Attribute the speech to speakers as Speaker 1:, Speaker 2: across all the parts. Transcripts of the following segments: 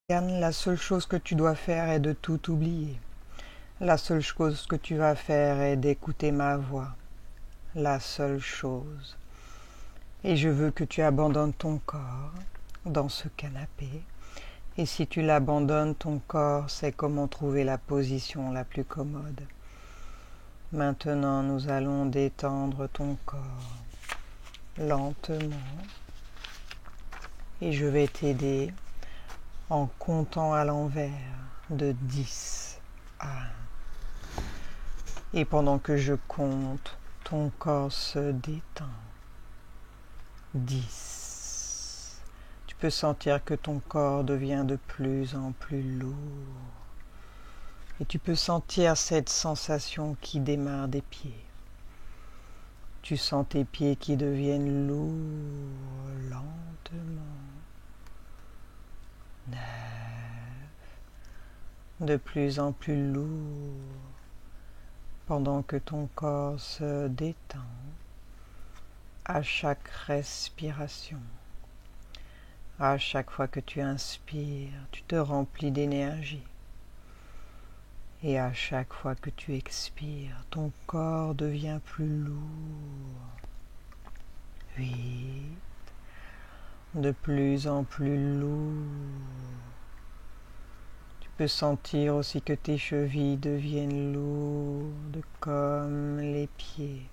Speaker 1: Yann, la seule chose que tu dois faire est de tout oublier. La seule chose que tu vas faire est d'écouter ma voix. La seule chose. Et je veux que tu abandonnes ton corps dans ce canapé. Et si tu l'abandonnes, ton corps sait comment trouver la position la plus commode. Maintenant, nous allons détendre ton corps lentement. Et je vais t'aider en comptant à l'envers de 10 à 1. Et pendant que je compte, ton corps se détend. 10. Tu peux sentir que ton corps devient de plus en plus lourd. Et tu peux sentir cette sensation qui démarre des pieds. Tu sens tes pieds qui deviennent lourds lentement. 9. De plus en plus lourd. Pendant que ton corps se détend à chaque respiration. À chaque fois que tu inspires, tu te remplis d'énergie. Et à chaque fois que tu expires, ton corps devient plus lourd. 8. De plus en plus lourd. Tu peux sentir aussi que tes chevilles deviennent lourdes comme les pieds.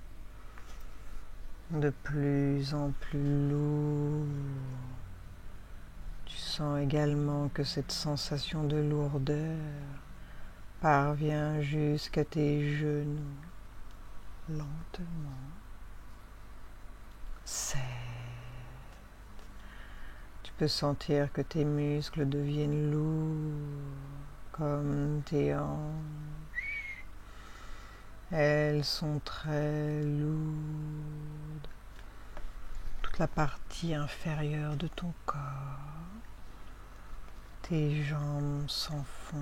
Speaker 1: De plus en plus lourd. Tu sens également que cette sensation de lourdeur parvient jusqu'à tes genoux, lentement. 7. Tu peux sentir que tes muscles deviennent lourds, comme tes hanches. Elles sont très lourdes. Toute la partie inférieure de ton corps. Tes jambes s'enfoncent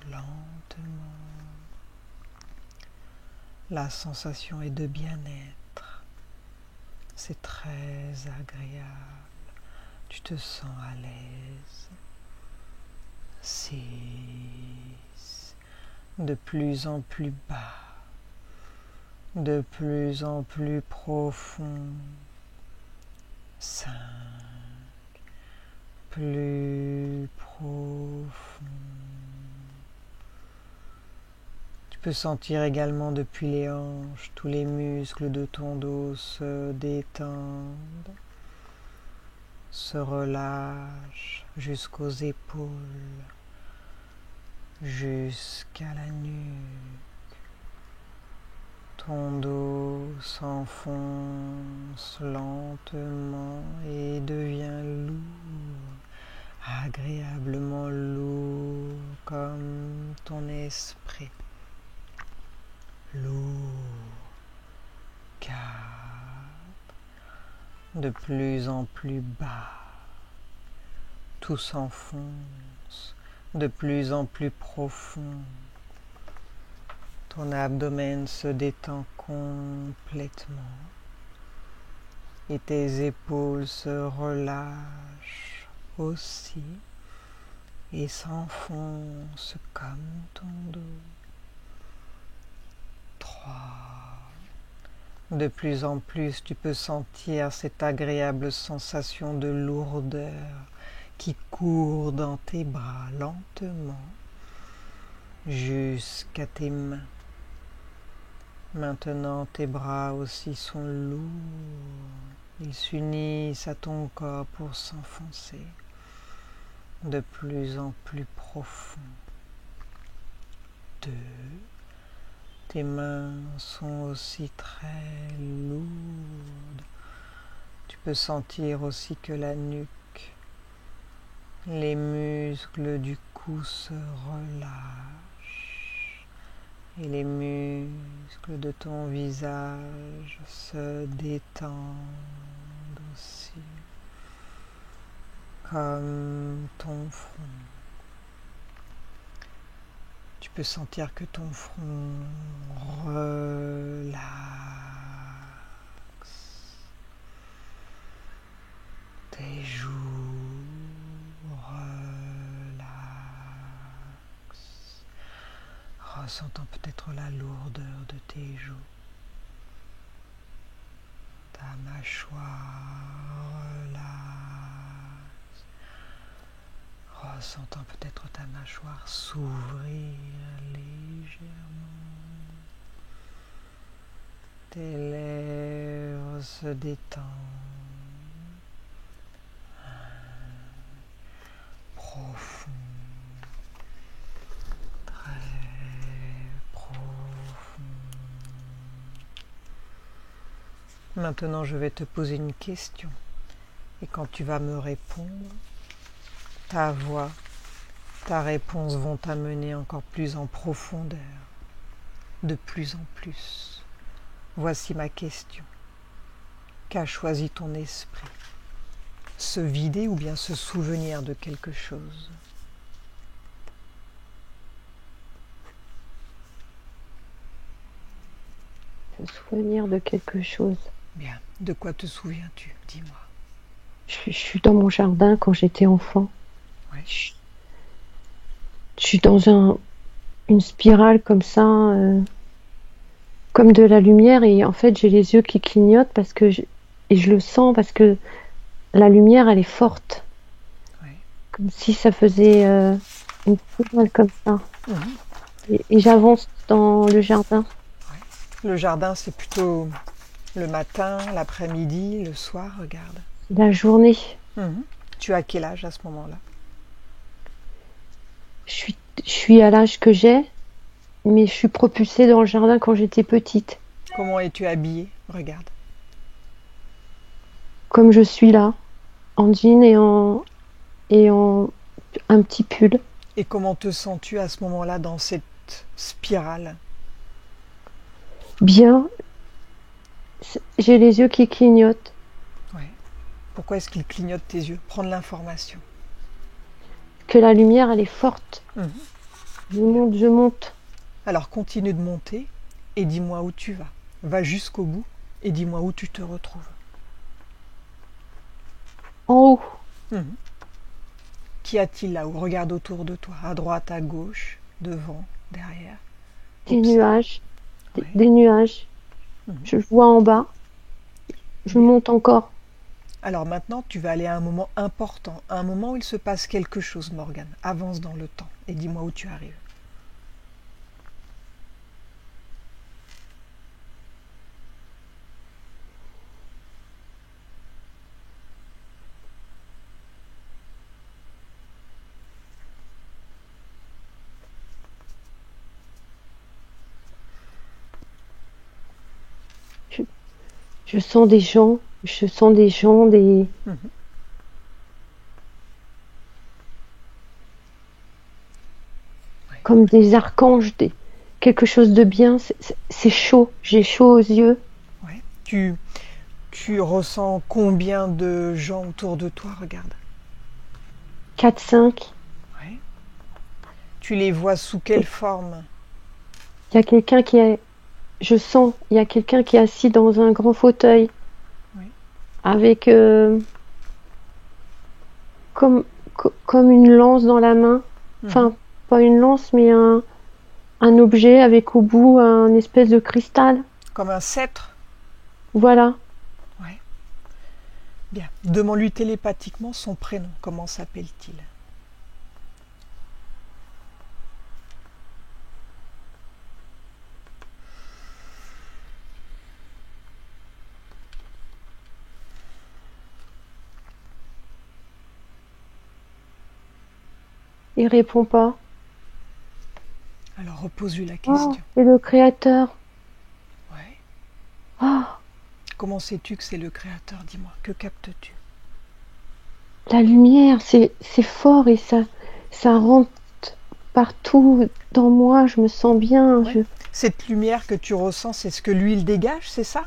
Speaker 1: lentement. La sensation est de bien-être. C'est très agréable. Tu te sens à l'aise. 6. De plus en plus bas. De plus en plus profond. 5. Plus profond. Tu peux sentir également depuis les hanches, tous les muscles de ton dos se détendent, se relâchent jusqu'aux épaules, jusqu'à la nuque. Ton dos s'enfonce lentement et devient lourd, agréablement lourd comme ton esprit. Lourd. 4. De plus en plus bas. Tout s'enfonce de plus en plus profond. Ton abdomen se détend complètement et tes épaules se relâchent aussi et s'enfoncent comme ton dos. 3. De plus en plus, tu peux sentir cette agréable sensation de lourdeur qui court dans tes bras lentement jusqu'à tes mains. Maintenant, tes bras aussi sont lourds. Ils s'unissent à ton corps pour s'enfoncer de plus en plus profond. 2. Tes mains sont aussi très lourdes. Tu peux sentir aussi que la nuque, les muscles du cou se relâchent et les muscles de ton visage se détendent aussi, comme ton front. Tu peux sentir que ton front relaxe. Tes joues relaxent. ressentant peut-être la lourdeur de tes joues, ta mâchoire relaxe, ressentant peut-être ta mâchoire s'ouvrir légèrement, tes lèvres se détendent, profond, très profond. Maintenant, je vais te poser une question. Et quand tu vas me répondre, ta voix, ta réponse vont t'amener encore plus en profondeur, de plus en plus. Voici ma question. Qu'a choisi ton esprit? Se vider ou bien se souvenir de quelque chose?
Speaker 2: Se souvenir de quelque chose.
Speaker 1: Bien. De quoi te souviens-tu? Dis-moi.
Speaker 2: Je suis dans mon jardin quand j'étais enfant.
Speaker 1: Ouais.
Speaker 2: Je suis dans une spirale comme ça, comme de la lumière, et en fait j'ai les yeux qui clignotent et je le sens parce que la lumière elle est forte,
Speaker 1: Ouais.
Speaker 2: comme si ça faisait une spirale comme ça.
Speaker 1: Mhm.
Speaker 2: Et j'avance dans le jardin.
Speaker 1: Le jardin, c'est plutôt le matin, l'après-midi, le soir, regarde.
Speaker 2: La journée.
Speaker 1: Mhm. Tu as quel âge à ce moment-là?
Speaker 2: Je suis à l'âge que j'ai, mais je suis propulsée dans le jardin quand j'étais petite.
Speaker 1: Comment es-tu habillée? Regarde.
Speaker 2: Comme je suis là, en jean et en un petit pull.
Speaker 1: Et comment te sens-tu à ce moment-là dans cette spirale?
Speaker 2: Bien, j'ai les yeux qui clignotent.
Speaker 1: Ouais. Pourquoi est-ce qu'il clignote tes yeux? Prends de l'information.
Speaker 2: Que la lumière elle est forte.
Speaker 1: Mhm.
Speaker 2: Je monte.
Speaker 1: Alors continue de monter et dis-moi où tu vas. Va jusqu'au bout et dis-moi où tu te retrouves.
Speaker 2: En haut,
Speaker 1: Mhm. Qu'y a-t-il là-haut? Regarde autour de toi, à droite, à gauche, devant, derrière.
Speaker 2: des
Speaker 1: Observe.
Speaker 2: nuages,
Speaker 1: Ouais.
Speaker 2: des nuages.
Speaker 1: Mhm.
Speaker 2: Je vois en bas, je
Speaker 1: Bien.
Speaker 2: monte encore.
Speaker 1: Alors maintenant, tu vas aller à un moment important, à un moment où il se passe quelque chose, Morgane. Avance dans le temps et dis-moi où tu arrives.
Speaker 2: Je, je sens des gens, des
Speaker 1: Mhm. Ouais.
Speaker 2: comme des archanges, quelque chose de bien. C'est chaud, j'ai chaud aux yeux.
Speaker 1: Ouais. Tu ressens combien de gens autour de toi? Regarde.
Speaker 2: 4, 5.
Speaker 1: Ouais. Tu les vois sous quelle forme?
Speaker 2: Il y a quelqu'un qui est, je sens, il y a quelqu'un qui est assis dans un grand fauteuil
Speaker 1: Oui.
Speaker 2: avec comme une lance dans la main.
Speaker 1: Mhm.
Speaker 2: Enfin, pas une lance, mais un objet avec au bout un espèce de cristal.
Speaker 1: Comme un sceptre?
Speaker 2: Voilà.
Speaker 1: Ouais. Bien. Demande-lui télépathiquement son prénom. Comment s'appelle-t-il?
Speaker 2: Il répond pas.
Speaker 1: Alors repose-lui la
Speaker 2: Oh,
Speaker 1: question.
Speaker 2: c'est le créateur.
Speaker 1: Ouais.
Speaker 2: Oh,
Speaker 1: Comment sais-tu que c'est le créateur? Dis-moi. Que captes-tu?
Speaker 2: la lumière, c'est fort et ça rentre partout dans moi. Je me sens bien.
Speaker 1: Ouais. Cette lumière que tu ressens, c'est ce que lui il dégage, c'est ça?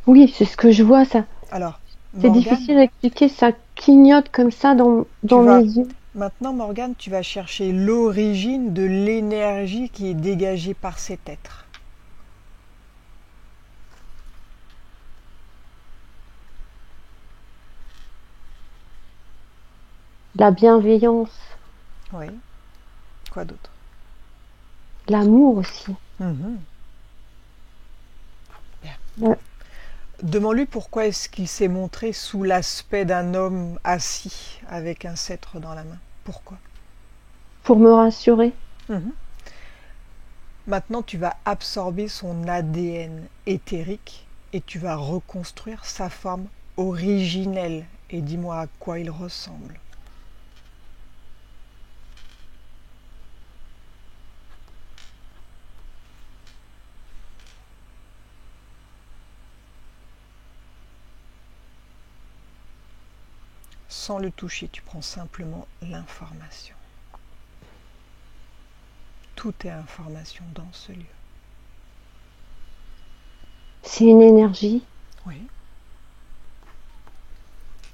Speaker 2: Oui, c'est ce que je vois. Ça,
Speaker 1: Alors,
Speaker 2: c'est
Speaker 1: Morgane,
Speaker 2: difficile à expliquer. Ça clignote comme ça
Speaker 1: tu
Speaker 2: dans mes
Speaker 1: vas
Speaker 2: yeux.
Speaker 1: maintenant, Morgane, tu vas chercher l'origine de l'énergie qui est dégagée par cet être.
Speaker 2: La bienveillance.
Speaker 1: Oui. Quoi d'autre?
Speaker 2: l'amour aussi.
Speaker 1: Mhm.
Speaker 2: Ouais.
Speaker 1: Demande-lui pourquoi est-ce qu'il s'est montré sous l'aspect d'un homme assis avec un sceptre dans la main. Pourquoi?
Speaker 2: Pour me rassurer.
Speaker 1: Mhm. Maintenant, tu vas absorber son ADN éthérique et tu vas reconstruire sa forme originelle. Et dis-moi à quoi il ressemble. Sans le toucher, tu prends simplement l'information. Tout est information dans ce lieu.
Speaker 2: C'est une énergie.
Speaker 1: Oui.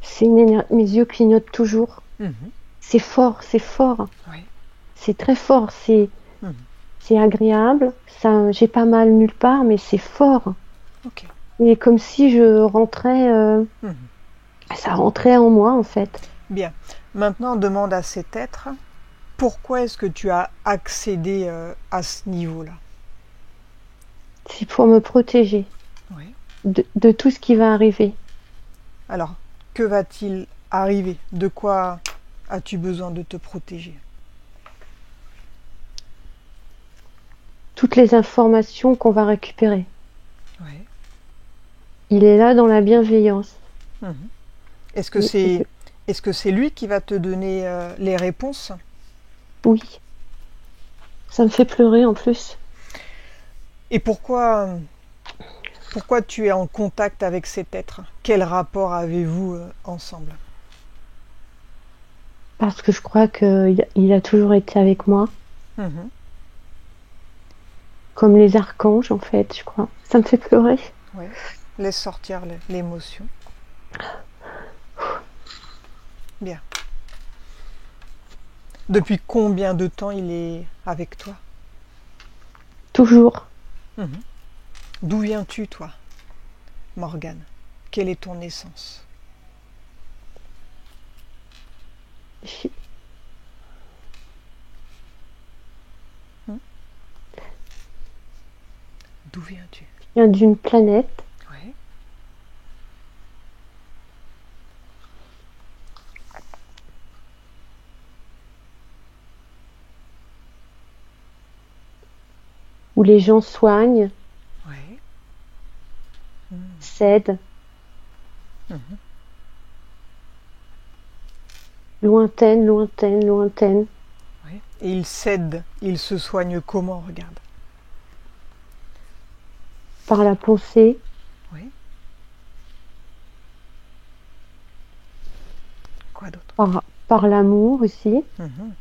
Speaker 2: C'est une énergie. Mes yeux clignotent toujours.
Speaker 1: Mhm.
Speaker 2: C'est fort, c'est fort.
Speaker 1: Oui.
Speaker 2: C'est très fort. C'est
Speaker 1: Mhm.
Speaker 2: c'est agréable. Ça, j'ai pas mal nulle part, mais c'est fort.
Speaker 1: Ok.
Speaker 2: Il est comme si je rentrais.
Speaker 1: Mhm.
Speaker 2: Ça rentrait en moi en fait.
Speaker 1: Bien. Maintenant, demande à cet être pourquoi est-ce que tu as accédé à ce niveau-là.
Speaker 2: C'est pour me protéger
Speaker 1: Oui.
Speaker 2: de tout ce qui va arriver.
Speaker 1: Alors, que va-t-il arriver? De quoi as-tu besoin de te protéger?
Speaker 2: Toutes les informations qu'on va récupérer.
Speaker 1: Oui.
Speaker 2: Il est là dans la bienveillance.
Speaker 1: Mhm. Est-ce que
Speaker 2: Et-
Speaker 1: c'est
Speaker 2: et-
Speaker 1: est-ce que c'est lui qui va te donner les réponses?
Speaker 2: oui, ça me fait pleurer en plus.
Speaker 1: Et pourquoi tu es en contact avec cet être? Quel rapport avez-vous ensemble?
Speaker 2: Parce que je crois qu'il a toujours été avec moi.
Speaker 1: Mhm.
Speaker 2: Comme les archanges en fait, je crois. Ça me fait pleurer.
Speaker 1: Oui. Laisse sortir l'émotion. Bien. Depuis combien de temps il est avec toi?
Speaker 2: Toujours.
Speaker 1: Mhm. D'où viens-tu, toi, Morgane? Quelle est ton essence?
Speaker 2: Je
Speaker 1: Hmm. D'où viens-tu?
Speaker 2: viens d'une planète
Speaker 1: Oui.
Speaker 2: où les gens soignent,
Speaker 1: Oui.
Speaker 2: s'aident,
Speaker 1: Mhm.
Speaker 2: lointaine, lointaine, lointaine.
Speaker 1: Oui. Et il s'aide, il se soigne comment? Regarde.
Speaker 2: Par la pensée,
Speaker 1: Oui. Quoi d'autre?
Speaker 2: par l'amour aussi,
Speaker 1: Mhm.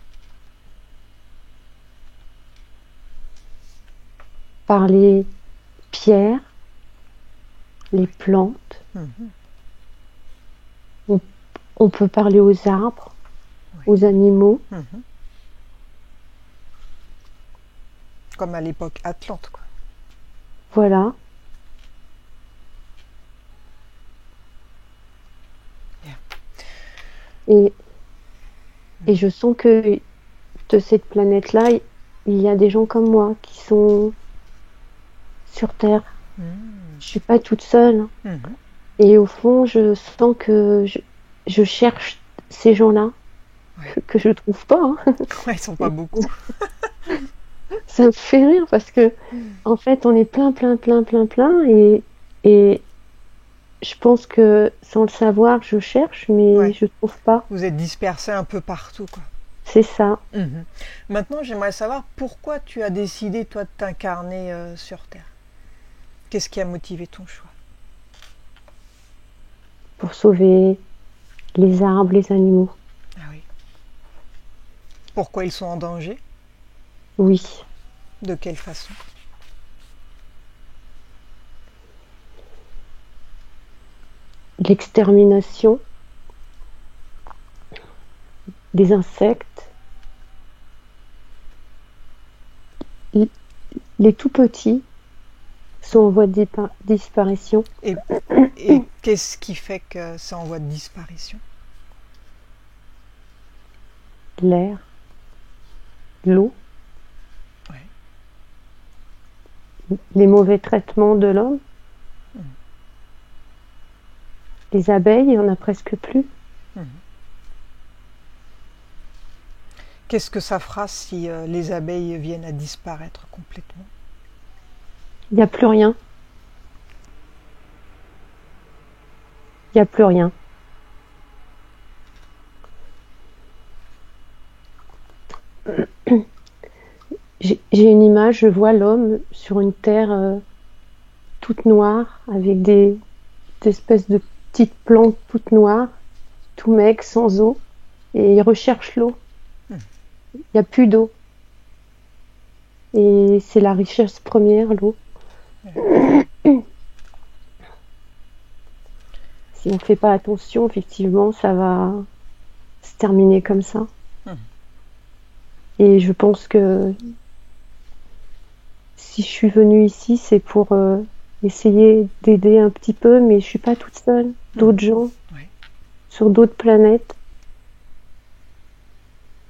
Speaker 2: par les pierres, les plantes.
Speaker 1: Mhm.
Speaker 2: On, on peut parler aux arbres,
Speaker 1: Oui.
Speaker 2: aux animaux.
Speaker 1: Mhm. Comme à l'époque Atlante, quoi.
Speaker 2: Voilà.
Speaker 1: Bien.
Speaker 2: Et, et je sens que de cette planète-là, il y a des gens comme moi qui sont sur Terre.
Speaker 1: Mhm.
Speaker 2: Je suis pas toute seule.
Speaker 1: Mhm.
Speaker 2: Et au fond, je sens que je cherche ces gens-là
Speaker 1: Ouais.
Speaker 2: que je trouve pas. Hein.
Speaker 1: Ouais, ils sont pas beaucoup.
Speaker 2: Ça me fait rire parce que en fait, on est plein, plein, plein, plein, plein, et je pense que sans le savoir, je cherche, mais
Speaker 1: Ouais.
Speaker 2: je trouve pas.
Speaker 1: Vous êtes dispersés un peu partout, quoi.
Speaker 2: C'est ça.
Speaker 1: Mhm. Maintenant, j'aimerais savoir pourquoi tu as décidé, toi, de t'incarner sur Terre. Qu'est-ce qui a motivé ton choix?
Speaker 2: Pour sauver les arbres, les animaux.
Speaker 1: Ah oui. Pourquoi ils sont en danger?
Speaker 2: Oui.
Speaker 1: De quelle façon?
Speaker 2: L'extermination des insectes, les tout petits sont en voie de disparition.
Speaker 1: Et, et qu'est-ce qui fait que c'est en voie de disparition?
Speaker 2: L'air, l'eau.
Speaker 1: Ouais.
Speaker 2: les mauvais traitements de l'homme. Les abeilles, il n'y en a presque plus.
Speaker 1: Qu'est-ce que ça fera si les abeilles viennent à disparaître complètement?
Speaker 2: Il n'y a plus rien. Il n'y a plus rien. J'ai une image, je vois l'homme sur une terre toute noire, avec des espèces de petites plantes toutes noires, tout maigre, sans eau, et il recherche l'eau. Il n'y a plus d'eau. Et c'est la richesse première, l'eau. Si on ne fait pas attention, effectivement, ça va se terminer comme ça. Et je pense que si je suis venue ici, c'est pour essayer d'aider un petit peu, mais je suis pas toute seule. D'autres gens sur d'autres planètes.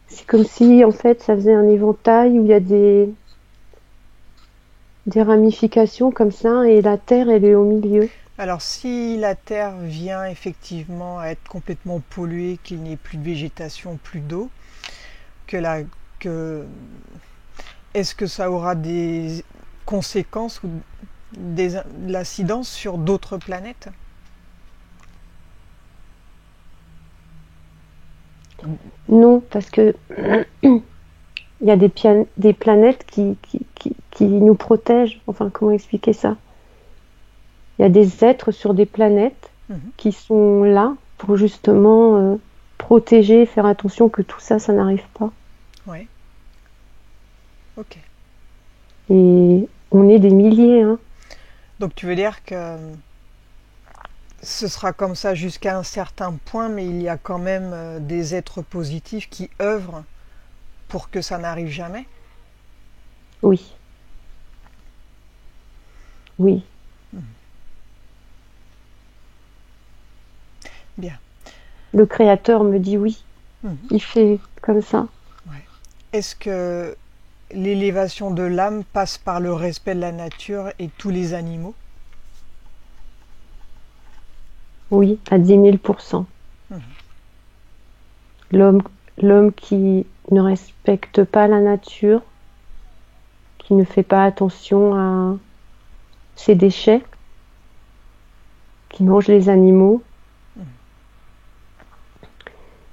Speaker 2: C'est comme si, en fait, ça faisait un éventail où il y a des ramifications comme ça, et la Terre, elle est au milieu.
Speaker 1: Alors, si la Terre vient effectivement à être complètement polluée, qu'il n'y ait plus de végétation, plus d'eau, est-ce que ça aura des conséquences ou de l'incidence sur d'autres planètes?
Speaker 2: Non, parce que il y a des planètes qui nous protègent. Enfin, comment expliquer ça? Il y a des êtres sur des planètes qui sont là pour justement protéger, faire attention que tout ça, ça n'arrive pas.
Speaker 1: Oui. Ok.
Speaker 2: Et on est des milliers. Hein.
Speaker 1: Donc tu veux dire que ce sera comme ça jusqu'à un certain point, mais il y a quand même des êtres positifs qui œuvrent pour que ça n'arrive jamais?
Speaker 2: Oui. Oui.
Speaker 1: Bien.
Speaker 2: Le Créateur me dit oui. Il fait comme ça.
Speaker 1: Ouais. Est-ce que l'élévation de l'âme passe par le respect de la nature et tous les animaux?
Speaker 2: Oui, à 10 000%. L'homme qui ne respecte pas la nature, qui ne fait pas attention à ses déchets, qui mange les animaux,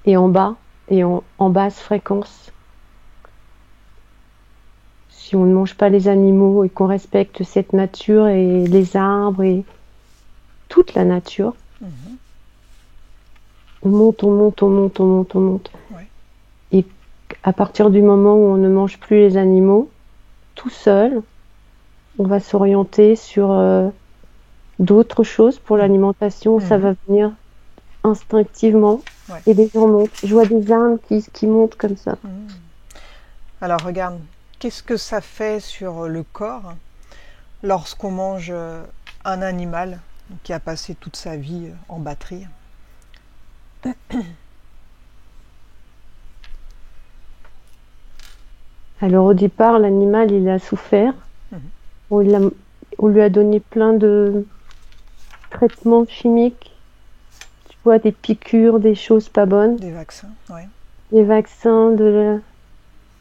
Speaker 2: et en bas, et en basse fréquence. Si on ne mange pas les animaux et qu'on respecte cette nature et les arbres et toute la nature, on monte, on monte, on monte, on monte, on monte.
Speaker 1: Ouais.
Speaker 2: Et à partir du moment où on ne mange plus les animaux, tout seul, on va s'orienter sur d'autres choses pour l'alimentation. Ça va venir instinctivement.
Speaker 1: Ouais.
Speaker 2: Et les gens montent. Je vois des âmes qui montent comme ça.
Speaker 1: Alors regarde, qu'est-ce que ça fait sur le corps lorsqu'on mange un animal qui a passé toute sa vie en batterie?
Speaker 2: Alors au départ, l'animal, il a souffert. On lui a donné plein de traitements chimiques. Tu vois, des piqûres, des choses pas bonnes.
Speaker 1: Des vaccins, ouais.
Speaker 2: Des vaccins,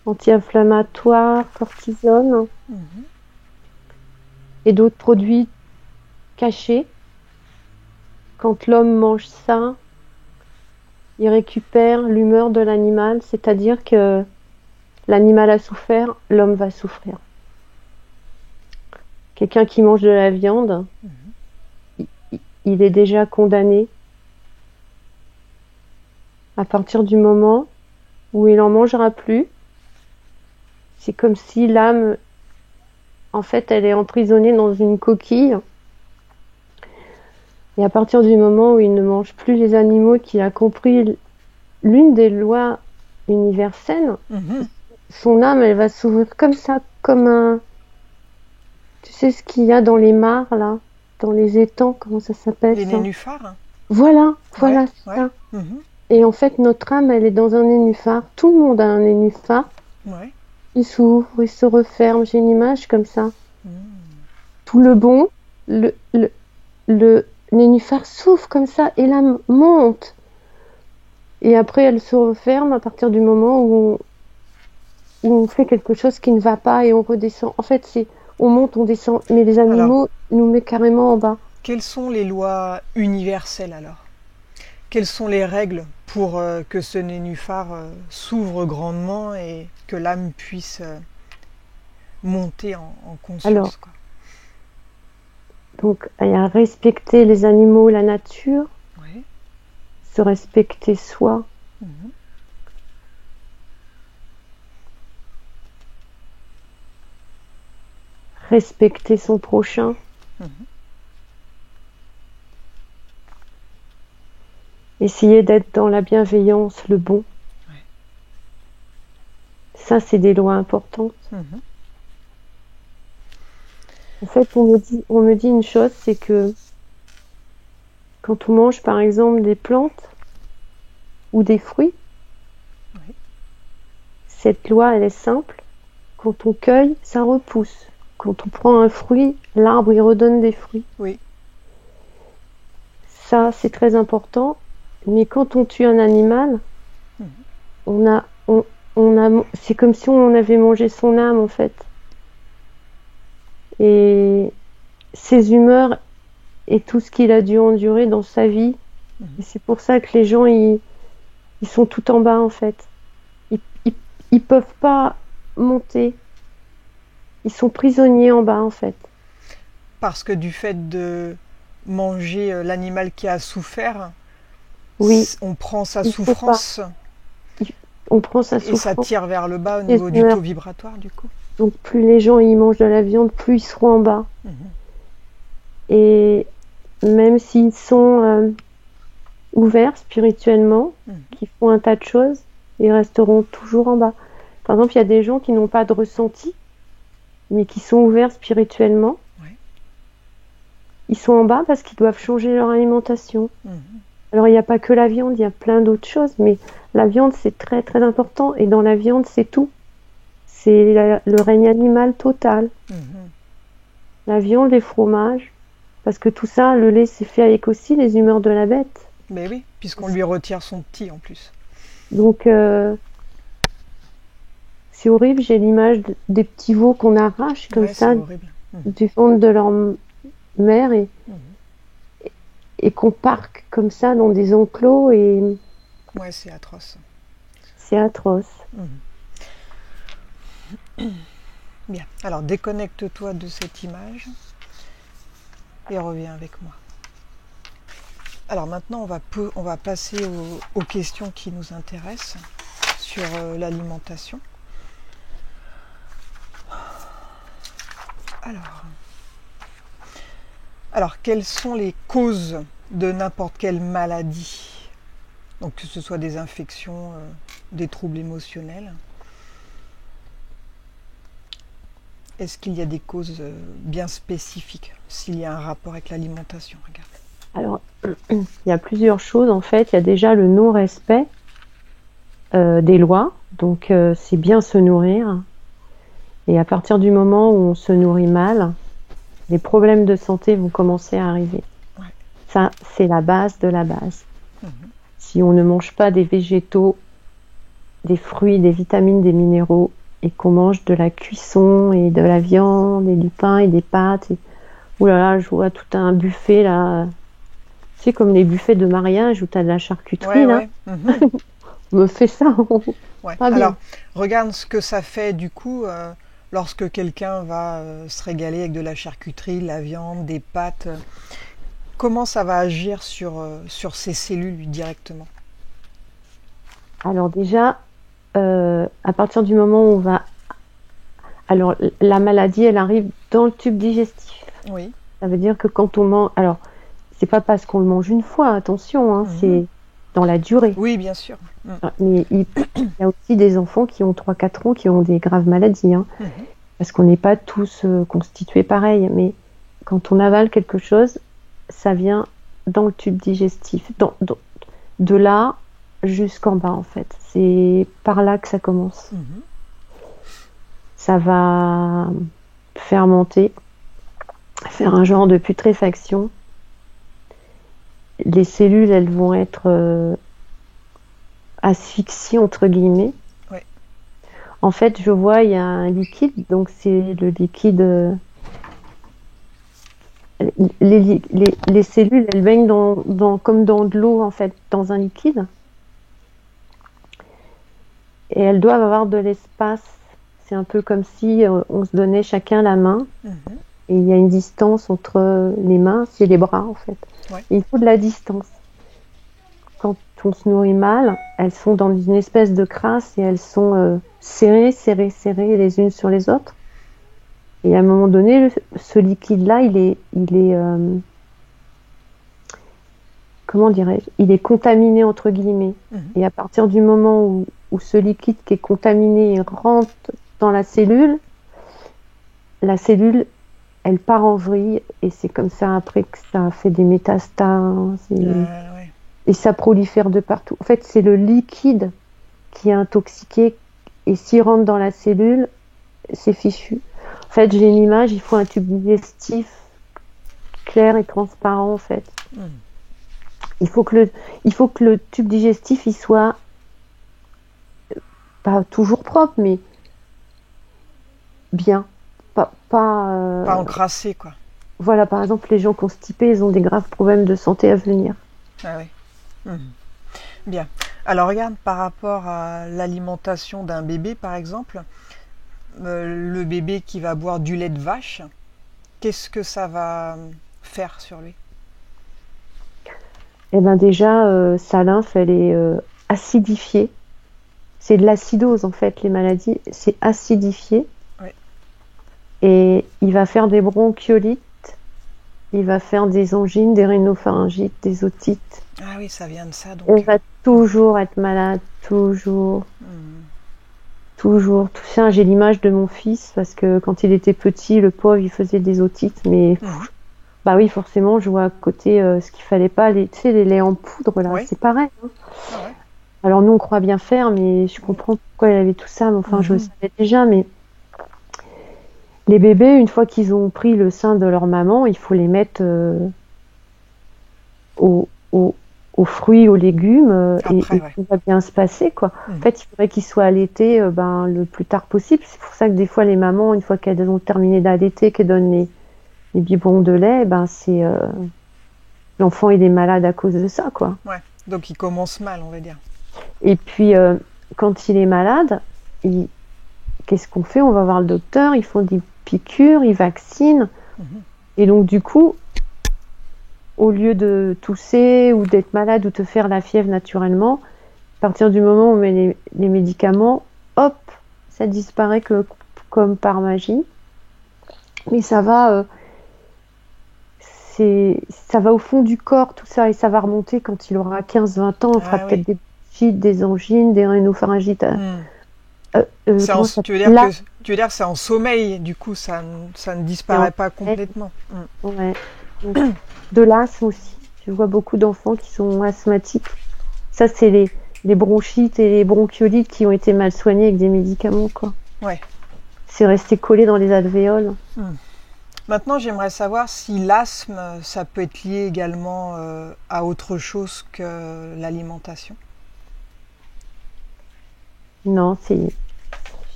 Speaker 2: anti-inflammatoires, cortisone. Et d'autres produits cachés. Quand l'homme mange ça, il récupère l'humeur de l'animal, c'est-à-dire que l'animal a souffert, l'homme va souffrir. Quelqu'un qui mange de la viande, il est déjà condamné. À partir du moment où il n'en mangera plus, c'est comme si l'âme, en fait, elle est emprisonnée dans une coquille. Et à partir du moment où il ne mange plus les animaux, qu'il a compris l'une des lois universelles, son âme, elle va s'ouvrir comme ça, comme un... Tu sais ce qu'il y a dans les mares, là, dans les étangs, comment ça s'appelle?
Speaker 1: Les nénuphars.
Speaker 2: Voilà, c'est ça. Et en fait, notre âme, elle est dans un nénuphar. Tout le monde a un nénuphar.
Speaker 1: Ouais.
Speaker 2: Il s'ouvre, il se referme. J'ai une image comme ça. tout le bon, le nénuphar souffle comme ça et l'âme monte. Et après, elle se referme à partir du moment où on fait quelque chose qui ne va pas et on redescend. En fait, on monte, on descend, mais les animaux nous mettent carrément en bas.
Speaker 1: Quelles sont les lois universelles alors? Quelles sont les règles pour que ce nénuphar s'ouvre grandement et que l'âme puisse monter en conscience,
Speaker 2: Alors,
Speaker 1: quoi?
Speaker 2: Donc, il y a respecter les animaux, la nature,
Speaker 1: Oui.
Speaker 2: se respecter soi.
Speaker 1: Mhm.
Speaker 2: Respecter son prochain.
Speaker 1: Mhm.
Speaker 2: Essayer d'être dans la bienveillance, le bon.
Speaker 1: Ouais.
Speaker 2: Ça, c'est des lois importantes.
Speaker 1: Mhm.
Speaker 2: En fait, on me dit une chose, c'est que quand on mange, par exemple, des plantes ou des fruits,
Speaker 1: Oui.
Speaker 2: cette loi, elle est simple. Quand on cueille, ça repousse. Quand on prend un fruit, l'arbre, il redonne des fruits.
Speaker 1: Oui.
Speaker 2: Ça, c'est très important. Mais quand on tue un animal,
Speaker 1: Mhm.
Speaker 2: c'est comme si on avait mangé son âme, en fait. Et ses humeurs et tout ce qu'il a dû endurer dans sa vie.
Speaker 1: Mhm.
Speaker 2: Et c'est pour ça que les gens, ils sont tout en bas, en fait. Ils peuvent pas monter. Ils sont prisonniers en bas, en fait.
Speaker 1: Parce que du fait de manger l'animal qui a souffert,
Speaker 2: Oui,
Speaker 1: on prend sa
Speaker 2: il faut pas.
Speaker 1: souffrance
Speaker 2: On prend sa
Speaker 1: et ça
Speaker 2: souffrance,
Speaker 1: tire vers le bas au
Speaker 2: les
Speaker 1: niveau du
Speaker 2: humeurs.
Speaker 1: taux vibratoire, du coup.
Speaker 2: Donc plus les gens ils mangent de la viande, plus ils seront en bas.
Speaker 1: Mhm.
Speaker 2: Et même s'ils sont ouverts spirituellement,
Speaker 1: Mhm.
Speaker 2: qui font un tas de choses, ils resteront toujours en bas. Par exemple, il y a des gens qui n'ont pas de ressenti, mais qui sont ouverts spirituellement.
Speaker 1: Ouais.
Speaker 2: Ils sont en bas parce qu'ils doivent changer leur alimentation.
Speaker 1: Mhm.
Speaker 2: Alors il n'y a pas que la viande, il y a plein d'autres choses, mais la viande c'est très très important. Et dans la viande c'est tout. C'est le règne animal total.
Speaker 1: Mhm.
Speaker 2: La viande, les fromages, parce que tout ça, le lait, c'est fait avec aussi les humeurs de la bête.
Speaker 1: Mais oui, puisqu'on lui retire son petit en plus.
Speaker 2: Donc, c'est horrible, j'ai l'image des petits veaux qu'on arrache comme
Speaker 1: Ouais, c'est
Speaker 2: ça
Speaker 1: horrible. Mhm.
Speaker 2: du ventre de leur mère
Speaker 1: Mhm.
Speaker 2: et qu'on parque comme ça dans des enclos et
Speaker 1: Ouais, c'est atroce.
Speaker 2: c'est atroce.
Speaker 1: Mhm. Bien. Alors, déconnecte-toi de cette image et reviens avec moi. Alors maintenant, on va passer aux questions qui nous intéressent sur l'alimentation. Alors, quelles sont les causes de n'importe quelle maladie? Donc, que ce soit des infections, des troubles émotionnels. Est-ce qu'il y a des causes bien spécifiques, s'il y a un rapport avec l'alimentation? Regarde.
Speaker 2: Alors, il y a plusieurs choses en fait. Il y a déjà le non-respect des lois. Donc, c'est bien se nourrir. Et à partir du moment où on se nourrit mal, les problèmes de santé vont commencer à arriver.
Speaker 1: Ouais.
Speaker 2: Ça, c'est la base de la base.
Speaker 1: Mhm.
Speaker 2: Si on ne mange pas des végétaux, des fruits, des vitamines, des minéraux, et qu'on mange de la cuisson et de la viande et du pain et des pâtes, ouh là là, je vois tout un buffet là. Tu sais, comme les buffets de mariage où tu as de la charcuterie
Speaker 1: Ouais,
Speaker 2: là.
Speaker 1: ouais. Mhm.
Speaker 2: On me fait ça.
Speaker 1: Ouais.
Speaker 2: Pas
Speaker 1: Alors,
Speaker 2: bien.
Speaker 1: regarde ce que ça fait du coup lorsque quelqu'un va se régaler avec de la charcuterie, de la viande, des pâtes. Comment ça va agir sur ses cellules directement?
Speaker 2: Alors déjà, à partir du moment où on va... Alors, la maladie, elle arrive dans le tube digestif.
Speaker 1: Oui.
Speaker 2: Ça veut dire que quand on mange... Alors, c'est pas parce qu'on le mange une fois, attention, hein,
Speaker 1: Mhm.
Speaker 2: c'est dans la durée.
Speaker 1: Oui, bien sûr. Mhm.
Speaker 2: Mais il y a aussi des enfants qui ont 3-4 ans qui ont des graves maladies. Hein,
Speaker 1: Mhm.
Speaker 2: parce qu'on n'est pas tous constitués pareil. Mais quand on avale quelque chose, ça vient dans le tube digestif. De là jusqu'en bas, en fait. C'est par là que ça commence.
Speaker 1: Mhm.
Speaker 2: Ça va fermenter. faire un genre de putréfaction. Les cellules, elles vont être asphyxiées, entre guillemets.
Speaker 1: Ouais.
Speaker 2: En fait, je vois, il y a un liquide, donc c'est le liquide. Les cellules, elles baignent comme dans de l'eau, en fait, dans un liquide. Et elles doivent avoir de l'espace. C'est un peu comme si on se donnait chacun la main. Et il y a une distance entre les mains, c'est les bras, en fait.
Speaker 1: Ouais.
Speaker 2: Il faut de la distance. Quand on se nourrit mal, elles sont dans une espèce de crasse et elles sont serrées les unes sur les autres. Et à un moment donné, ce liquide-là, il est comment dirais-je, il est contaminé entre guillemets. Et à partir du moment où ce liquide qui est contaminé rentre dans la cellule, elle part en vrille et c'est comme ça après que ça fait des métastases et ça prolifère de partout. En fait, c'est le liquide qui est intoxiqué et s'il rentre dans la cellule, c'est fichu. En fait, j'ai une image, il faut un tube digestif clair et transparent en fait. Il faut que le tube digestif il soit pas toujours propre, mais bien.
Speaker 1: Pas encrassé, quoi.
Speaker 2: Voilà, par exemple, les gens constipés, ils ont des graves problèmes de santé à venir.
Speaker 1: Ah oui. Bien. Alors regarde, par rapport à l'alimentation d'un bébé, par exemple, le bébé qui va boire du lait de vache, qu'est-ce que ça va faire sur lui?
Speaker 2: Eh bien déjà, sa lymphe, elle est acidifiée. C'est de l'acidose, en fait, les maladies. C'est acidifié.
Speaker 1: Ouais.
Speaker 2: Et il va faire des bronchiolites. Il va faire des angines, des rhinopharyngites, des otites.
Speaker 1: Ah oui, ça vient de ça. Donc...
Speaker 2: On va toujours être malade, toujours. Toujours. Tout ça, j'ai l'image de mon fils, parce que quand il était petit, le pauvre, il faisait des otites, mais... Bah oui, forcément, je vois à côté ce qu'il fallait pas, tu sais, les laits en poudre, là, c'est pareil. Hein.
Speaker 1: Ah ouais.
Speaker 2: Alors nous, on croit bien faire, mais je comprends pourquoi il avait tout ça, mais enfin, je le savais déjà, mais... Les bébés, une fois qu'ils ont pris le sein de leur maman, il faut les mettre aux fruits, aux légumes,
Speaker 1: Après,
Speaker 2: et tout va bien se passer, quoi. En fait, il faudrait qu'ils soient allaités le plus tard possible. C'est pour ça que des fois, les mamans, une fois qu'elles ont terminé d'allaiter, qu'elles donnent les biberons de lait, c'est l'enfant il est malade à cause de ça, quoi.
Speaker 1: Ouais. Donc il commence mal, on va dire.
Speaker 2: Et puis quand il est malade, qu'est-ce qu'on fait? On va voir le docteur, ils font des piqûres, ils vaccinent. Et donc du coup, au lieu de tousser ou d'être malade ou de faire la fièvre naturellement, à partir du moment où on met les médicaments, hop, ça disparaît comme par magie. Mais ça va au fond du corps, tout ça, et ça va remonter quand il aura 15-20 ans. On fera peut-être des bronchites, des angines, des rhinopharyngites.
Speaker 1: Tu veux dire que c'est en sommeil, du coup, ça ne disparaît pas complètement.
Speaker 2: Ouais. Donc, de l'asthme aussi. Je vois beaucoup d'enfants qui sont asthmatiques. Ça, c'est les bronchites et les bronchiolites qui ont été mal soignés avec des médicaments, quoi.
Speaker 1: Ouais.
Speaker 2: C'est resté collé dans les alvéoles.
Speaker 1: Maintenant, j'aimerais savoir si l'asthme, ça peut être lié également à autre chose que l'alimentation. Non,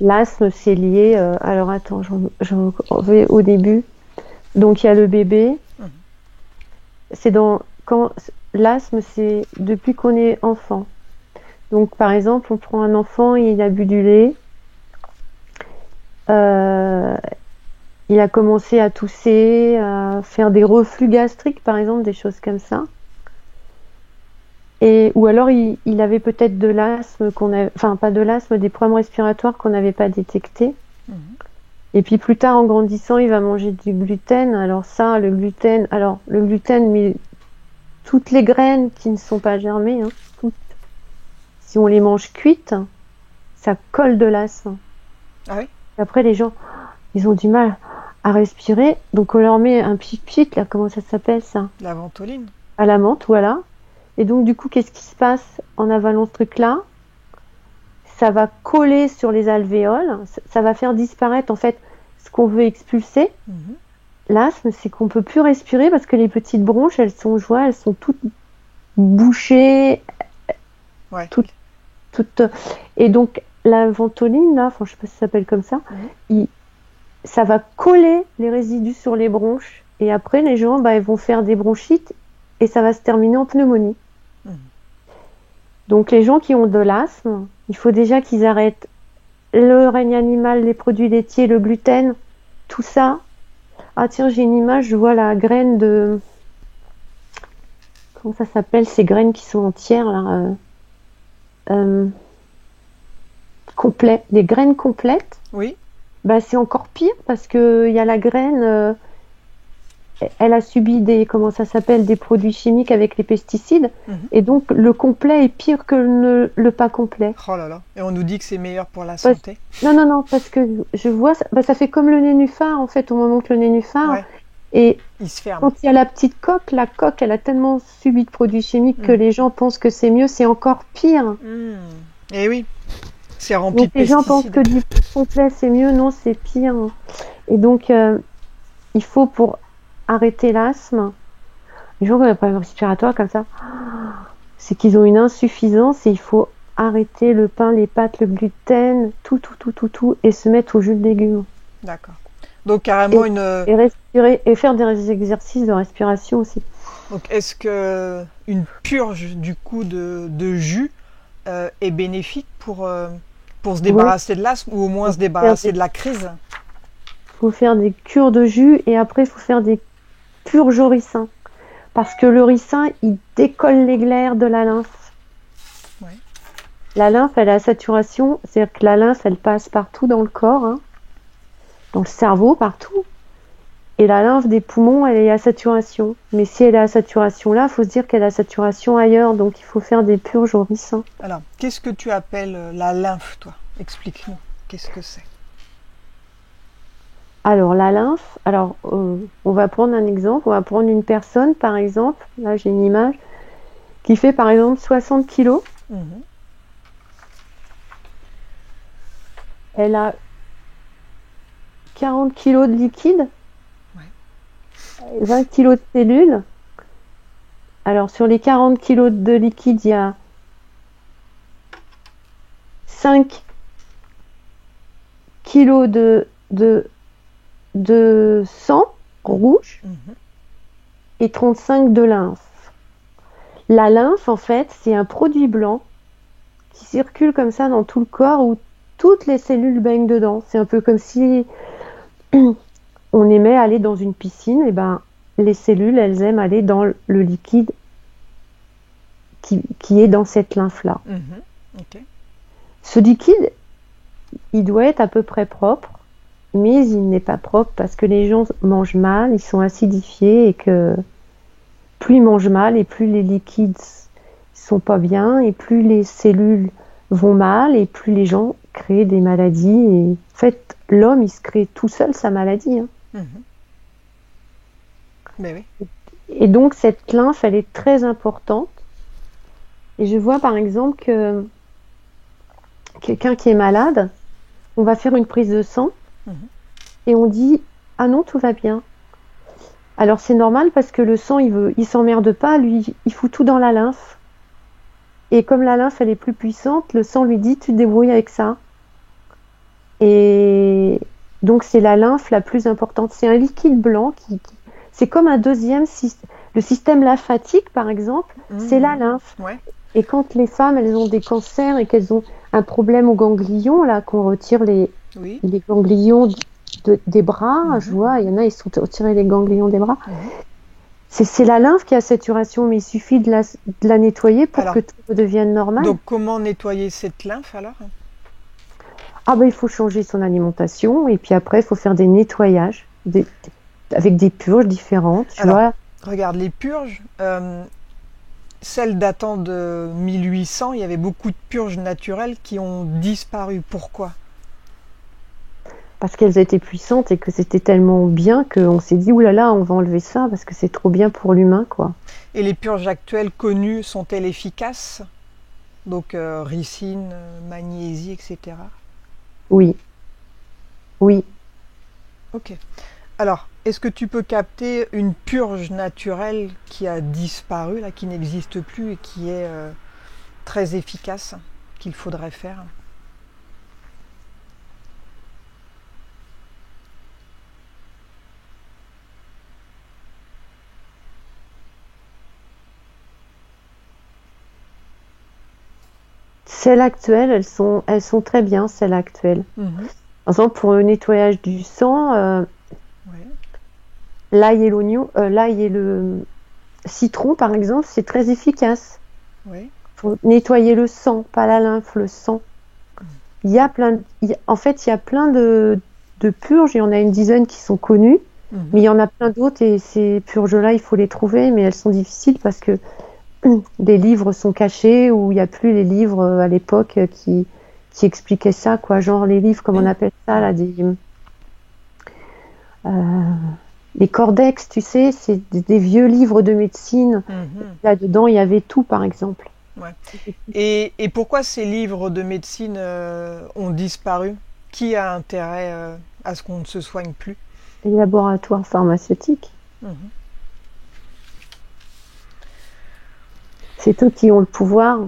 Speaker 2: l'asthme, c'est lié. Alors attends, j'en vais au début. Donc il y a le bébé. L'asthme, c'est depuis qu'on est enfant. Donc par exemple, on prend un enfant, il a bu du lait. Il a commencé à tousser, à faire des reflux gastriques, par exemple, des choses comme ça. Ou alors il avait peut-être de l'asthme pas de l'asthme, des problèmes respiratoires qu'on n'avait pas détectés. Et puis plus tard, en grandissant, il va manger du gluten. Alors ça, le gluten, mais toutes les graines qui ne sont pas germées, si on les mange cuites, ça colle de l'asthme.
Speaker 1: Ah oui.
Speaker 2: Après, les gens, ils ont du mal à respirer, donc on leur met un pipit, là, comment ça s'appelle ça?
Speaker 1: La ventoline.
Speaker 2: À la menthe, voilà. Et donc du coup, qu'est-ce qui se passe en avalant ce truc-là? Ça va coller sur les alvéoles, ça va faire disparaître en fait ce qu'on veut expulser. l'asthme, c'est qu'on peut plus respirer parce que les petites bronches, je vois, elles sont toutes bouchées,
Speaker 1: Ouais.
Speaker 2: toutes, toutes. Et donc, la ventoline, là, enfin, je sais pas si ça s'appelle comme ça, il- ça va coller les résidus sur les bronches. Et après, les gens, bah, ils vont faire des bronchites et ça va se terminer en pneumonie.
Speaker 1: Mhm.
Speaker 2: Donc, les gens qui ont de l'asthme, il faut déjà qu'ils arrêtent le règne animal, les produits laitiers, le gluten, tout ça. Ah tiens, j'ai une image, je vois la graine de... Comment ça s'appelle, ces graines qui sont entières, là euh, complet, les graines complètes.
Speaker 1: Oui.
Speaker 2: Bah, c'est encore pire parce que il y a la graine, elle a subi des, comment ça s'appelle, des produits chimiques avec les pesticides.
Speaker 1: Mhm.
Speaker 2: Et donc, le complet est pire que le pas complet.
Speaker 1: Oh là là. Et on nous dit que c'est meilleur pour la
Speaker 2: Parce-
Speaker 1: santé.
Speaker 2: Non, non, non, parce que je vois, bah, ça fait comme le nénuphar, en fait, au moment que le nénuphar.
Speaker 1: Ouais.
Speaker 2: Et
Speaker 1: Il se ferme.
Speaker 2: quand il y a la petite coque, la coque, elle a tellement subi de produits chimiques que
Speaker 1: Mhm.
Speaker 2: les gens pensent que c'est mieux, c'est encore pire.
Speaker 1: Mhm. Et oui. C'est rempli
Speaker 2: Donc
Speaker 1: de
Speaker 2: les gens pensent
Speaker 1: pesticides.
Speaker 2: que du complet c'est mieux, non, c'est pire. Et donc il faut, pour arrêter l'asthme, les gens qui ont un problème respiratoire comme ça, c'est qu'ils ont une insuffisance et il faut arrêter le pain, les pâtes, le gluten, tout, et se mettre au jus de légumes.
Speaker 1: D'accord. Donc carrément
Speaker 2: Et,
Speaker 1: une.
Speaker 2: et respirer, et faire des exercices de respiration aussi.
Speaker 1: Donc est-ce que une purge du coup de jus est bénéfique pour se
Speaker 2: Oui,
Speaker 1: débarrasser de l'asthme ou au moins se
Speaker 2: faire
Speaker 1: débarrasser
Speaker 2: des,
Speaker 1: de la crise?
Speaker 2: faut faire des cures de jus et après il faut faire des purges au ricin. Parce que le ricin, il décolle les glaires de la lymphe.
Speaker 1: Ouais.
Speaker 2: La lymphe, elle est à saturation, c'est-à-dire que la lymphe, elle passe partout dans le corps, hein, dans le cerveau, partout. Et la lymphe des poumons, elle est à saturation. Mais si elle est à saturation là, il faut se dire qu'elle est à saturation ailleurs. Donc il faut faire des purges au ricin.
Speaker 1: Alors, qu'est-ce que tu appelles la lymphe, toi? Explique-nous. Qu'est-ce que c'est?
Speaker 2: Alors la lymphe, on va prendre un exemple. On va prendre une personne, par exemple, là j'ai une image, qui fait par exemple 60 kilos.
Speaker 1: Mhm.
Speaker 2: Elle a 40 kilos de liquide,
Speaker 1: Ouais.
Speaker 2: 20 kilos de cellules. Alors sur les 40 kilos de liquide, il y a 5 kilos de sang rouge
Speaker 1: Mhm.
Speaker 2: et 35 de lymphe. La lymphe, en fait, c'est un produit blanc qui circule comme ça dans tout le corps où toutes les cellules baignent dedans. C'est un peu comme si on aimait aller dans une piscine, et ben les cellules, elles aiment aller dans le liquide qui est dans cette lymphe-là.
Speaker 1: Mhm. Ok.
Speaker 2: Ce liquide, il doit être à peu près propre, mais il n'est pas propre parce que les gens mangent mal, ils sont acidifiés et que plus ils mangent mal et plus les liquides sont pas bien et plus les cellules vont mal et plus les gens créent des maladies. Et en fait, l'homme, il se crée tout seul sa maladie, hein.
Speaker 1: Mhm. Ben oui.
Speaker 2: Et donc cette lymphe, elle est très importante. Et je vois par exemple que quelqu'un qui est malade, on va faire une prise de sang
Speaker 1: Mhm.
Speaker 2: et on dit ah non, tout va bien. Alors c'est normal parce que le sang, il s'emmerde pas, lui, il fout tout dans la lymphe. Et comme la lymphe, elle est plus puissante, le sang lui dit tu te débrouilles avec ça. Et donc c'est la lymphe la plus importante. C'est un liquide blanc c'est comme un deuxième système. Le système lymphatique, par exemple, c'est la
Speaker 1: Mhm.
Speaker 2: lymphe.
Speaker 1: Ouais.
Speaker 2: Et quand les femmes, elles ont des cancers et qu'elles ont un problème au ganglion, là, qu'on retire
Speaker 1: Oui.
Speaker 2: les ganglions des bras, je
Speaker 1: Mhm.
Speaker 2: vois, il y en a, ils sont retirés les ganglions des bras.
Speaker 1: Mhm.
Speaker 2: C'est la lymphe qui a saturation, mais il suffit de la nettoyer pour
Speaker 1: Alors,
Speaker 2: que tout redevienne normal.
Speaker 1: donc comment nettoyer cette lymphe alors?
Speaker 2: Ah ben, il faut changer son alimentation et puis après, il faut faire des nettoyages avec des purges différentes, tu
Speaker 1: Alors,
Speaker 2: vois.
Speaker 1: regarde, les purges, celles datant de 1800, il y avait beaucoup de purges naturelles qui ont disparu. Pourquoi?
Speaker 2: Parce qu'elles étaient puissantes et que c'était tellement bien qu'on s'est dit, oulala, on va enlever ça parce que c'est trop bien pour l'humain, quoi.
Speaker 1: Et les purges actuelles connues sont-elles efficaces? Donc ricine, magnésie, etc.
Speaker 2: Oui, oui.
Speaker 1: Ok. Alors, est-ce que tu peux capter une purge naturelle qui a disparu, là, qui n'existe plus et qui est très efficace, qu'il faudrait faire?
Speaker 2: Celles actuelles, elles sont très bien, celles actuelles.
Speaker 1: Mhm.
Speaker 2: Par exemple, pour le nettoyage du sang,
Speaker 1: Ouais,
Speaker 2: l'ail et l'oignon, l'ail et le citron, par exemple, c'est très efficace.
Speaker 1: ouais.
Speaker 2: Faut nettoyer le sang, pas la lymphe, le sang. En fait, il y a plein de purges. Il y en a une dizaine qui sont connues, mais il
Speaker 1: Mhm.
Speaker 2: y en a plein d'autres et ces purges-là, il faut les trouver, mais elles sont difficiles parce que des livres sont cachés ou il n'y a plus les livres à l'époque qui expliquaient ça, quoi. Genre les livres, comme on appelle ça, là, euh, les cordex, tu sais, c'est des vieux livres de médecine.
Speaker 1: Mhm.
Speaker 2: Là-dedans, il y avait tout, par exemple.
Speaker 1: Ouais. Et pourquoi ces livres de médecine ont disparu? Qui a intérêt à ce qu'on ne se soigne plus?
Speaker 2: Les laboratoires pharmaceutiques,
Speaker 1: Mhm.
Speaker 2: c'est eux qui ont le pouvoir.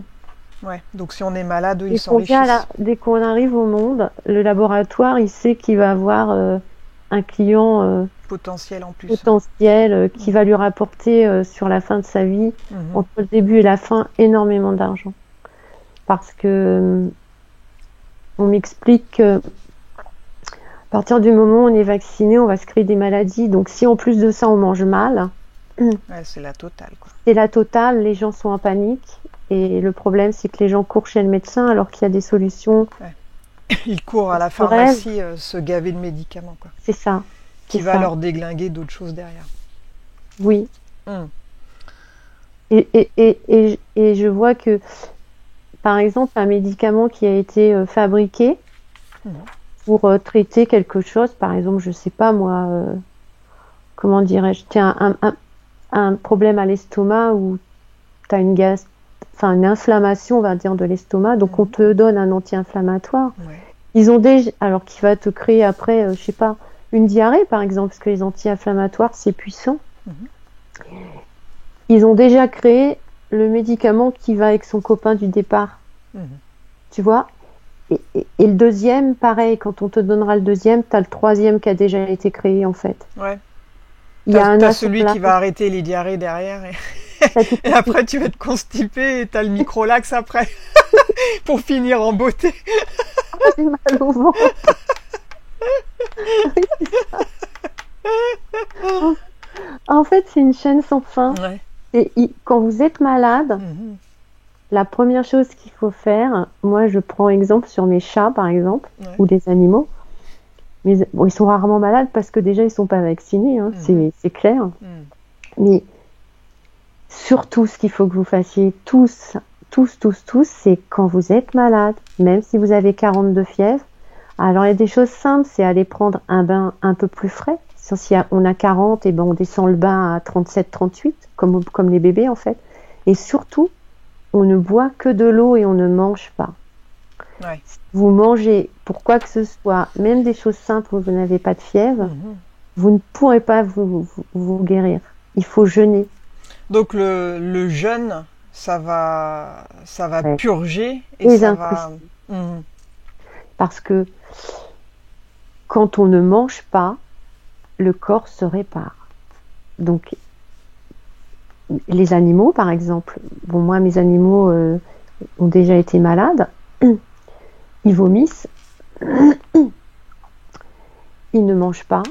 Speaker 1: Ouais. Donc si on est malade, eux, ils s'enrichissent.
Speaker 2: Dès qu'on arrive au monde, le laboratoire, il sait qu'il va avoir un client
Speaker 1: Potentiel en plus.
Speaker 2: potentiel qui
Speaker 1: Mhm.
Speaker 2: va lui rapporter sur la fin de sa vie,
Speaker 1: Mhm.
Speaker 2: entre le début et la fin, énormément d'argent. Parce que on m'explique que à partir du moment où on est vacciné, on va se créer des maladies. Donc si en plus de ça, on mange mal,
Speaker 1: Ouais, c'est la totale, quoi.
Speaker 2: c'est la totale, les gens sont en panique. Et le problème, c'est que les gens courent chez le médecin alors qu'il y a des solutions.
Speaker 1: Ouais. Ils courent à la
Speaker 2: Je rêve,
Speaker 1: pharmacie se gaver de médicaments, quoi.
Speaker 2: c'est ça, c'est
Speaker 1: Qui va
Speaker 2: ça.
Speaker 1: leur déglinguer d'autres choses derrière.
Speaker 2: Oui.
Speaker 1: Mhm.
Speaker 2: Et je vois que, par exemple, un médicament qui a été fabriqué
Speaker 1: Mhm.
Speaker 2: pour traiter quelque chose, par exemple, je sais pas moi, comment dirais-je, tiens, un problème à l'estomac ou tu as enfin une inflammation, on va dire, de l'estomac, donc on
Speaker 1: Mhm.
Speaker 2: te donne un anti-inflammatoire.
Speaker 1: Ouais.
Speaker 2: Ils ont déjà, alors qui va te créer après, je sais pas, une diarrhée par exemple, parce que les anti-inflammatoires c'est puissant.
Speaker 1: Mhm.
Speaker 2: Ils ont déjà créé le médicament qui va avec son copain du départ,
Speaker 1: Mhm.
Speaker 2: tu vois. Et le deuxième, pareil, quand on te donnera le deuxième, t'as le troisième qui a déjà été créé en fait.
Speaker 1: Ouais.
Speaker 2: Il y a un
Speaker 1: T'as celui qui
Speaker 2: assemblage,
Speaker 1: va arrêter les diarrhées derrière
Speaker 2: t'as tout
Speaker 1: et
Speaker 2: compris.
Speaker 1: après tu vas te constiper et t'as le microlax après pour finir en beauté.
Speaker 2: J'ai mal au ventre. Oui, c'est ça. En, en fait, c'est une chaîne sans fin.
Speaker 1: Ouais.
Speaker 2: Quand vous êtes malade,
Speaker 1: Mhm.
Speaker 2: la première chose qu'il faut faire, moi je prends exemple sur mes chats par exemple,
Speaker 1: Ouais.
Speaker 2: ou des animaux, mais bon, ils sont rarement malades parce que déjà ils sont pas vaccinés, hein,
Speaker 1: Mhm.
Speaker 2: c'est clair.
Speaker 1: Mhm.
Speaker 2: Mais surtout ce qu'il faut que vous fassiez tous, c'est quand vous êtes malade, même si vous avez 42 fièvres, alors il y a des choses simples, c'est aller prendre un bain un peu plus frais. Si on a 40, et ben on descend le bain à 37, 38, comme les bébés en fait. Et surtout, on ne boit que de l'eau et on ne mange pas.
Speaker 1: Ouais.
Speaker 2: Vous mangez pour quoi que ce soit, même des choses simples où vous n'avez pas de fièvre,
Speaker 1: Mhm.
Speaker 2: vous ne pourrez pas vous guérir. Il faut jeûner.
Speaker 1: Donc le jeûne, ça va
Speaker 2: Ouais.
Speaker 1: purger et
Speaker 2: Les
Speaker 1: ça va.
Speaker 2: intestins.
Speaker 1: Mhm.
Speaker 2: Parce que quand on ne mange pas, le corps se répare. Donc, les animaux, par exemple, bon, moi, mes animaux ont déjà été malades, ils vomissent, ils ne mangent pas,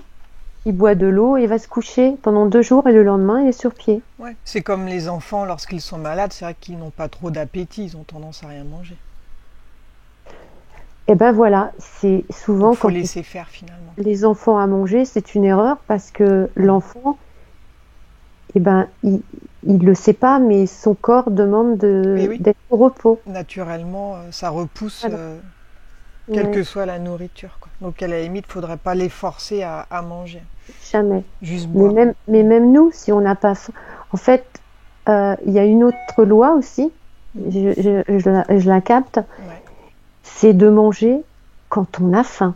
Speaker 2: ils boivent de l'eau et il va se coucher pendant 2 jours et le lendemain, il est sur pied.
Speaker 1: Ouais. C'est comme les enfants lorsqu'ils sont malades, c'est vrai qu'ils n'ont pas trop d'appétit, ils ont tendance à rien manger.
Speaker 2: Et ben voilà, c'est
Speaker 1: Donc
Speaker 2: souvent
Speaker 1: faut
Speaker 2: quand
Speaker 1: laisser faire finalement.
Speaker 2: les enfants à manger, c'est une erreur parce que
Speaker 1: Mhm.
Speaker 2: l'enfant, eh ben, il le sait pas, mais son corps demande
Speaker 1: Et oui,
Speaker 2: d'être au repos.
Speaker 1: naturellement, ça repousse
Speaker 2: Voilà.
Speaker 1: quelle
Speaker 2: Ouais,
Speaker 1: que soit la nourriture, quoi. Donc à la limite, faudrait pas les forcer à manger,
Speaker 2: jamais.
Speaker 1: juste
Speaker 2: Mais
Speaker 1: boire.
Speaker 2: même, mais
Speaker 1: Mhm.
Speaker 2: même nous, si on n'a pas faim. En fait, il y a une autre loi aussi,
Speaker 1: Mhm.
Speaker 2: je la capte,
Speaker 1: Ouais.
Speaker 2: c'est de manger quand on a faim.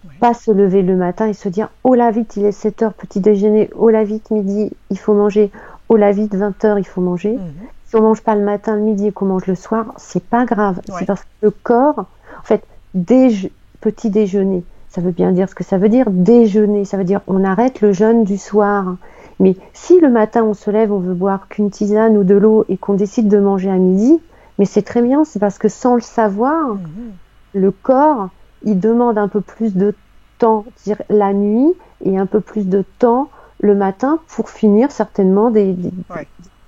Speaker 1: Ouais.
Speaker 2: Pas se lever le matin et se dire oh la vite, il est 7 heures, petit déjeuner, oh la vite, midi, il faut manger, oh la vite, 20 heures, il faut manger.
Speaker 1: Mhm.
Speaker 2: Si on mange pas le matin, le midi et qu'on mange le soir, c'est pas grave.
Speaker 1: Ouais.
Speaker 2: C'est parce que le corps, en fait, petit déjeuner, ça veut bien dire ce que ça veut dire. Déjeuner, ça veut dire on arrête le jeûne du soir. Mais si le matin on se lève, on veut boire qu'une tisane ou de l'eau et qu'on décide de manger à midi, mais c'est très bien, c'est parce que sans le savoir,
Speaker 1: Mhm.
Speaker 2: le corps, il demande un peu plus de temps, c'est-à-dire la nuit, et un peu plus de temps le matin pour finir certainement
Speaker 1: Ouais.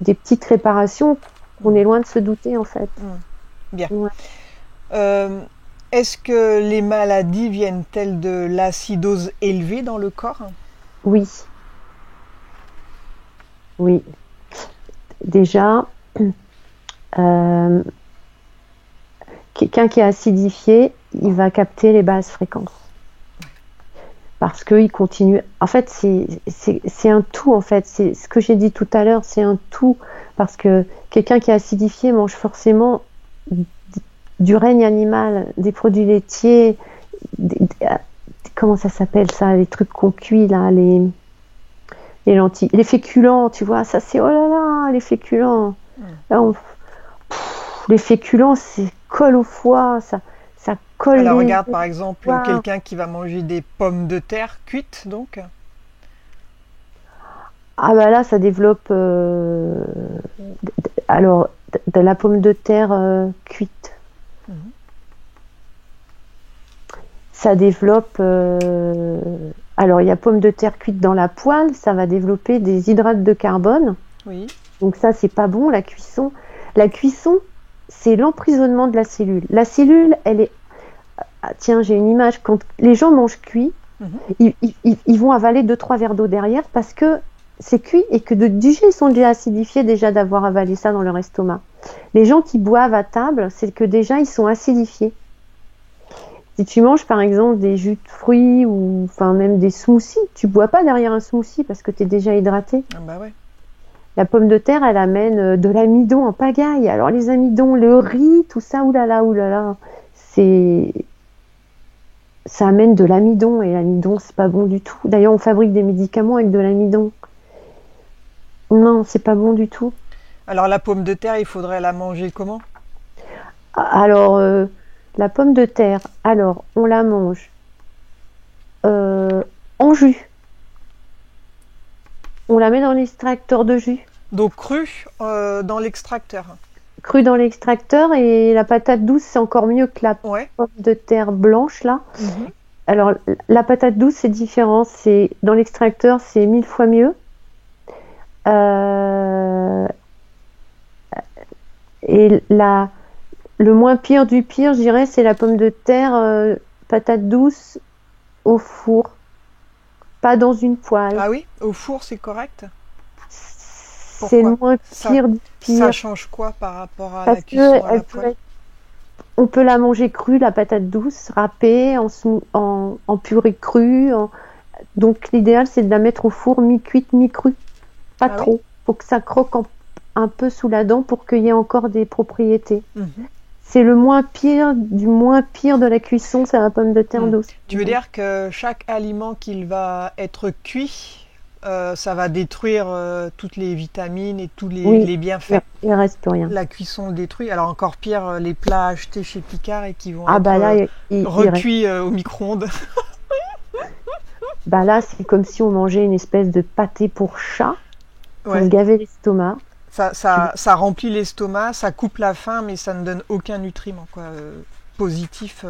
Speaker 2: des petites réparations qu'on est loin de se douter en fait.
Speaker 1: Mhm. Bien.
Speaker 2: Ouais.
Speaker 1: Est-ce que les maladies viennent-elles de l'acidose élevée dans le corps?
Speaker 2: Oui, oui. Déjà, euh, quelqu'un qui est acidifié, il va capter les basses fréquences. Parce qu'il continue. En fait, c'est un tout, en fait. C'est ce que j'ai dit tout à l'heure, c'est un tout. Parce que quelqu'un qui est acidifié mange forcément du règne animal, des produits laitiers, comment ça s'appelle ça, les trucs qu'on cuit là, les lentilles, les féculents, tu vois, ça c'est oh là là, les féculents. Là, les féculents, c'est colle au foie, ça colle
Speaker 1: Alors
Speaker 2: les
Speaker 1: regarde par exemple
Speaker 2: foies.
Speaker 1: quelqu'un qui va manger des pommes de terre cuites donc.
Speaker 2: Ah bah là, ça développe. Alors, de la pomme de terre cuite,
Speaker 1: Mhm.
Speaker 2: ça développe. Alors, il y a pomme de terre cuite dans la poêle, ça va développer des hydrates de carbone.
Speaker 1: Oui.
Speaker 2: Donc ça, c'est pas bon, la cuisson. La cuisson, c'est l'emprisonnement de la cellule. La cellule, elle est... Ah, tiens, j'ai une image. Quand les gens mangent cuit,
Speaker 1: Mhm.
Speaker 2: ils vont avaler 2-3 verres d'eau derrière parce que c'est cuit et que déjà, ils sont déjà acidifiés déjà d'avoir avalé ça dans leur estomac. Les gens qui boivent à table, c'est que déjà, ils sont acidifiés. Si tu manges par exemple des jus de fruits ou enfin même des smoothies, tu bois pas derrière un smoothie parce que tu es déjà hydraté.
Speaker 1: Ah bah ouais.
Speaker 2: La pomme de terre, elle amène de l'amidon en pagaille. Alors les amidons, le riz, tout ça, oulala, c'est ça amène de l'amidon et l'amidon c'est pas bon du tout. D'ailleurs, on fabrique des médicaments avec de l'amidon. Non, c'est pas bon du tout.
Speaker 1: Alors la pomme de terre, il faudrait la manger comment?
Speaker 2: Alors la pomme de terre, alors on la mange en jus. On la met dans l'extracteur de jus.
Speaker 1: Donc cru dans l'extracteur.
Speaker 2: Crue dans l'extracteur et la patate douce c'est encore mieux que la
Speaker 1: Ouais.
Speaker 2: pomme de terre blanche là.
Speaker 1: Mhm.
Speaker 2: Alors la patate douce c'est différent, c'est dans l'extracteur c'est 1000 fois mieux. Euh, et le moins pire du pire, je dirais, c'est la pomme de terre patate douce au four, pas dans une poêle.
Speaker 1: Ah oui, au four c'est correct.
Speaker 2: C'est le
Speaker 1: Pourquoi?
Speaker 2: moins pire du
Speaker 1: Ça
Speaker 2: pire
Speaker 1: change quoi par rapport à la
Speaker 2: parce
Speaker 1: cuisson
Speaker 2: que
Speaker 1: à la poêle?
Speaker 2: on peut la manger crue, la patate douce, râpée, en purée crue. Donc l'idéal c'est de la mettre au four mi-cuite, mi-crue. Pas
Speaker 1: Ah oui.
Speaker 2: trop. Faut que ça croque un peu sous la dent pour qu'il y ait encore des propriétés.
Speaker 1: Mhm.
Speaker 2: C'est le moins pire du moins pire de la cuisson, c'est la pomme de terre douce.
Speaker 1: Tu veux dire que chaque aliment qu'il va être cuit, ça va détruire toutes les vitamines et tous
Speaker 2: Oui,
Speaker 1: les bienfaits.
Speaker 2: il reste plus rien.
Speaker 1: La cuisson détruit. Alors encore pire, les plats achetés chez Picard et qui vont
Speaker 2: Ah
Speaker 1: être
Speaker 2: bah là, il reste.
Speaker 1: recuits au micro-ondes.
Speaker 2: Bah là, c'est comme si on mangeait une espèce de pâté pour chat pour se
Speaker 1: Ouais.
Speaker 2: gaver l'estomac.
Speaker 1: Ça remplit l'estomac, ça coupe la faim, mais ça ne donne aucun nutriment quoi, positif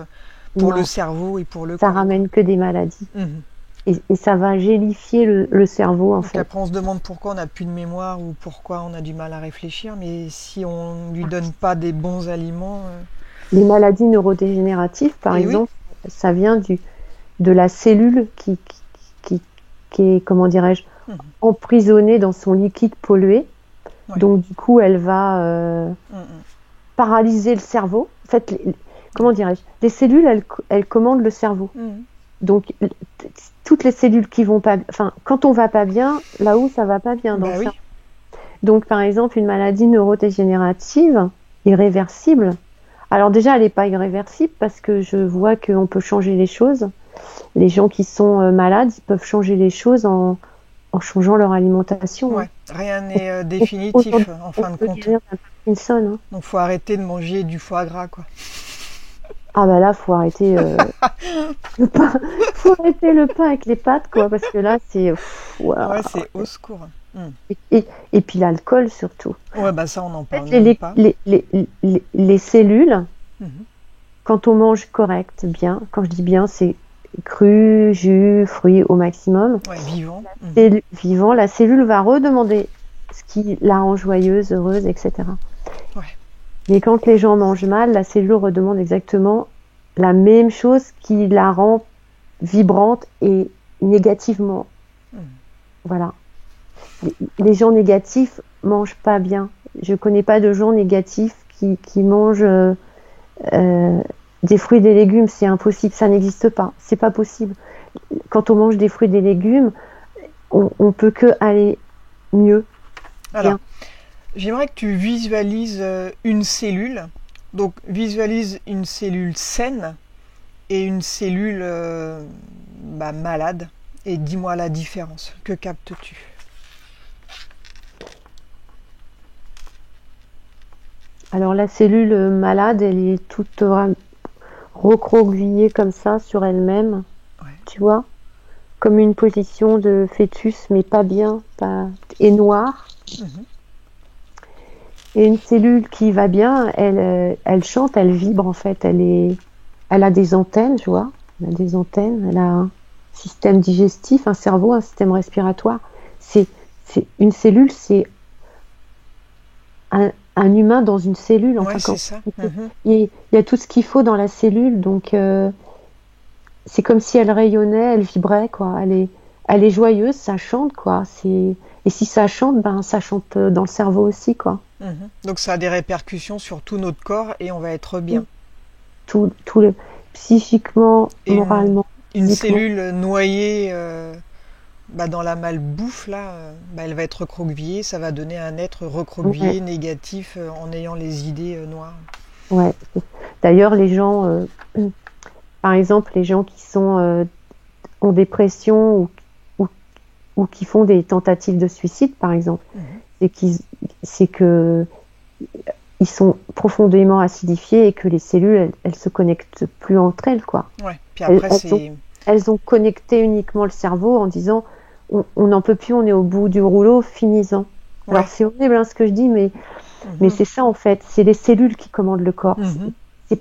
Speaker 1: pour le
Speaker 2: Non,
Speaker 1: cerveau et pour le
Speaker 2: ça
Speaker 1: corps.
Speaker 2: ramène que des maladies.
Speaker 1: Mhm.
Speaker 2: Et ça va gélifier le cerveau en
Speaker 1: Donc
Speaker 2: fait.
Speaker 1: après, on se demande pourquoi on n'a plus de mémoire ou pourquoi on a du mal à réfléchir, mais si on ne lui donne pas des bons aliments.
Speaker 2: Les maladies neurodégénératives, par
Speaker 1: Et oui.
Speaker 2: exemple, ça vient de la cellule qui, qui est, comment dirais-je,
Speaker 1: Mhm.
Speaker 2: emprisonnée dans son liquide pollué.
Speaker 1: Ouais.
Speaker 2: Donc du coup, elle va
Speaker 1: Mhm.
Speaker 2: paralyser le cerveau. En fait, comment dirais-je, les cellules, elles commandent le cerveau.
Speaker 1: Mhm.
Speaker 2: Donc toutes les cellules qui vont pas, enfin, quand on va pas bien, là-haut, ça va pas bien dans
Speaker 1: Bah
Speaker 2: le
Speaker 1: oui.
Speaker 2: cerveau. Donc par exemple, une maladie neurodégénérative irréversible. Alors déjà, elle n'est pas irréversible parce que je vois qu'on peut changer les choses. les gens qui sont malades, ils peuvent changer les choses en changeant leur alimentation.
Speaker 1: Ouais, rien n'est
Speaker 2: Aujourd'hui,
Speaker 1: définitif en
Speaker 2: on
Speaker 1: fin de
Speaker 2: peut
Speaker 1: compte.
Speaker 2: guérir d'un Parkinson, hein.
Speaker 1: Donc faut arrêter de manger du foie gras, quoi.
Speaker 2: Ah bah là, faut arrêter le pain, faut arrêter le pain avec les pâtes, quoi, parce que là, c'est
Speaker 1: Ouais,
Speaker 2: waouh.
Speaker 1: c'est au secours.
Speaker 2: Et puis l'alcool surtout.
Speaker 1: Ouais, bah ça, on n'en
Speaker 2: En
Speaker 1: parle
Speaker 2: fait,
Speaker 1: même pas.
Speaker 2: les cellules,
Speaker 1: Mhm.
Speaker 2: quand on mange correct, bien, quand je dis bien, c'est cru, jus, fruits au maximum.
Speaker 1: Ouais, vivant.
Speaker 2: Vivant, la cellule va redemander ce qui la rend joyeuse, heureuse, etc.
Speaker 1: Ouais.
Speaker 2: Mais quand les gens mangent mal, la cellule redemande exactement la même chose qui la rend vibrante et négativement.
Speaker 1: Mhm.
Speaker 2: Voilà. Les gens négatifs mangent pas bien. Je connais pas de gens négatifs qui mangent des fruits et des légumes. C'est impossible, ça n'existe pas. C'est pas possible. Quand on mange des fruits et des légumes, on peut que aller mieux.
Speaker 1: Alors,
Speaker 2: Bien.
Speaker 1: j'aimerais que tu visualises une cellule. Donc, visualise une cellule saine et une cellule malade. Et dis-moi la différence. Que captes-tu?
Speaker 2: Alors la cellule malade, elle est toute recroquevillée comme ça sur elle-même,
Speaker 1: Ouais.
Speaker 2: tu vois, comme une position de fœtus, mais pas bien, pas et noire.
Speaker 1: Mhm.
Speaker 2: Et une cellule qui va bien, elle chante, elle vibre en fait, elle a des antennes, tu vois, elle a des antennes, elle a un système digestif, un cerveau, un système respiratoire. C'est, c'est une cellule, c'est un humain dans une cellule.
Speaker 1: Ouais,
Speaker 2: Enfin,
Speaker 1: c'est ça. Mhm.
Speaker 2: il y a tout ce qu'il faut dans la cellule, donc c'est comme si elle rayonnait, elle vibrait, quoi. Elle est joyeuse, ça chante, quoi. Et si ça chante, ben ça chante dans le cerveau aussi, quoi.
Speaker 1: Mhm. Donc, ça a des répercussions sur tout notre corps et on va être bien.
Speaker 2: Tout le psychiquement,
Speaker 1: Et
Speaker 2: moralement,
Speaker 1: une
Speaker 2: physiquement.
Speaker 1: cellule noyée dans la malbouffe, là, elle va être recroquevillée. Ça va donner un être
Speaker 2: Ouais,
Speaker 1: recroquevillé, négatif, en ayant les idées noires.
Speaker 2: ouais. D'ailleurs, les gens, par exemple, les gens qui sont en dépression ou, ou qui font des tentatives de suicide, par exemple,
Speaker 1: Mhm.
Speaker 2: c'est qu'ils, c'est que ils sont profondément acidifiés et que les cellules, elles se connectent plus entre elles, quoi.
Speaker 1: Ouais. Puis
Speaker 2: Elles,
Speaker 1: après,
Speaker 2: elles ont,
Speaker 1: c'est...
Speaker 2: elles ont connecté uniquement le cerveau en disant on n'en peut plus, on est au bout du rouleau, finissons. Alors
Speaker 1: Ouais.
Speaker 2: c'est horrible hein, ce que je dis, mais
Speaker 1: Mhm.
Speaker 2: c'est ça en fait, c'est les cellules qui commandent le corps.
Speaker 1: Mhm.
Speaker 2: C'est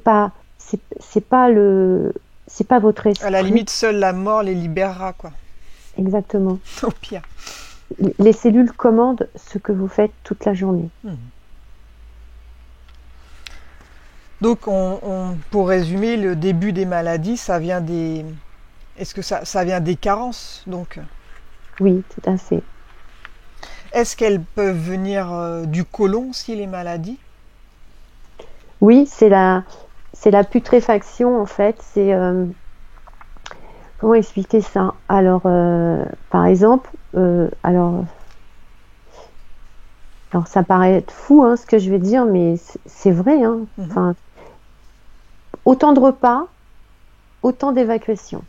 Speaker 2: pas le, c'est pas votre
Speaker 1: À la
Speaker 2: esprit
Speaker 1: limite, seule la mort les libérera, quoi.
Speaker 2: exactement.
Speaker 1: Au pire.
Speaker 2: Les cellules commandent ce que vous faites toute la journée.
Speaker 1: Mhm. Donc, pour résumer, le début des maladies, ça vient des... Est-ce que ça vient des carences, donc?
Speaker 2: Oui, tout à fait.
Speaker 1: Est-ce qu'elles peuvent venir du côlon, si les maladies?
Speaker 2: Oui, c'est la putréfaction en fait. C'est comment expliquer ça? Alors, par exemple, alors ça paraît être fou hein, ce que je vais dire, mais c'est vrai. Hein.
Speaker 1: Mhm.
Speaker 2: Enfin, autant de repas, autant d'évacuation.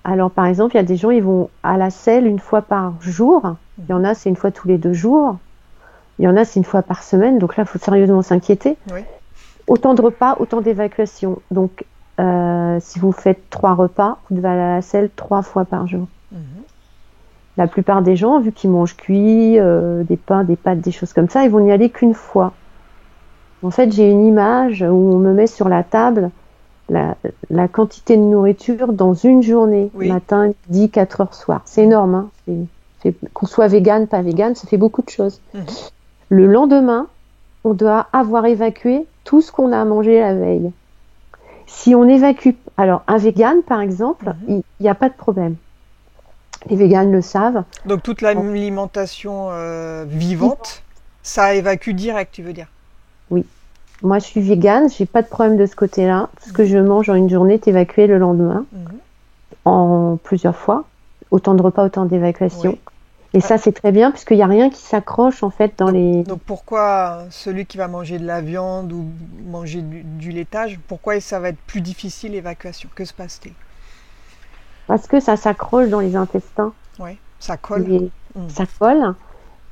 Speaker 2: Alors, par exemple, il y a des gens, ils vont à la selle une fois par jour. Il y en
Speaker 1: Mhm.
Speaker 2: a, c'est une fois tous les 2 jours. Il y en a, c'est une fois par semaine. Donc là, il faut sérieusement s'inquiéter.
Speaker 1: Oui.
Speaker 2: Autant de repas, autant d'évacuation. Donc, si vous faites 3 repas, vous devez aller à la selle 3 fois par jour.
Speaker 1: Mhm.
Speaker 2: La plupart des gens, vu qu'ils mangent cuit, des pains, des pâtes, des choses comme ça, ils vont n'y aller qu'une fois. En fait, j'ai une image où on me met sur la table la, la quantité de nourriture dans une journée,
Speaker 1: Oui.
Speaker 2: matin, midi, 4 heures, soir. C'est énorme, hein. Qu'on soit vegan, pas vegan, ça fait beaucoup de choses.
Speaker 1: Mhm.
Speaker 2: Le lendemain, on doit avoir évacué tout ce qu'on a mangé la veille. Si on évacue, alors un vegan par exemple,
Speaker 1: Mhm.
Speaker 2: il n'y a pas de problème. Les végans le savent.
Speaker 1: Donc, toute l'alimentation vivante, ça évacue direct, tu veux dire?
Speaker 2: Oui. Moi, je suis végane, j'ai pas de problème de ce côté-là. Tout ce que je mange en une journée est évacué le lendemain,
Speaker 1: Mhm.
Speaker 2: en plusieurs fois. Autant de repas, autant d'évacuation.
Speaker 1: Oui.
Speaker 2: Et ça, c'est très bien, puisqu'il n'y a rien qui s'accroche, en fait, dans
Speaker 1: Donc,
Speaker 2: les...
Speaker 1: donc pourquoi celui qui va manger de la viande ou manger du laitage, pourquoi ça va être plus difficile l'évacuation? Que se passe-t-il?
Speaker 2: parce que ça s'accroche dans les intestins.
Speaker 1: Oui, ça colle.
Speaker 2: Et ça colle.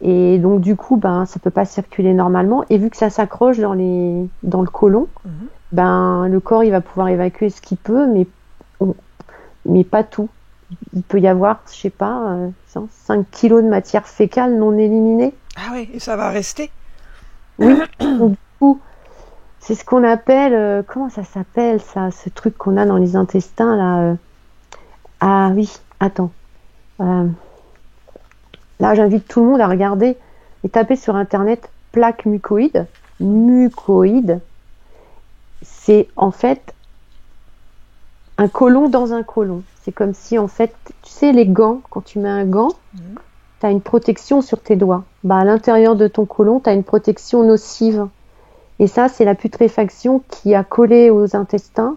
Speaker 2: Et donc, du coup, ben, ça peut pas circuler normalement. Et vu que ça s'accroche dans le côlon, ben, le corps, il va pouvoir évacuer ce qu'il peut, mais pas tout. Il peut y avoir, je sais pas, 5 kilos de matière fécale non éliminée.
Speaker 1: Ah oui, et ça va rester?
Speaker 2: Oui. Donc, du coup, c'est ce qu'on appelle, comment ça s'appelle, ça, ce truc qu'on a dans les intestins, là. Ah oui, attends. Là, j'invite tout le monde à regarder et taper sur Internet plaque mucoïde. Mucoïde, c'est en fait un côlon dans un côlon. C'est comme si, en fait, tu sais, les gants, quand tu mets un gant, tu as une protection sur tes doigts. Bah, à l'intérieur de ton côlon, tu as une protection nocive. Et ça, c'est la putréfaction qui a collé aux intestins.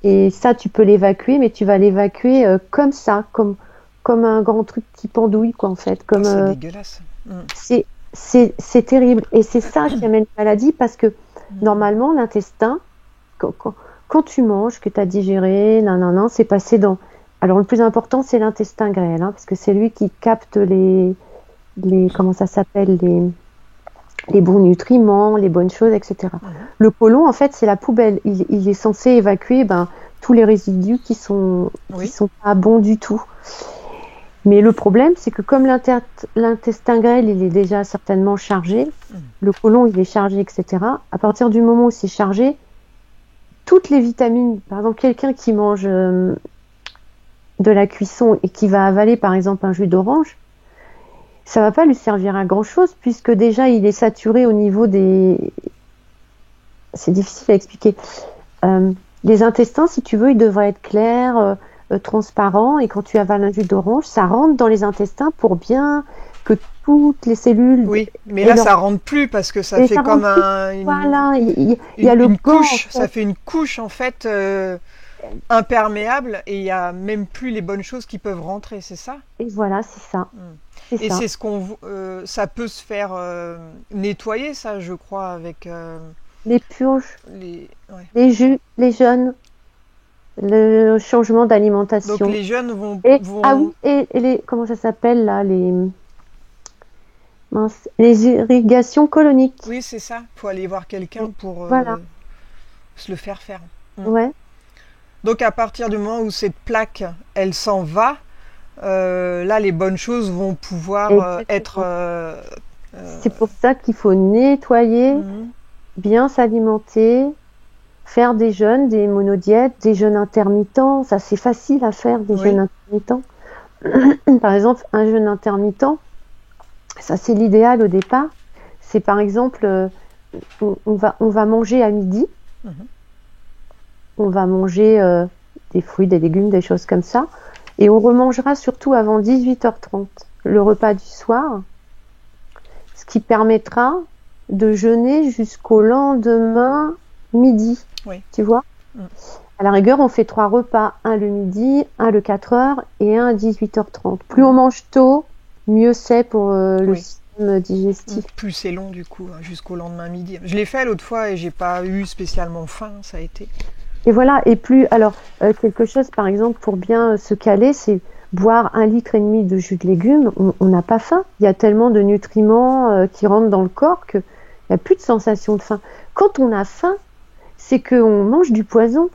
Speaker 2: Et ça, tu peux l'évacuer, mais tu vas l'évacuer comme ça, comme un grand truc qui pendouille, quoi, en fait. Comme,
Speaker 1: c'est dégueulasse.
Speaker 2: C'est terrible. Et c'est ça qui amène la maladie, parce que normalement, l'intestin, quand tu manges, que tu as digéré, c'est passé dans... Alors, le plus important, c'est l'intestin grêle, parce que c'est lui qui capte les comment ça s'appelle, les bons nutriments, les bonnes choses, etc. Le côlon, en fait, c'est la poubelle. Il est censé évacuer tous les résidus qui sont pas bons du tout. Mais le problème, c'est que comme l'intestin grêle, il est déjà certainement chargé, le côlon, il est chargé, etc. À partir du moment où c'est chargé, toutes les vitamines, par exemple, quelqu'un qui mange de la cuisson et qui va avaler, par exemple, un jus d'orange, ça va pas lui servir à grand chose, puisque déjà il est saturé au niveau des... C'est difficile à expliquer. Les intestins, si tu veux, ils devraient être clairs, transparents, et quand tu avales un jus d'orange, ça rentre dans les intestins pour bien que toutes les cellules...
Speaker 1: Oui, mais là ça rentre plus, parce que ça fait comme
Speaker 2: voilà, il y a le
Speaker 1: couche, ça fait une couche en fait imperméable, et il y a même plus les bonnes choses qui peuvent rentrer, c'est ça?
Speaker 2: Et voilà, c'est ça.
Speaker 1: Et c'est ce qu'on, ça peut se faire nettoyer, ça, je crois, avec
Speaker 2: les purges, les jus, les jeûnes, le changement d'alimentation.
Speaker 1: Donc les jeunes vont...
Speaker 2: Ah oui, et les... Comment ça s'appelle, là, les irrigations coloniques.
Speaker 1: Oui, c'est ça. Il faut aller voir quelqu'un pour se le faire faire.
Speaker 2: Ouais.
Speaker 1: Donc à partir du moment où cette plaque, elle s'en va, là, les bonnes choses vont pouvoir être...
Speaker 2: C'est pour ça qu'il faut nettoyer, bien s'alimenter, faire des jeûnes, des monodiètes, des jeûnes intermittents. Ça, c'est facile à faire, des jeûnes intermittents. Par exemple, un jeûne intermittent, ça, c'est l'idéal au départ. C'est par exemple, on va manger à midi. On va manger des fruits, des légumes, des choses comme ça. Et on remangera surtout avant 18h30, le repas du soir, ce qui permettra de jeûner jusqu'au lendemain midi. Tu vois ? À la rigueur, on fait 3 repas, un le midi, un le 4h et un à 18h30. Plus on mange tôt, mieux c'est pour le système digestif.
Speaker 1: Plus c'est long du coup, jusqu'au lendemain midi. Je l'ai fait l'autre fois et j'ai pas eu spécialement faim, ça a été...
Speaker 2: Et voilà, et plus, alors, quelque chose, par exemple, pour bien se caler, c'est boire 1,5 litre de jus de légumes, on n'a pas faim. Il y a tellement de nutriments qui rentrent dans le corps qu'il n'y a plus de sensation de faim. Quand on a faim, c'est qu'on mange du poison.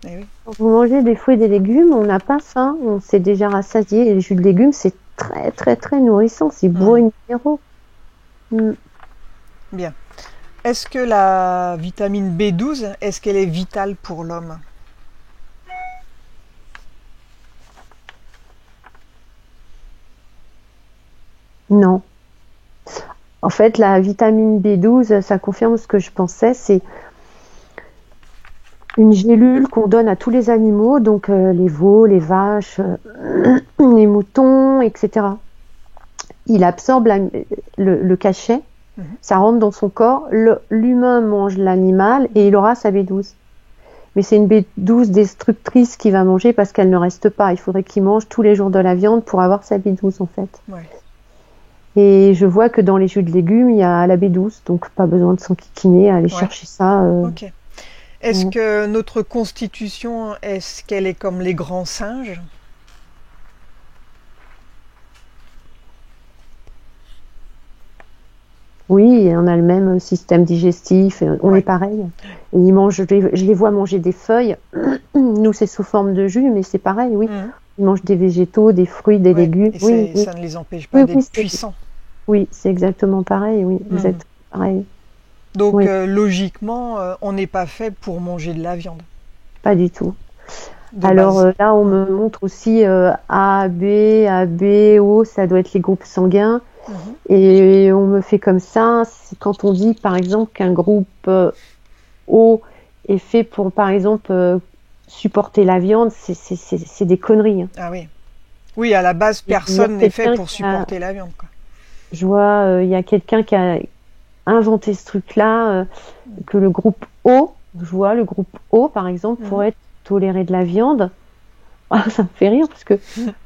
Speaker 2: Quand vous mangez des fruits et des légumes, on n'a pas faim, on s'est déjà rassasié. Et le jus de légumes, c'est très, très, très nourrissant, c'est bourré de minéraux.
Speaker 1: Bien. Est-ce que la vitamine B12, est-ce qu'elle est vitale pour l'homme?
Speaker 2: Non. En fait, la vitamine B12, ça confirme ce que je pensais, c'est une gélule qu'on donne à tous les animaux, donc les veaux, les vaches, les moutons, etc. Il absorbe le cachet. Ça rentre dans son corps, l'humain mange l'animal et il aura sa B12. Mais c'est une B12 destructrice qu'il va manger parce qu'elle ne reste pas. Il faudrait qu'il mange tous les jours de la viande pour avoir sa B12 en fait. Et je vois que dans les jus de légumes, il y a la B12, donc pas besoin de s'enquiquiner à aller chercher ça.
Speaker 1: Est-ce que notre constitution, est-ce qu'elle est comme les grands singes?
Speaker 2: Oui, on a le même système digestif, on est pareil. Et ils mangent, je les vois manger des feuilles. Nous, c'est sous forme de jus, mais c'est pareil, oui. Ils mangent des végétaux, des fruits, des légumes.
Speaker 1: Et ça ne les empêche pas d'être puissants.
Speaker 2: Oui, c'est exactement pareil, oui, exactement pareil.
Speaker 1: Donc, logiquement, on n'est pas fait pour manger de la viande.
Speaker 2: Pas du tout. Alors là, on me montre aussi A, B, AB, O, ça doit être les groupes sanguins. Et on me fait comme ça, quand on dit par exemple qu'un groupe O est fait pour, par exemple, supporter la viande, c'est des conneries. Hein.
Speaker 1: Ah oui. Oui, à la base, personne n'est fait pour supporter la viande. Quoi.
Speaker 2: Je vois, il y a quelqu'un qui a inventé ce truc-là, que le groupe O, je vois, le groupe O, par exemple, pourrait tolérer de la viande. Ah, ça me fait rire parce que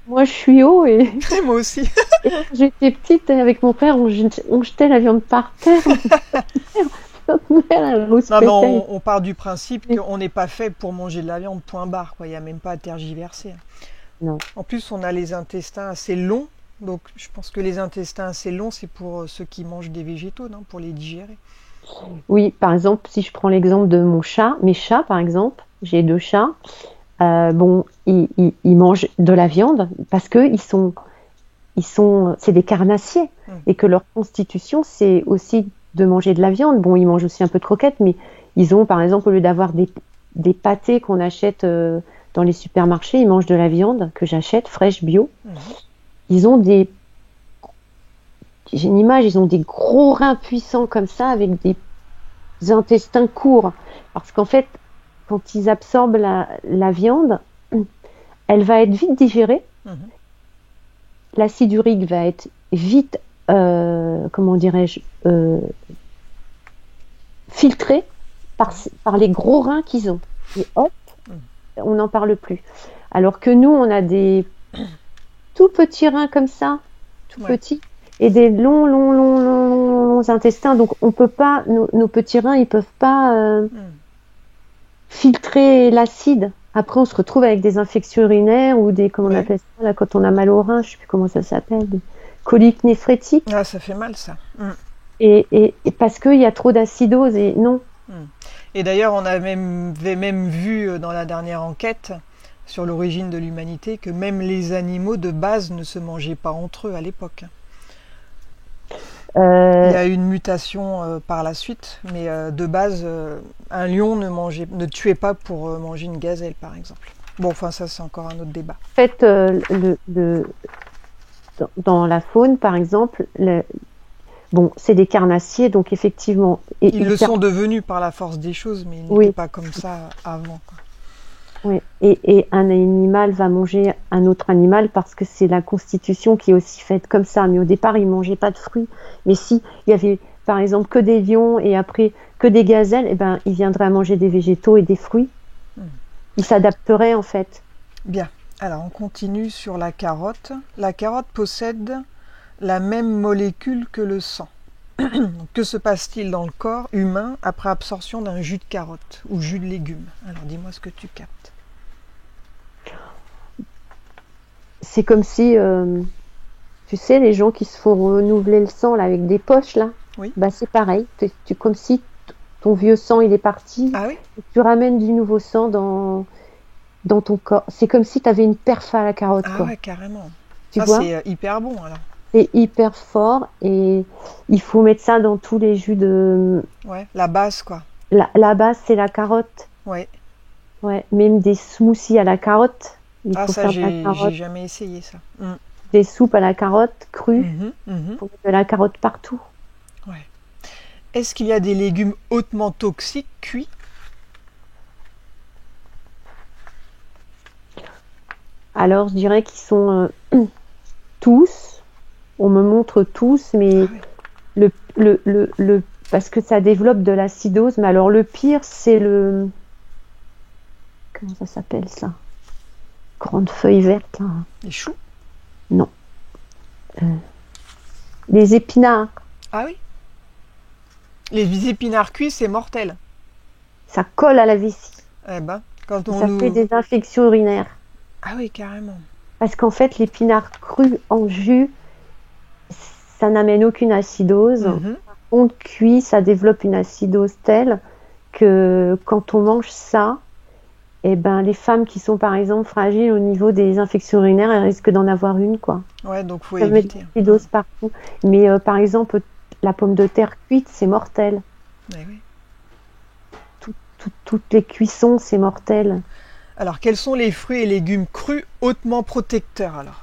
Speaker 2: moi je suis haut et
Speaker 1: moi aussi.
Speaker 2: Et quand j'étais petite avec mon père, on jetait la viande par terre.
Speaker 1: Non, mais on part du principe qu'on n'est pas fait pour manger de la viande, point barre. Il n'y a même pas à tergiverser.
Speaker 2: Non.
Speaker 1: En plus, on a les intestins assez longs. Donc, je pense que les intestins assez longs, c'est pour ceux qui mangent des végétaux, non, pour les digérer.
Speaker 2: Oui, par exemple, si je prends l'exemple de mes chats, par exemple, j'ai 2 chats. Ils mangent de la viande parce que c'est des carnassiers et que leur constitution, c'est aussi de manger de la viande. Bon, ils mangent aussi un peu de croquettes, mais ils ont, par exemple, au lieu d'avoir des pâtés qu'on achète dans les supermarchés, ils mangent de la viande que j'achète, fraîche, bio. Ils ont j'ai une image, ils ont des gros reins puissants comme ça, avec des intestins courts. Parce qu'en fait, quand ils absorbent la viande, elle va être vite digérée. L'acide urique va être vite, comment dirais-je, filtré par les gros reins qu'ils ont. Et hop, on n'en parle plus. Alors que nous, on a des tout petits reins comme ça, tout petits, et des longs intestins. Donc, on peut pas, nos petits reins, ils peuvent pas filtrer l'acide. Après, on se retrouve avec des infections urinaires ou des, comment on appelle ça, là, quand on a mal au rein, je sais plus comment ça s'appelle, des coliques néphrétiques.
Speaker 1: Ah, ça fait mal, ça.
Speaker 2: Et parce qu'il y a trop d'acidose, et non.
Speaker 1: Et d'ailleurs, on avait même vu dans la dernière enquête sur l'origine de l'humanité que même les animaux de base ne se mangeaient pas entre eux à l'époque. Il y a eu une mutation par la suite, mais de base, un lion ne tuait pas pour manger une gazelle, par exemple. Bon, enfin, ça, c'est encore un autre débat.
Speaker 2: En fait, dans la faune, par exemple, c'est des carnassiers, donc effectivement...
Speaker 1: Ils le sont devenus par la force des choses, mais ils n'étaient pas comme ça avant, quoi.
Speaker 2: Oui, et un animal va manger un autre animal parce que c'est la constitution qui est aussi faite comme ça. Mais au départ, ils ne mangeaient pas de fruits. Mais si il y avait, par exemple, que des lions et après que des gazelles, eh ben, ils viendraient à manger des végétaux et des fruits. Ils s'adapteraient, en fait.
Speaker 1: Bien. Alors, on continue sur la carotte. La carotte possède la même molécule que le sang. Que se passe-t-il dans le corps humain après absorption d'un jus de carotte ou jus de légumes? Alors, dis-moi ce que tu captes.
Speaker 2: C'est comme si, tu sais, les gens qui se font renouveler le sang là, avec des poches, là, bah, c'est pareil. Comme si ton vieux sang, il est parti.
Speaker 1: Ah oui?
Speaker 2: Et tu ramènes du nouveau sang dans ton corps. C'est comme si tu avais une perf à la carotte.
Speaker 1: Ah
Speaker 2: quoi.
Speaker 1: Ouais, carrément.
Speaker 2: Tu
Speaker 1: ça,
Speaker 2: vois,
Speaker 1: c'est hyper bon, alors.
Speaker 2: C'est hyper fort et il faut mettre ça dans tous les jus de...
Speaker 1: Ouais, la base, quoi.
Speaker 2: La base, c'est la carotte.
Speaker 1: Ouais.
Speaker 2: Ouais, même des smoothies à la carotte.
Speaker 1: Ça, j'ai jamais essayé, ça.
Speaker 2: Des soupes à la carotte crues. Pour mettre de la carotte partout.
Speaker 1: Ouais. Est-ce qu'il y a des légumes hautement toxiques cuits?
Speaker 2: Alors, je dirais qu'ils sont tous. On me montre tous, mais parce que ça développe de l'acidose. Mais alors, le pire, c'est le... Comment ça s'appelle, ça? Grande feuille verte, là.
Speaker 1: Les choux?
Speaker 2: Non. Les épinards.
Speaker 1: Ah oui? Les épinards cuits, c'est mortel.
Speaker 2: Ça colle à la vessie.
Speaker 1: Eh ben, ça
Speaker 2: fait des infections urinaires.
Speaker 1: Ah oui, carrément.
Speaker 2: Parce qu'en fait, l'épinard cru en jus, ça n'amène aucune acidose. on cuit, ça développe une acidose telle que quand on mange ça, eh ben, les femmes qui sont par exemple fragiles au niveau des infections urinaires, elles risquent d'en avoir une, quoi.
Speaker 1: Ouais, donc faut
Speaker 2: Ça met de
Speaker 1: éviter.
Speaker 2: l'acidose partout. Mais par exemple, la pomme de terre cuite, c'est mortel.
Speaker 1: Ouais, oui.
Speaker 2: Toutes les cuissons, c'est mortel.
Speaker 1: Alors, quels sont les fruits et légumes crus hautement protecteurs alors?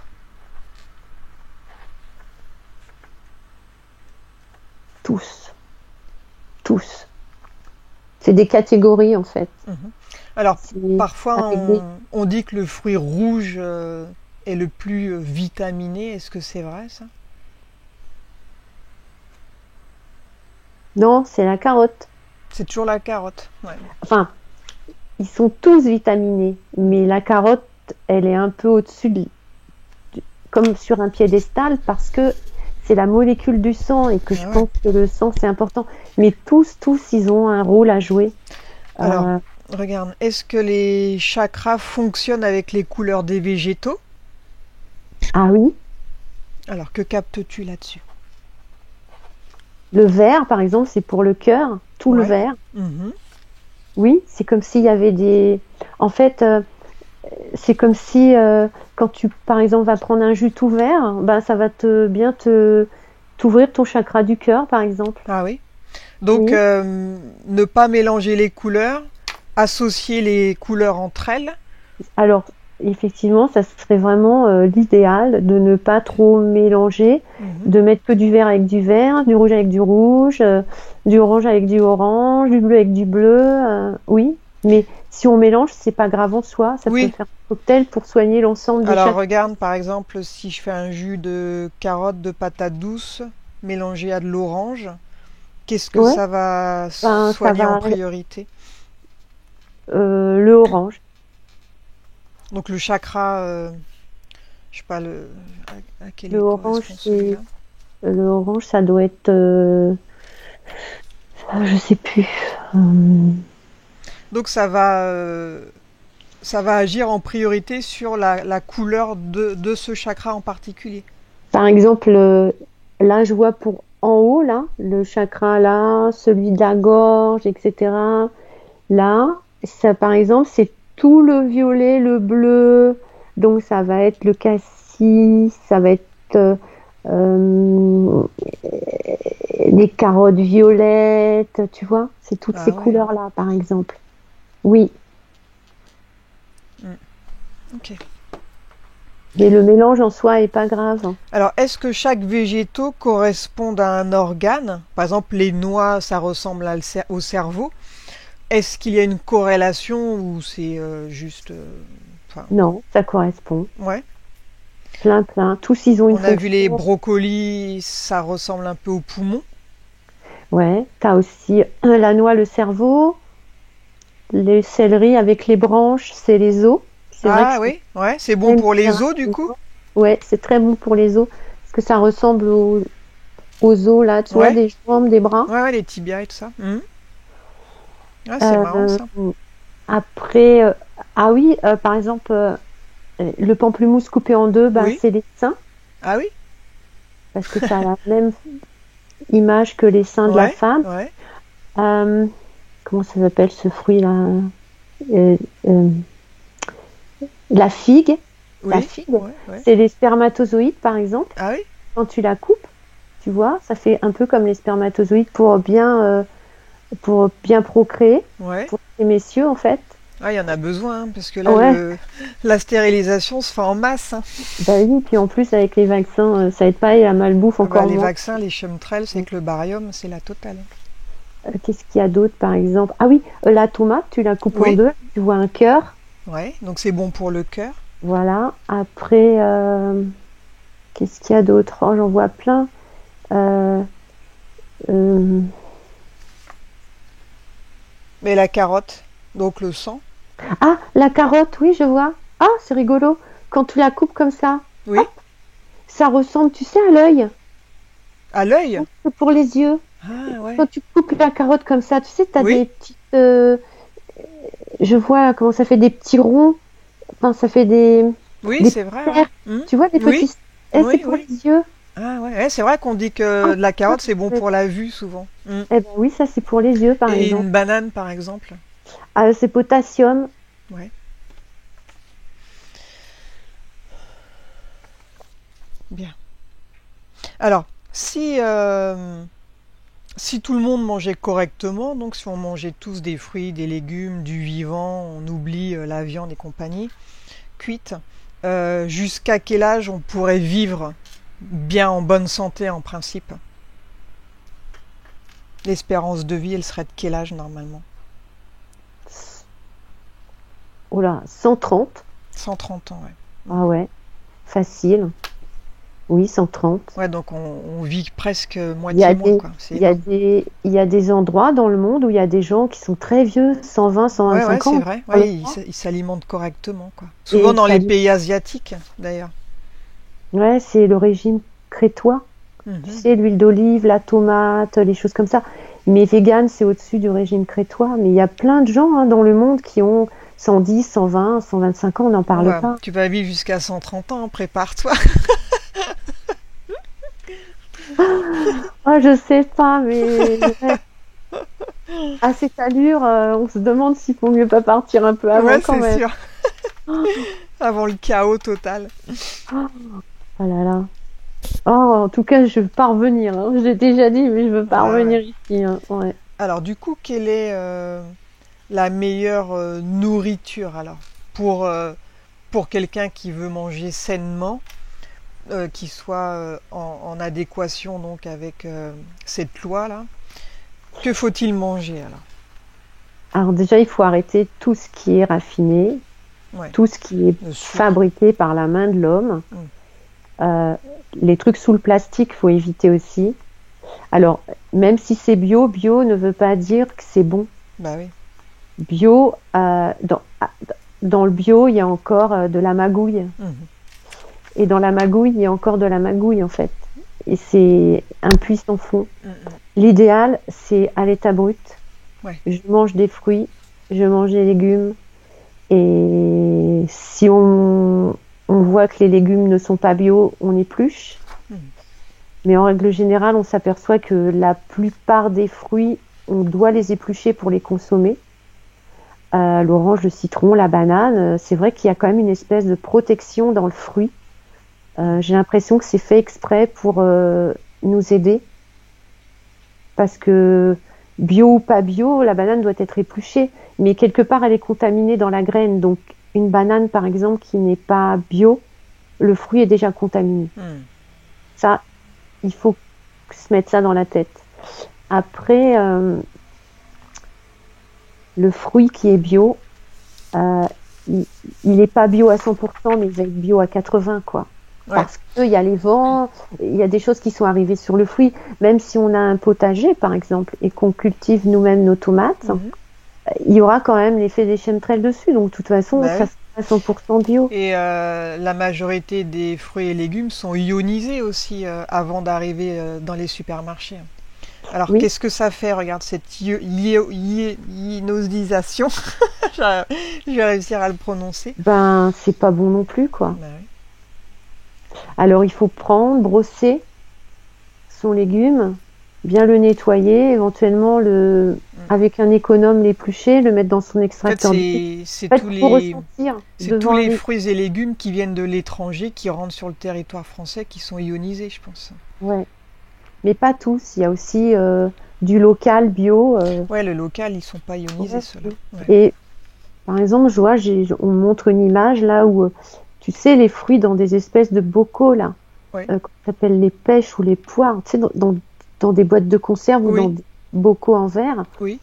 Speaker 2: Tous. Tous. C'est des catégories, en fait.
Speaker 1: Alors,
Speaker 2: C'est
Speaker 1: parfois
Speaker 2: avec des...
Speaker 1: on dit que le fruit rouge est le plus vitaminé. Est-ce que c'est vrai ça?
Speaker 2: Non, c'est la carotte.
Speaker 1: C'est toujours la carotte. Ouais.
Speaker 2: Enfin, ils sont tous vitaminés, mais la carotte, elle est un peu au-dessus, comme sur un piédestal, parce que c'est la molécule du sang et que je
Speaker 1: Ah ouais.
Speaker 2: pense que le sang, c'est important. Mais tous, ils ont un rôle à jouer.
Speaker 1: Alors,
Speaker 2: Euh,
Speaker 1: regarde, est-ce que les chakras fonctionnent avec les couleurs des végétaux?
Speaker 2: ah oui,
Speaker 1: Alors, que captes-tu là-dessus?
Speaker 2: le vert, par exemple, c'est pour le cœur, tout le
Speaker 1: Ouais.
Speaker 2: vert.
Speaker 1: Mhm.
Speaker 2: Oui, c'est comme s'il y avait des... En fait, c'est comme si quand tu, par exemple, vas prendre un jus tout vert, ben, ça va t'ouvrir ton chakra du cœur, par exemple.
Speaker 1: Ah oui. Donc,
Speaker 2: Oui.
Speaker 1: ne pas mélanger les couleurs, associer les couleurs entre elles.
Speaker 2: Alors, effectivement, ça serait vraiment l'idéal de ne pas trop mélanger,
Speaker 1: Mhm.
Speaker 2: de mettre que du vert avec du vert, du rouge avec du rouge, du orange avec du orange, du bleu avec du bleu. Oui, mais si on mélange, c'est pas grave en soi. Ça peut
Speaker 1: Oui.
Speaker 2: faire un cocktail pour soigner l'ensemble des
Speaker 1: Alors,
Speaker 2: chakras.
Speaker 1: regarde, par exemple, si je fais un jus de carotte, de patates douces, mélangé à de l'orange, qu'est-ce que
Speaker 2: Ouais,
Speaker 1: ça va
Speaker 2: ben, ça
Speaker 1: soigner en
Speaker 2: va
Speaker 1: priorité?
Speaker 2: le orange.
Speaker 1: Donc, le chakra, je sais pas à quel
Speaker 2: Le
Speaker 1: il
Speaker 2: orange,
Speaker 1: correspond celui-là.
Speaker 2: ça doit être, je sais plus.
Speaker 1: Donc, ça va agir en priorité sur la couleur de ce chakra en particulier.
Speaker 2: Par exemple, là, je vois pour en haut, là, le chakra là, celui de la gorge, etc. Là, ça, par exemple, c'est tout le violet, le bleu. Donc, ça va être le cassis, ça va être euh, les carottes violettes, tu vois. C'est toutes ces
Speaker 1: Ah ouais,
Speaker 2: couleurs-là, par exemple. Oui,
Speaker 1: ok.
Speaker 2: mais le mélange en soi est pas grave.
Speaker 1: Alors, est-ce que chaque végétaux correspond à un organe? Par exemple, les noix, ça ressemble au cerveau. Est-ce qu'il y a une corrélation ou c'est juste... enfin,
Speaker 2: Non, ça correspond.
Speaker 1: ouais.
Speaker 2: Plein, plein. Tous, ils ont une
Speaker 1: On a vu les
Speaker 2: fonction.
Speaker 1: brocolis, ça ressemble un peu au poumon.
Speaker 2: Ouais, t'as aussi la noix, le cerveau, les céleris avec les branches, c'est les os. C'est vrai que
Speaker 1: Ah
Speaker 2: c'est
Speaker 1: oui, ouais, c'est bon
Speaker 2: très
Speaker 1: pour les os du coup.
Speaker 2: minéralisant. Ouais, c'est très bon pour les os parce que ça ressemble aux os là, tu vois,
Speaker 1: Ouais,
Speaker 2: des jambes, des bras.
Speaker 1: ouais, ouais, les tibias et tout ça. Mhm. Ah, c'est marrant
Speaker 2: Euh,
Speaker 1: ça.
Speaker 2: après, ah oui, par exemple, le pamplemousse coupé en deux, ben,
Speaker 1: Oui.
Speaker 2: c'est les seins
Speaker 1: Ah oui.
Speaker 2: parce que ça a la même image que les seins de la
Speaker 1: Ouais,
Speaker 2: femme.
Speaker 1: ouais.
Speaker 2: Euh, comment ça s'appelle ce fruit là? Euh, euh, la figue. La
Speaker 1: Oui.
Speaker 2: figue,
Speaker 1: Ouais, ouais.
Speaker 2: c'est les spermatozoïdes, par exemple.
Speaker 1: Ah oui.
Speaker 2: Quand tu la coupes, tu vois, ça fait un peu comme les spermatozoïdes pour bien procréer,
Speaker 1: Ouais.
Speaker 2: pour les messieurs, en fait.
Speaker 1: Ah, il y en a besoin hein, parce que là,
Speaker 2: Ouais,
Speaker 1: la stérilisation se fait en masse, hein.
Speaker 2: bah oui, puis en plus, avec les vaccins, ça aide pas et la malbouffe
Speaker 1: Ah bah,
Speaker 2: encore
Speaker 1: les
Speaker 2: moins.
Speaker 1: vaccins, les chemtrails, c'est que le barium, c'est la totale.
Speaker 2: Qu'est-ce qu'il y a d'autre, par exemple? Ah oui, la tomate, tu la coupes en
Speaker 1: Oui.
Speaker 2: deux, tu vois un cœur.
Speaker 1: Ouais. Donc c'est bon pour le cœur.
Speaker 2: Voilà. Après, qu'est-ce qu'il y a d'autre? Oh, j'en vois plein. Euh, euh,
Speaker 1: Mais la carotte, donc le sang.
Speaker 2: Ah, la carotte, oui, je vois. Ah, c'est rigolo. Quand tu la coupes comme ça,
Speaker 1: Oui.
Speaker 2: ça ressemble, tu sais, à l'œil.
Speaker 1: À l'œil.
Speaker 2: C'est pour les yeux.
Speaker 1: Ah ouais.
Speaker 2: Quand tu coupes la carotte comme ça, tu sais, tu as
Speaker 1: Oui.
Speaker 2: des petites. Je vois comment ça fait des petits ronds. Enfin, ça fait
Speaker 1: Oui,
Speaker 2: des
Speaker 1: c'est
Speaker 2: petits
Speaker 1: vrai, ouais.
Speaker 2: cercles.
Speaker 1: Hmm.
Speaker 2: Tu vois, des
Speaker 1: Oui.
Speaker 2: petits. Eh, c'est
Speaker 1: Oui,
Speaker 2: pour
Speaker 1: oui.
Speaker 2: les yeux.
Speaker 1: Ah ouais, ouais, c'est vrai qu'on dit que
Speaker 2: Ah,
Speaker 1: la
Speaker 2: ça,
Speaker 1: carotte, c'est bon pour la vue, souvent. Mm.
Speaker 2: eh ben oui, ça c'est pour les yeux par
Speaker 1: Et
Speaker 2: exemple.
Speaker 1: une banane, par exemple.
Speaker 2: Ah, c'est potassium.
Speaker 1: Ouais, bien. Alors, si tout le monde mangeait correctement, donc si on mangeait tous des fruits, des légumes, du vivant, on oublie la viande et compagnie, cuite, jusqu'à quel âge on pourrait vivre bien en bonne santé en principe? L'espérance de vie, elle serait de quel âge normalement?
Speaker 2: Oh là, 130.
Speaker 1: 130 ans, ouais.
Speaker 2: Ah ouais, facile. Oui, 130.
Speaker 1: Ouais, donc on vit presque
Speaker 2: Il y
Speaker 1: moitié
Speaker 2: a
Speaker 1: moins,
Speaker 2: des,
Speaker 1: quoi. C'est
Speaker 2: il y a
Speaker 1: énorme.
Speaker 2: des, il y a des endroits dans le monde où il y a des gens qui sont très vieux, 120,
Speaker 1: Ouais, ouais,
Speaker 2: 125
Speaker 1: c'est
Speaker 2: ans.
Speaker 1: vrai.
Speaker 2: Dans le
Speaker 1: Ouais,
Speaker 2: monde.
Speaker 1: ils s'alimentent correctement, quoi. Souvent
Speaker 2: Et
Speaker 1: dans
Speaker 2: ça,
Speaker 1: les pays asiatiques, d'ailleurs.
Speaker 2: ouais, c'est le régime crétois. Tu
Speaker 1: Mhm.
Speaker 2: sais, l'huile d'olive, la tomate, les choses comme ça. Mais vegan, c'est au-dessus du régime crétois. Mais il y a plein de gens hein, dans le monde qui ont 110, 120, 125 ans, on n'en
Speaker 1: Bon,
Speaker 2: parle
Speaker 1: bah,
Speaker 2: pas.
Speaker 1: tu vas vivre jusqu'à 130 ans, prépare-toi.
Speaker 2: Ah, je sais pas, mais ouais, à cette allure, on se demande s'il faut mieux pas partir un peu avant
Speaker 1: Ouais,
Speaker 2: quand
Speaker 1: c'est
Speaker 2: même.
Speaker 1: sûr. Avant le chaos total.
Speaker 2: Oh, oh là là. Oh, en tout cas, je veux pas revenir. Hein. J'ai déjà dit, mais je veux pas
Speaker 1: Ouais, ouais.
Speaker 2: revenir ici. Hein. Ouais.
Speaker 1: Alors, du coup, quelle est la meilleure nourriture, alors, pour, euh, pour quelqu'un qui veut manger sainement, qui soit en adéquation donc avec cette loi-là? Que faut-il manger, alors?
Speaker 2: Alors déjà, il faut arrêter tout ce qui est raffiné,
Speaker 1: Ouais,
Speaker 2: tout ce qui est
Speaker 1: le sucre.
Speaker 2: fabriqué par la main de l'homme.
Speaker 1: Mm.
Speaker 2: Euh, les trucs sous le plastique, faut éviter aussi. Alors, même si c'est bio, bio ne veut pas dire que c'est bon.
Speaker 1: Bah oui.
Speaker 2: Bio, dans le bio, il y a encore de la magouille.
Speaker 1: Mhm.
Speaker 2: Et dans la magouille, il y a encore de la magouille, en fait. Et c'est un puits sans fond.
Speaker 1: Mm, mm.
Speaker 2: L'idéal, c'est à l'état brut.
Speaker 1: Ouais.
Speaker 2: Je mange des fruits, je mange des légumes. Et si on voit que les légumes ne sont pas bio, on épluche.
Speaker 1: Mhm.
Speaker 2: Mais en règle générale, on s'aperçoit que la plupart des fruits, on doit les éplucher pour les consommer. L'orange, le citron, la banane, c'est vrai qu'il y a quand même une espèce de protection dans le fruit. J'ai l'impression que c'est fait exprès pour nous aider. Parce que bio ou pas bio, la banane doit être épluchée. Mais quelque part, elle est contaminée dans la graine. Donc, une banane, par exemple, qui n'est pas bio, le fruit est déjà contaminé.
Speaker 1: Mm.
Speaker 2: Ça, il faut se mettre ça dans la tête. Après, le fruit qui est bio, euh, il n'est pas bio à 100%, mais il va être bio à 80%, quoi.
Speaker 1: Ouais.
Speaker 2: Parce qu'il y a les vents, il y a des choses qui sont arrivées sur le fruit. Même si on a un potager, par exemple, et qu'on cultive nous-mêmes nos tomates,
Speaker 1: Mhm.
Speaker 2: il y aura quand même l'effet des chemtrails dessus. Donc, de toute façon,
Speaker 1: Bah
Speaker 2: ça
Speaker 1: oui.
Speaker 2: sera à 100% bio.
Speaker 1: Et la majorité des fruits et légumes sont ionisés aussi avant d'arriver dans les supermarchés. Alors,
Speaker 2: Oui,
Speaker 1: qu'est-ce que ça fait? Regarde cette ionisation. Je vais réussir à le prononcer.
Speaker 2: ben, c'est pas bon non plus, quoi.
Speaker 1: Bah oui.
Speaker 2: Alors, il faut prendre, brosser son légume, bien le nettoyer, éventuellement
Speaker 1: Mm.
Speaker 2: avec un économe l'éplucher, le mettre dans son
Speaker 1: En fait,
Speaker 2: extracteur de jus.
Speaker 1: c'est
Speaker 2: En fait, il faut ressentir
Speaker 1: c'est tous
Speaker 2: devant
Speaker 1: les
Speaker 2: les...
Speaker 1: fruits et légumes qui viennent de l'étranger, qui rentrent sur le territoire français, qui sont ionisés, je pense.
Speaker 2: Ouais. Mais pas tous. Il y a aussi du local bio.
Speaker 1: Ouais, le local, ils sont pas ionisés,
Speaker 2: Ouais.
Speaker 1: ceux-là. Ouais.
Speaker 2: Et par exemple, je vois, on me montre une image là où, tu sais, les fruits dans des espèces de bocaux là,
Speaker 1: Ouais.
Speaker 2: qu'on appelle les pêches ou les poires, tu sais, dans des boîtes de conserve ou dans
Speaker 1: Oui,
Speaker 2: des bocaux en verre.
Speaker 1: oui.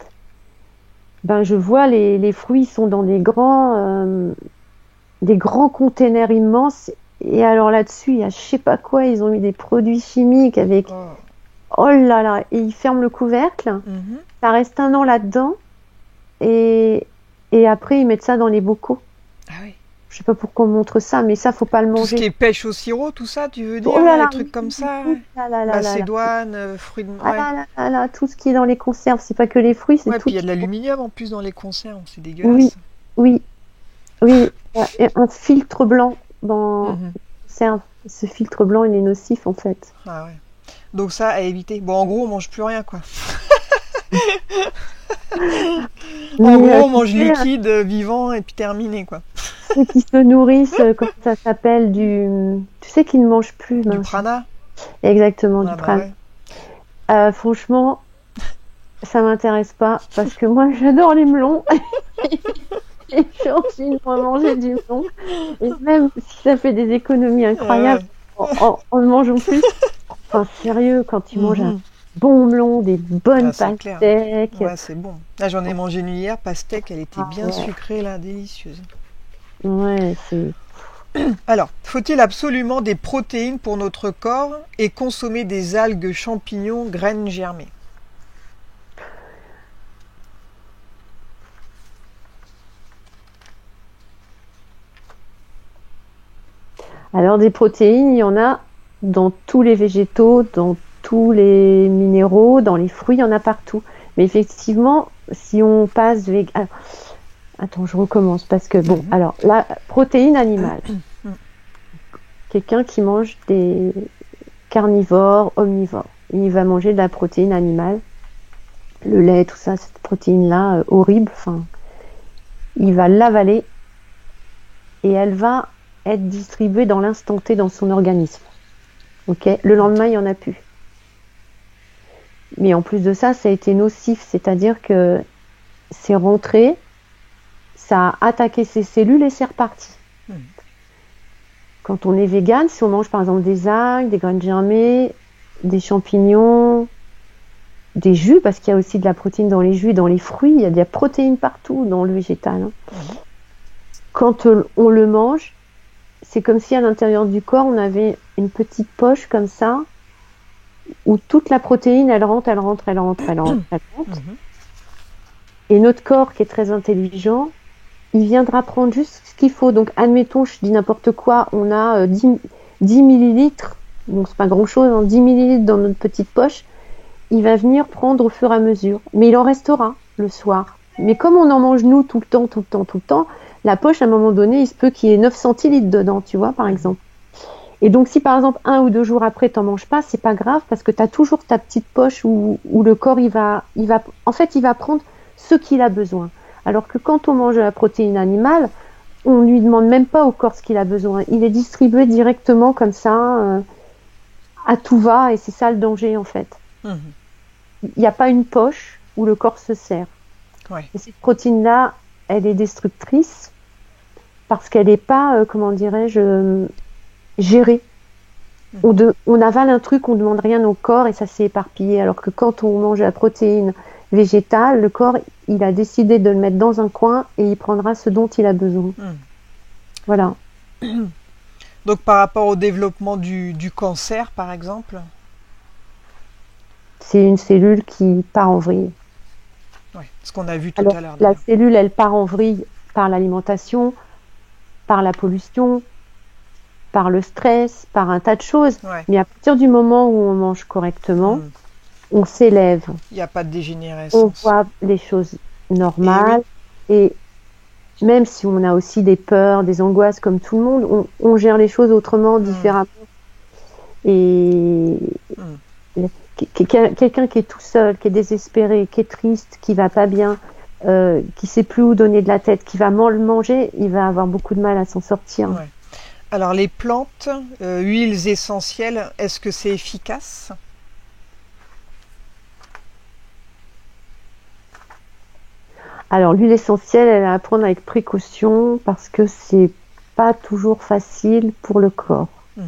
Speaker 2: Ben, je vois les fruits, ils sont dans des grands containers immenses. Et alors là-dessus, il y a je sais pas quoi, ils ont mis des produits chimiques avec,
Speaker 1: Oh.
Speaker 2: oh là là, et ils ferment le couvercle.
Speaker 1: Mhm.
Speaker 2: Ça reste un an là-dedans. Et, et après, ils mettent ça dans les bocaux.
Speaker 1: Ah oui.
Speaker 2: Je sais pas pourquoi on montre ça, mais ça, faut pas le
Speaker 1: Tout ce qui
Speaker 2: manger.
Speaker 1: est pêche au sirop, tout ça, tu veux
Speaker 2: Oh
Speaker 1: dire,
Speaker 2: là
Speaker 1: là, les
Speaker 2: là,
Speaker 1: trucs
Speaker 2: oui,
Speaker 1: comme
Speaker 2: oui, oui,
Speaker 1: ça, ouais.
Speaker 2: oui, là là là là là.
Speaker 1: Macédoine, fruits de...
Speaker 2: Ah
Speaker 1: Ouais.
Speaker 2: là là là là, tout ce qui est dans les conserves, c'est pas que les fruits, c'est
Speaker 1: Ouais, puis
Speaker 2: tout.
Speaker 1: il y a de l'aluminium en plus dans les conserves, c'est
Speaker 2: Oui,
Speaker 1: dégueulasse.
Speaker 2: oui, oui. Il y a un filtre blanc dans les
Speaker 1: Mhm.
Speaker 2: conserves. Ce filtre blanc, il est nocif en fait.
Speaker 1: Ah ouais. Donc ça, à éviter. Bon, en gros, on mange plus rien, quoi. En
Speaker 2: Mais
Speaker 1: gros, on
Speaker 2: tu
Speaker 1: mange
Speaker 2: sais,
Speaker 1: liquide, vivant, et puis terminé, quoi.
Speaker 2: ceux qui se nourrissent, comment ça s'appelle, tu sais qu'ils ne mangent plus,
Speaker 1: Du
Speaker 2: mince.
Speaker 1: prana?
Speaker 2: Exactement, du
Speaker 1: Ah bah
Speaker 2: prana.
Speaker 1: ouais.
Speaker 2: Franchement, ça m'intéresse pas parce que moi, j'adore les melons et j'ai envie de manger du melon. Et même si ça fait des économies incroyables
Speaker 1: Ouais.
Speaker 2: en mangeant plus, enfin sérieux, quand tu manges un
Speaker 1: Mhm.
Speaker 2: bon melon, des bonnes
Speaker 1: Ah, c'est clair.
Speaker 2: pastèques,
Speaker 1: Ouais, c'est bon. Là, j'en ai mangé une hier, pastèque, elle était
Speaker 2: ah
Speaker 1: bien
Speaker 2: ouais,
Speaker 1: sucrée, là, délicieuse.
Speaker 2: ouais,
Speaker 1: Alors, faut-il absolument des protéines pour notre corps et consommer des algues, champignons, graines germées?
Speaker 2: alors des protéines, il y en a dans tous les végétaux, dans tous les minéraux, dans les fruits, il y en a partout. Mais effectivement, si on passe vegan... Attends, je recommence parce que bon,
Speaker 1: Mhm.
Speaker 2: alors la protéine animale, quelqu'un qui mange des carnivores, omnivores, il va manger de la protéine animale, le lait, tout ça, cette protéine-là horrible, enfin, il va l'avaler et elle va être distribuée dans l'instant T dans son organisme. Ok, le lendemain, il n'y en a plus. Mais en plus de ça, ça a été nocif, c'est-à-dire que c'est rentré, ça a attaqué ses cellules et c'est reparti.
Speaker 1: Mhm.
Speaker 2: Quand on est vegan, si on mange par exemple des algues, des graines germées, des champignons, des jus, parce qu'il y a aussi de la protéine dans les jus, dans les fruits, il y a de la protéine partout dans le végétal. Hein.
Speaker 1: Mhm.
Speaker 2: Quand on le mange, c'est comme si à l'intérieur du corps, on avait une petite poche comme ça, où toute la protéine, elle rentre, elle rentre, elle rentre, elle rentre, elle rentre.
Speaker 1: Mhm.
Speaker 2: Et notre corps, qui est très intelligent, il viendra prendre juste ce qu'il faut. Donc, admettons, je dis n'importe quoi, on a 10 millilitres, donc c'est pas grand-chose, hein, 10 millilitres dans notre petite poche, il va venir prendre au fur et à mesure. Mais il en restera le soir. Mais comme on en mange nous tout le temps, tout le temps, tout le temps, la poche, à un moment donné, il se peut qu'il y ait 9 centilitres dedans, tu vois, par exemple. Et donc, si par exemple, 1 ou 2 jours après, t'en manges pas, c'est pas grave parce que tu as toujours ta petite poche où le corps, en fait, il va prendre ce qu'il a besoin. Alors que quand on mange de la protéine animale, on lui demande même pas au corps ce qu'il a besoin. Il est distribué directement comme ça, à tout va, et c'est ça le danger, en fait.
Speaker 1: Mhm.
Speaker 2: Il n'y a pas une poche où le corps se sert.
Speaker 1: Ouais.
Speaker 2: Et cette protéine-là, elle est destructrice parce qu'elle n'est pas, comment dirais-je, gérée. On avale un truc, on ne demande rien au corps et ça s'est éparpillé. Alors que quand on mange la protéine végétale, le corps, il a décidé de le mettre dans un coin et il prendra ce dont il a besoin.
Speaker 1: Mhm.
Speaker 2: Voilà.
Speaker 1: Donc par rapport au développement du cancer, par exemple,
Speaker 2: C'est une cellule qui part en vrille.
Speaker 1: ouais, ce qu'on a vu tout
Speaker 2: Alors,
Speaker 1: à l'heure
Speaker 2: la
Speaker 1: d'ailleurs.
Speaker 2: cellule, elle part en vrille par l'alimentation, par la pollution, par le stress, par un tas de choses.
Speaker 1: Ouais.
Speaker 2: Mais à partir du moment où on mange correctement,
Speaker 1: Mhm.
Speaker 2: on s'élève,
Speaker 1: Il n'y a pas de
Speaker 2: on
Speaker 1: dégénérescence.
Speaker 2: voit les choses
Speaker 1: Et oui.
Speaker 2: normales. Et même si on a aussi des peurs, des angoisses comme tout le monde, on gère les choses autrement,
Speaker 1: Mhm.
Speaker 2: différemment. Et
Speaker 1: Mhm.
Speaker 2: quelqu'un qui est tout seul, qui est désespéré, qui est triste, qui va pas bien, qui sait plus où donner de la tête, qui va mal manger, il va avoir beaucoup de mal à s'en sortir.
Speaker 1: Ouais. Alors les plantes, huiles essentielles, est-ce que c'est efficace?
Speaker 2: Alors l'huile essentielle, elle est à prendre avec précaution parce que c'est pas toujours facile pour le corps.
Speaker 1: Mhm.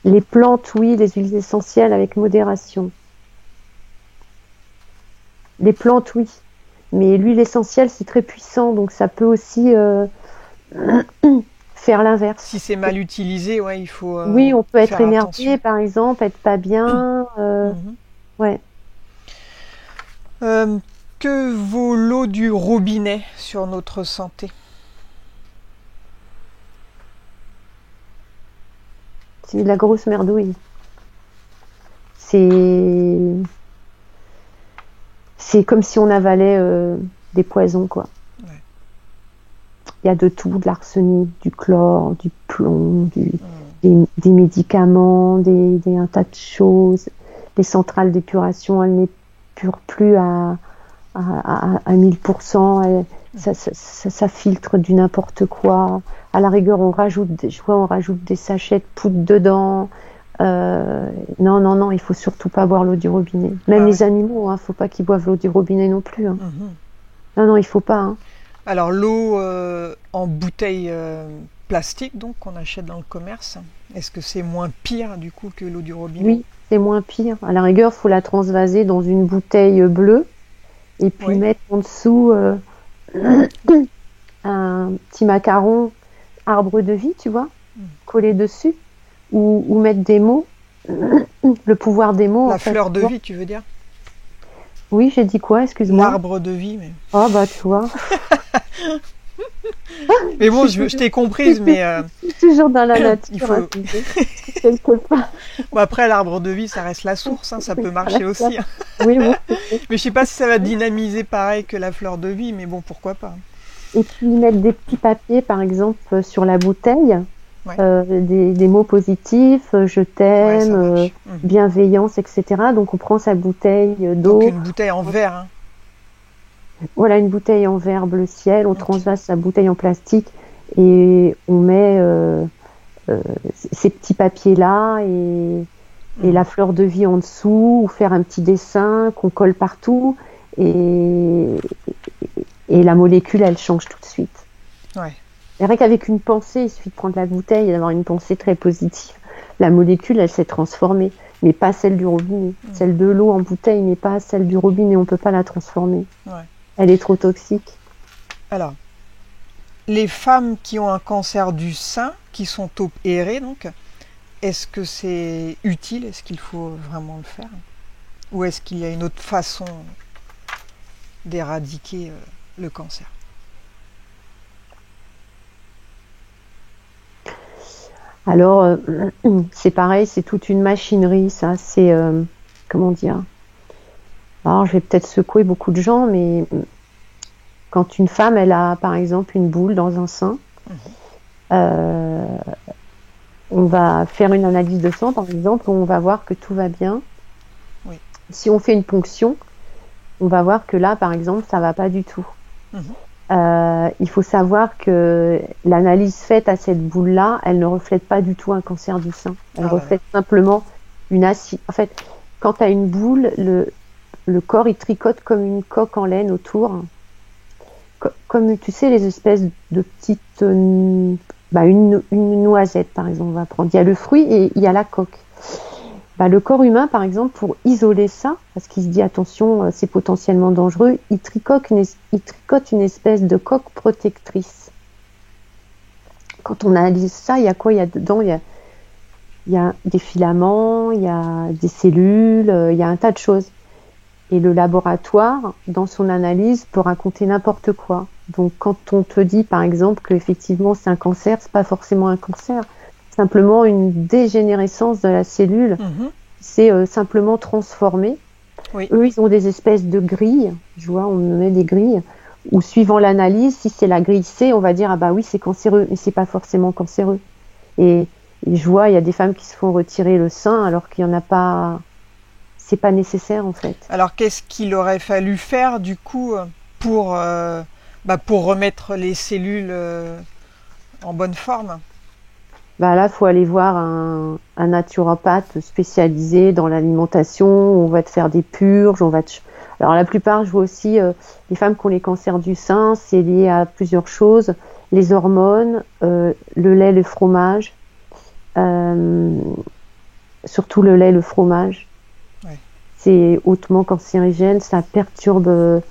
Speaker 2: Les plantes, oui, les huiles essentielles avec modération. Les plantes, oui. Mais l'huile essentielle, c'est très puissant, donc ça peut aussi faire
Speaker 1: Si
Speaker 2: l'inverse.
Speaker 1: c'est mal utilisé, ouais, il faut
Speaker 2: Oui, on peut être
Speaker 1: faire
Speaker 2: énervé,
Speaker 1: attention.
Speaker 2: par exemple, être pas bien.
Speaker 1: Mhm.
Speaker 2: Ouais.
Speaker 1: Euh, que vaut l'eau du robinet sur notre santé?
Speaker 2: C'est de la grosse merdouille. C'est c'est comme si on avalait des poisons, quoi.
Speaker 1: Ouais.
Speaker 2: Il y a de tout, de l'arsenic, du chlore, du plomb,
Speaker 1: Mhm.
Speaker 2: des médicaments, un tas de choses. Les centrales d'épuration, elles n'épurent plus à 1000%. Ça filtre du n'importe quoi. À la rigueur, on rajoute des sachets de poudre dedans. Non, il faut surtout pas boire l'eau du robinet. Même les animaux, faut pas qu'ils boivent l'eau du robinet non plus. Non, il faut pas.
Speaker 1: Alors l'eau en bouteille plastique, donc qu'on achète dans le commerce, est-ce que c'est moins pire du coup que l'eau du robinet?
Speaker 2: Oui, c'est moins pire. À la rigueur, faut la transvaser dans une bouteille bleue et puis mettre en dessous un petit macaron arbre de vie, tu vois, collé dessus, ou mettre des mots, le pouvoir des mots.
Speaker 1: La fleur de vie, tu veux dire?
Speaker 2: Oui, j'ai dit quoi? Excuse-moi.
Speaker 1: L'arbre de vie, mais...
Speaker 2: Oh, bah, tu vois.
Speaker 1: Mais bon, je t'ai comprise, mais...
Speaker 2: Toujours dans la nature.
Speaker 1: Il faut...
Speaker 2: quelque part.
Speaker 1: Bon, après, l'arbre de vie, ça reste la source, ça peut marcher aussi.
Speaker 2: Oui, bon.
Speaker 1: Mais je sais pas si ça va dynamiser pareil que la fleur de vie, mais bon, pourquoi pas.
Speaker 2: Et puis mettre des petits papiers, par exemple, sur la bouteille, des mots positifs, je t'aime, bienveillance, etc. Donc on prend sa bouteille d'eau.
Speaker 1: Donc une bouteille en verre.
Speaker 2: Voilà, une bouteille en verre bleu ciel, on transvase sa bouteille en plastique et on met ces petits papiers-là et la fleur de vie en dessous, ou faire un petit dessin qu'on colle partout et la molécule, elle change tout de suite.
Speaker 1: Ouais.
Speaker 2: C'est vrai qu'avec une pensée, il suffit de prendre la bouteille et d'avoir une pensée très positive. La molécule, elle s'est transformée, mais pas celle du robinet. Celle de l'eau en bouteille n'est pas celle du robinet, on ne peut pas la transformer. Elle est trop toxique.
Speaker 1: Alors, les femmes qui ont un cancer du sein, qui sont opérées, donc, est-ce que c'est utile? Est-ce qu'il faut vraiment le faire? Ou est-ce qu'il y a une autre façon d'éradiquer le cancer?
Speaker 2: Alors, c'est pareil, c'est toute une machinerie, ça. C'est, comment dire? Alors, je vais peut-être secouer beaucoup de gens, mais quand une femme, elle a, par exemple, une boule dans un sein, on va faire une analyse de sang, par exemple, où on va voir que tout va bien.
Speaker 1: Oui.
Speaker 2: Si on fait une ponction, on va voir que là, par exemple, ça va pas du tout. Il faut savoir que l'analyse faite à cette boule-là, elle ne reflète pas du tout un cancer du sein. Elle reflète simplement une acide. En fait, quand tu as une boule, le corps, il tricote comme une coque en laine autour. Comme, tu sais, les espèces de petites... une noisette, par exemple, on va prendre. Il y a le fruit et il y a la coque. Le corps humain, par exemple, pour isoler ça, parce qu'il se dit attention, c'est potentiellement dangereux, il tricote une espèce de coque protectrice. Quand on analyse ça, il y a quoi? Il y a dedans, il y a des filaments, il y a des cellules, il y a un tas de choses. Et le laboratoire, dans son analyse, peut raconter n'importe quoi. Donc, quand on te dit, par exemple, qu'effectivement c'est un cancer, c'est pas forcément un cancer. Simplement une dégénérescence de la cellule, c'est simplement transformé.
Speaker 1: Oui.
Speaker 2: Eux, ils ont des espèces de grilles, je vois, on met des grilles, où suivant l'analyse, si c'est la grille C, on va dire, ah bah oui, c'est cancéreux, mais c'est pas forcément cancéreux. Et je vois, il y a des femmes qui se font retirer le sein, alors qu'il y en a pas, c'est pas nécessaire en fait.
Speaker 1: Alors qu'est-ce qu'il aurait fallu faire du coup pour remettre les cellules en bonne forme?
Speaker 2: Là, faut aller voir un naturopathe spécialisé dans l'alimentation. On va te faire des purges. Alors la plupart, je vois aussi les femmes qui ont les cancers du sein, c'est lié à plusieurs choses. Les hormones, le lait, le fromage, surtout le lait, le fromage.
Speaker 1: Ouais.
Speaker 2: C'est hautement cancérigène, ça perturbe.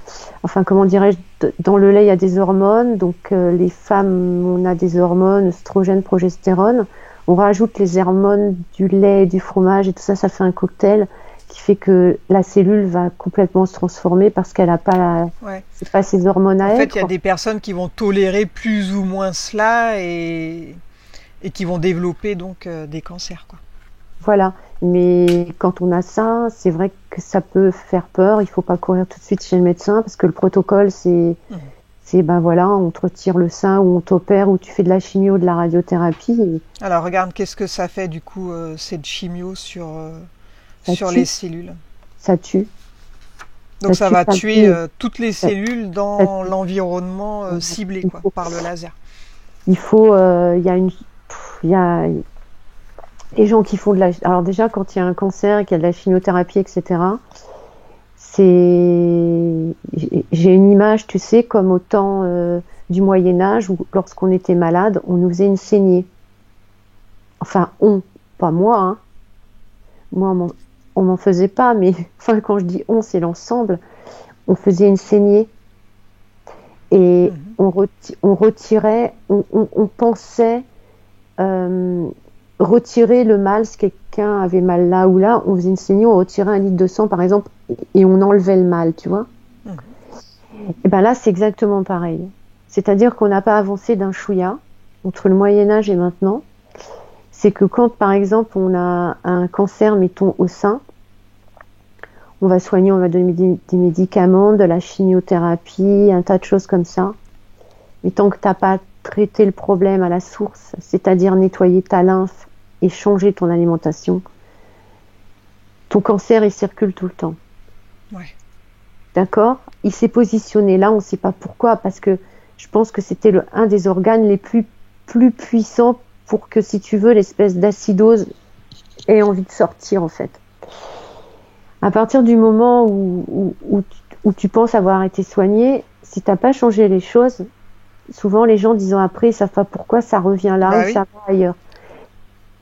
Speaker 2: Comment dirais-je, dans le lait, il y a des hormones. Donc, les femmes, on a des hormones, œstrogène, progestérone. On rajoute les hormones du lait et du fromage et tout ça, ça fait un cocktail qui fait que la cellule va complètement se transformer parce qu'elle n'a pas c'est pas ses hormones à elle.
Speaker 1: En fait, il y a des personnes qui vont tolérer plus ou moins cela et qui vont développer donc des cancers, quoi.
Speaker 2: Voilà. Mais quand on a ça, c'est vrai que ça peut faire peur. Il faut pas courir tout de suite chez le médecin parce que le protocole, c'est C'est ben voilà, on te retire le sein ou on t'opère ou tu fais de la chimio, de la radiothérapie et
Speaker 1: Alors regarde, qu'est-ce que ça fait du coup cette chimio
Speaker 2: ça
Speaker 1: sur les
Speaker 2: tue,
Speaker 1: cellules?
Speaker 2: ça tue,
Speaker 1: Donc
Speaker 2: ça
Speaker 1: ça
Speaker 2: tue,
Speaker 1: va
Speaker 2: ça
Speaker 1: tuer
Speaker 2: brûle,
Speaker 1: toutes les
Speaker 2: ça,
Speaker 1: cellules
Speaker 2: ça
Speaker 1: dans
Speaker 2: tue.
Speaker 1: l'environnement
Speaker 2: Voilà.
Speaker 1: ciblé
Speaker 2: Il
Speaker 1: quoi,
Speaker 2: faut,
Speaker 1: par le laser.
Speaker 2: il y a une, il y a les gens qui font de la, alors déjà quand il y a un cancer et qu'il y a de la chimiothérapie, etc. J'ai une image, tu sais, comme au temps du Moyen Âge où lorsqu'on était malade, on nous faisait une saignée. Enfin, pas moi, hein. Moi, on m'en faisait pas, mais enfin, quand je dis on, c'est l'ensemble. On faisait une saignée et
Speaker 1: Mhm.
Speaker 2: on retirait, on pensait euh, retirer le mal, si quelqu'un avait mal là ou là, on faisait une saignée, on retirait 1 litre de sang, par exemple, et on enlevait le mal, tu vois.
Speaker 1: Mhm.
Speaker 2: Et ben là, c'est exactement pareil. C'est-à-dire qu'on n'a pas avancé d'un chouïa entre le Moyen Âge et maintenant. C'est que quand, par exemple, on a un cancer, mettons, au sein, on va soigner, on va donner des médicaments, de la chimiothérapie, un tas de choses comme ça. Mais tant que tu n'as pas traité le problème à la source, c'est-à-dire nettoyer ta lymphe et changer ton alimentation, ton cancer, il circule tout le temps.
Speaker 1: Ouais.
Speaker 2: D'accord? Il s'est positionné là, on ne sait pas pourquoi, parce que je pense que c'était un des organes les plus puissants pour que, si tu veux, l'espèce d'acidose ait envie de sortir, en fait. À partir du moment où tu penses avoir été soigné, si tu n'as pas changé les choses, souvent les gens 10 ans après, ils ne savent pas pourquoi ça revient là ou
Speaker 1: Bah oui.
Speaker 2: ça va ailleurs.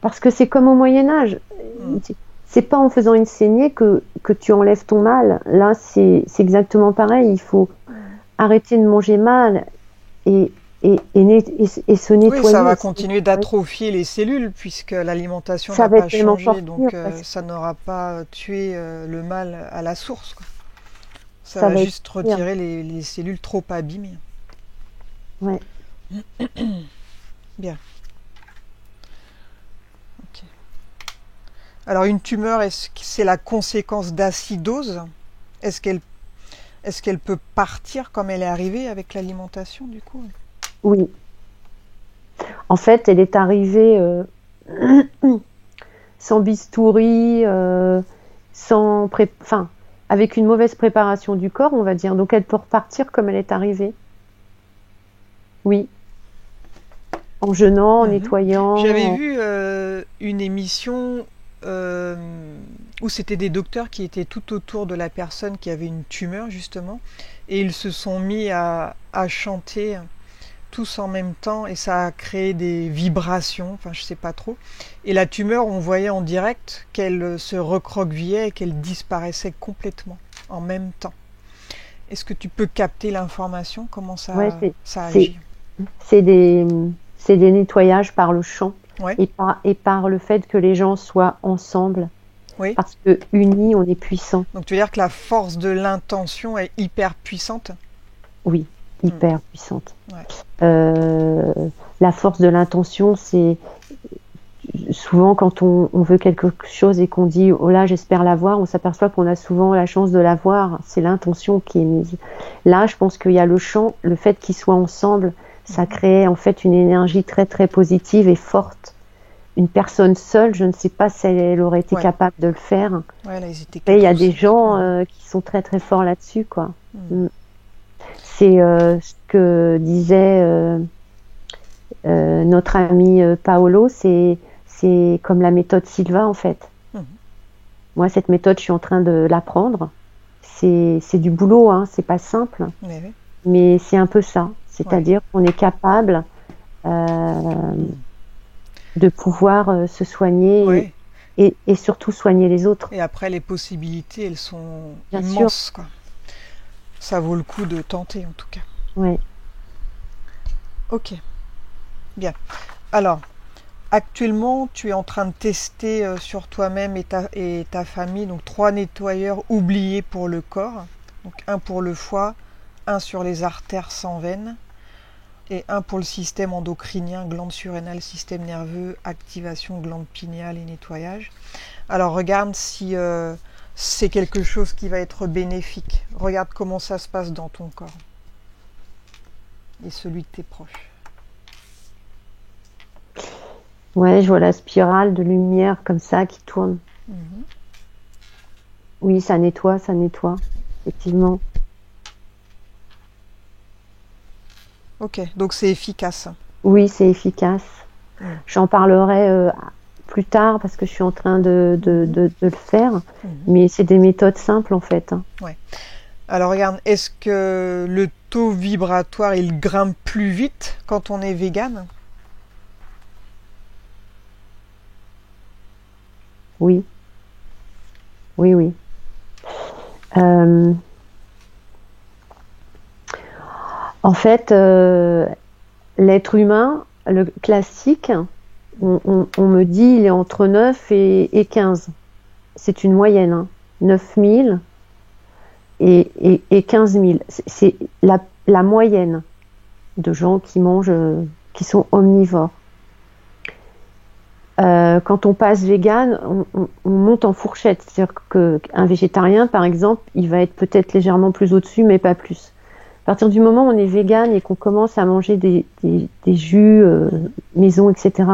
Speaker 2: Parce que c'est comme au Moyen-Âge.
Speaker 1: Mhm.
Speaker 2: C'est pas en faisant une saignée que tu enlèves ton mal. Là, c'est exactement pareil. Il faut
Speaker 1: Mhm.
Speaker 2: arrêter de manger mal et se
Speaker 1: Oui, ça
Speaker 2: nettoyer.
Speaker 1: va continuer d'atrophier les cellules puisque l'alimentation
Speaker 2: Ça
Speaker 1: n'a
Speaker 2: va
Speaker 1: pas
Speaker 2: être même
Speaker 1: changé,
Speaker 2: encore
Speaker 1: donc
Speaker 2: pire parce que
Speaker 1: ça n'aura pas tué le mal à la source, quoi. Ça
Speaker 2: ça
Speaker 1: va
Speaker 2: va être
Speaker 1: juste
Speaker 2: pire.
Speaker 1: retirer les cellules trop abîmées.
Speaker 2: Ouais.
Speaker 1: Bien. Ok. Alors une tumeur, est-ce que c'est la conséquence d'acidose? Est-ce qu'elle est-ce qu'elle peut partir comme elle est arrivée avec l'alimentation du coup?
Speaker 2: Oui. En fait, elle est arrivée sans bistouri, enfin, avec une mauvaise préparation du corps, on va dire. Donc, elle peut repartir comme elle est arrivée. Oui. En jeûnant, en
Speaker 1: Mhm. J'avais
Speaker 2: nettoyant.
Speaker 1: vu une émission euh, où c'était des docteurs qui étaient tout autour de la personne qui avait une tumeur justement, et ils se sont mis à chanter tous en même temps et ça a créé des vibrations, enfin je sais pas trop. Et la tumeur, on voyait en direct qu'elle se recroquevillait et qu'elle disparaissait complètement en même temps. Est-ce que tu peux capter l'information, comment
Speaker 2: Ouais,
Speaker 1: ça
Speaker 2: c'est,
Speaker 1: agit?
Speaker 2: c'est des, c'est des nettoyages par le chant
Speaker 1: Ouais,
Speaker 2: et par le fait que les gens soient ensemble.
Speaker 1: oui.
Speaker 2: Parce que unis, on est puissant.
Speaker 1: Donc tu veux dire que la force de l'intention est hyper puissante?
Speaker 2: Oui,
Speaker 1: Hmm.
Speaker 2: hyper puissante.
Speaker 1: Ouais.
Speaker 2: Euh, la force de l'intention, c'est souvent quand on veut quelque chose et qu'on dit oh là j'espère l'avoir, on s'aperçoit qu'on a souvent la chance de l'avoir. C'est l'intention qui est mise. Là, je pense qu'il y a le chant, le fait qu'ils soient ensemble, ça
Speaker 1: Mhm.
Speaker 2: crée en fait une énergie très très positive et forte. Une personne seule, je ne sais pas si elle aurait été
Speaker 1: Ouais.
Speaker 2: capable de le faire.
Speaker 1: Ouais, là ils étaient
Speaker 2: Mais il y
Speaker 1: quatre
Speaker 2: a
Speaker 1: ou
Speaker 2: des
Speaker 1: cinq.
Speaker 2: gens
Speaker 1: Mhm.
Speaker 2: qui sont très très forts là-dessus, quoi.
Speaker 1: Mhm.
Speaker 2: Mm. C'est ce que disait notre ami Paolo, c'est comme la méthode Silva en fait.
Speaker 1: Mhm.
Speaker 2: Moi, cette méthode, je suis en train de l'apprendre. C'est du boulot, hein, c'est pas simple,
Speaker 1: Mais oui.
Speaker 2: mais c'est un peu ça.
Speaker 1: Ouais.
Speaker 2: C'est-à-dire qu'on est capable euh,
Speaker 1: Mhm.
Speaker 2: de pouvoir se soigner
Speaker 1: Ouais.
Speaker 2: et surtout soigner les autres.
Speaker 1: Et après les possibilités, elles sont
Speaker 2: Bien sûr,
Speaker 1: immenses, quoi. Ça vaut le coup de tenter en tout cas.
Speaker 2: ouais.
Speaker 1: Ok, bien. Alors, actuellement, tu es en train de tester sur toi-même et ta famille donc 3 nettoyeurs oubliés pour le corps. Donc un pour le foie, un sur les artères sans veine et un pour le système endocrinien, glande surrénale, système nerveux, activation glande pinéale et nettoyage. Alors regarde si c'est quelque chose qui va être bénéfique. Regarde comment ça se passe dans ton corps. et celui de tes proches.
Speaker 2: Ouais, je vois la spirale de lumière comme ça qui tourne. Oui, ça nettoie, effectivement.
Speaker 1: Ok, donc c'est efficace.
Speaker 2: Oui, c'est efficace. J'en parlerai plus tard parce que je suis en train de le faire, mais c'est des méthodes simples en fait.
Speaker 1: Ouais. Alors regarde, est-ce que le taux vibratoire il grimpe plus vite quand on est vegan?
Speaker 2: Oui. En fait, l'être humain, le classique, on me dit il est entre 9 et 15. C'est une moyenne, hein. 9 000 et 15 000. C'est la moyenne de gens qui mangent, qui sont omnivores. Quand on passe vegan, on monte en fourchette. C'est-à-dire qu'un végétarien, par exemple, il va être peut-être légèrement plus au-dessus, mais pas plus. À partir du moment où on est vegan et qu'on commence à manger des jus maison, etc.,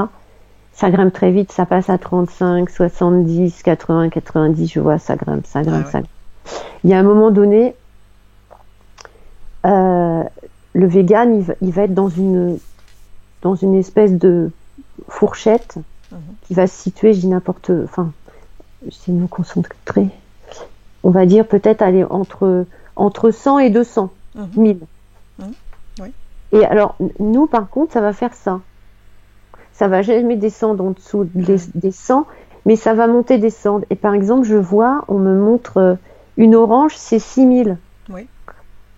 Speaker 2: ça grimpe très vite. Ça passe à 35, 70, 80, 90, je vois, ça grimpe. Il y a un moment donné, le vegan, il va être dans une espèce de fourchette qui va se situer, je dis n'importe, enfin, j'essaie de me concentrer, on va dire peut-être aller entre 100 et 200 000.
Speaker 1: Oui.
Speaker 2: Et alors, nous, par contre, ça va faire ça. Ça va jamais descendre en dessous des 100, mais ça va monter, descendre. Et par exemple, je vois, on me montre une orange, c'est 6 000.
Speaker 1: Oui.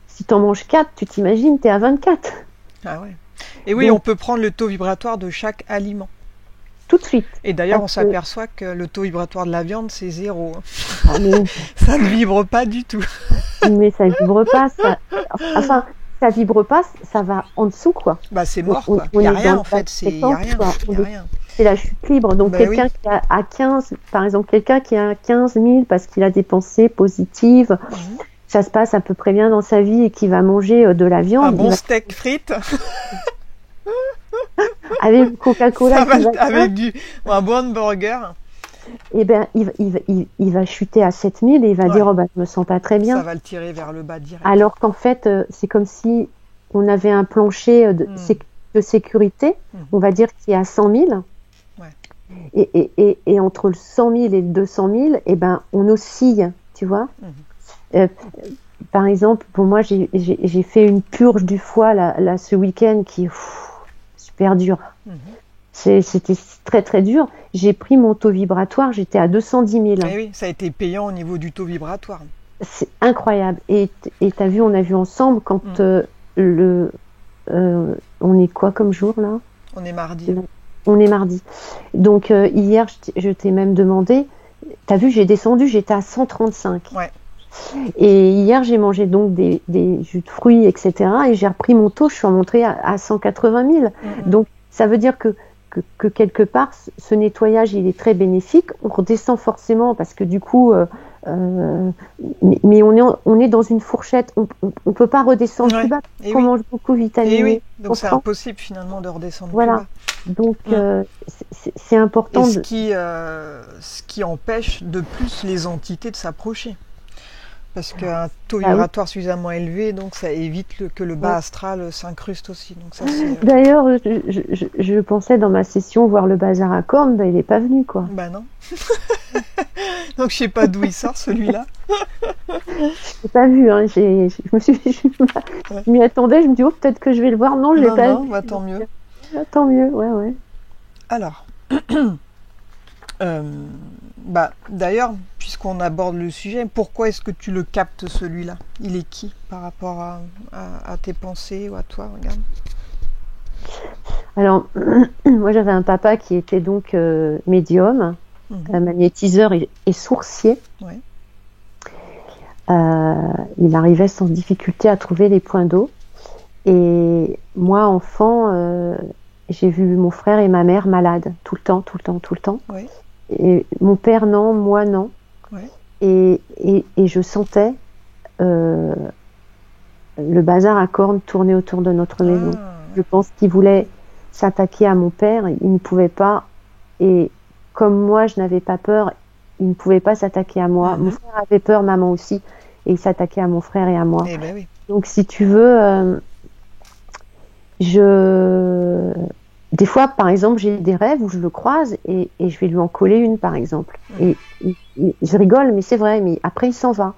Speaker 2: Si tu en manges 4, tu t'imagines, tu es à 24.
Speaker 1: Ah ouais. Et oui, donc, on peut prendre le taux vibratoire de chaque aliment.
Speaker 2: Tout de suite.
Speaker 1: Et d'ailleurs, on s'aperçoit que le taux vibratoire de la viande, c'est 0.
Speaker 2: Ah, mais...
Speaker 1: ça ne vibre pas du tout.
Speaker 2: Mais ça vibre pas. Enfin, ça vibre pas, ça va en dessous, quoi.
Speaker 1: Bah, c'est mort, quoi. Il n'y a rien, en fait. Il n'y a rien.
Speaker 2: C'est la chute libre. Donc, quelqu'un qui a 15, par exemple, quelqu'un qui a 15 000 parce qu'il a des pensées positives, ça se passe à peu près bien dans sa vie et qui va manger de la viande.
Speaker 1: Un bon steak frites.
Speaker 2: Avec Coca-Cola.
Speaker 1: Avec un bon hamburger.
Speaker 2: Eh bien, il va chuter à 7 000 et il va dire oh, bah, je me sens pas très bien.
Speaker 1: Ça va le tirer vers le bas direct.
Speaker 2: Alors qu'en fait, c'est comme si on avait un plancher de sécurité, on va dire qui est à 100 000. Ouais. Et entre le 100 000 et le 200 000, eh ben, on oscille, tu vois. Par exemple, pour moi, j'ai fait une purge du foie là, ce week-end qui est super dur. C'était très très dur. J'ai pris mon taux vibratoire, j'étais à 210 000.
Speaker 1: Eh oui, ça a été payant au niveau du taux vibratoire.
Speaker 2: C'est incroyable. Et t'as vu, on a vu ensemble quand on est quoi comme jour là?
Speaker 1: On est mardi.
Speaker 2: On est mardi. Donc hier, je t'ai même demandé. T'as vu, j'ai descendu, j'étais à 135.
Speaker 1: Ouais.
Speaker 2: Et hier, j'ai mangé donc des jus de fruits, etc. Et j'ai repris mon taux, je suis remontée à 180 000. Donc, ça veut dire que quelque part, ce nettoyage, il est très bénéfique. On redescend forcément parce que du coup, mais on est dans une fourchette. On peut pas redescendre plus bas. On mange beaucoup vitaminé.
Speaker 1: Et oui, donc c'est impossible finalement de redescendre plus bas.
Speaker 2: Donc, c'est important.
Speaker 1: Et ce qui empêche de plus les entités de s'approcher. Parce qu'un taux vibratoire suffisamment élevé, donc ça évite que le bas astral s'incruste aussi. Donc ça,
Speaker 2: d'ailleurs, je pensais dans ma session voir le bazar à cornes, il n'est pas venu, quoi.
Speaker 1: Bah non. Donc je sais pas d'où il sort celui-là.
Speaker 2: Je l'ai pas vu, hein. Je m'y attendais, je me dis peut-être que je vais le voir. Non, je l'ai pas vu.
Speaker 1: Bah, tant mieux.
Speaker 2: Tant mieux, ouais.
Speaker 1: Alors. D'ailleurs, puisqu'on aborde le sujet, pourquoi est-ce que tu le captes celui-là? Il est qui par rapport à tes pensées ou à toi? Regarde.
Speaker 2: Alors, moi j'avais un papa qui était donc médium, magnétiseur et sourcier.
Speaker 1: Ouais.
Speaker 2: Il arrivait sans difficulté à trouver les points d'eau. Et moi, enfant, j'ai vu mon frère et ma mère malades tout le temps.
Speaker 1: Ouais.
Speaker 2: Et mon père non, moi non.
Speaker 1: Ouais.
Speaker 2: Et je sentais le bazar à cornes tournait autour de notre maison. Je
Speaker 1: ouais.
Speaker 2: pense qu'il voulait s'attaquer à mon père, il ne pouvait pas. Et comme moi, je n'avais pas peur, il ne pouvait pas s'attaquer à moi. Mon frère avait peur, maman aussi, et il s'attaquait à mon frère et à moi.
Speaker 1: Eh ben oui.
Speaker 2: Donc, si tu veux, des fois, par exemple, j'ai des rêves où je le croise et je vais lui en coller une, par exemple. Et je rigole, mais c'est vrai, mais après, il s'en va.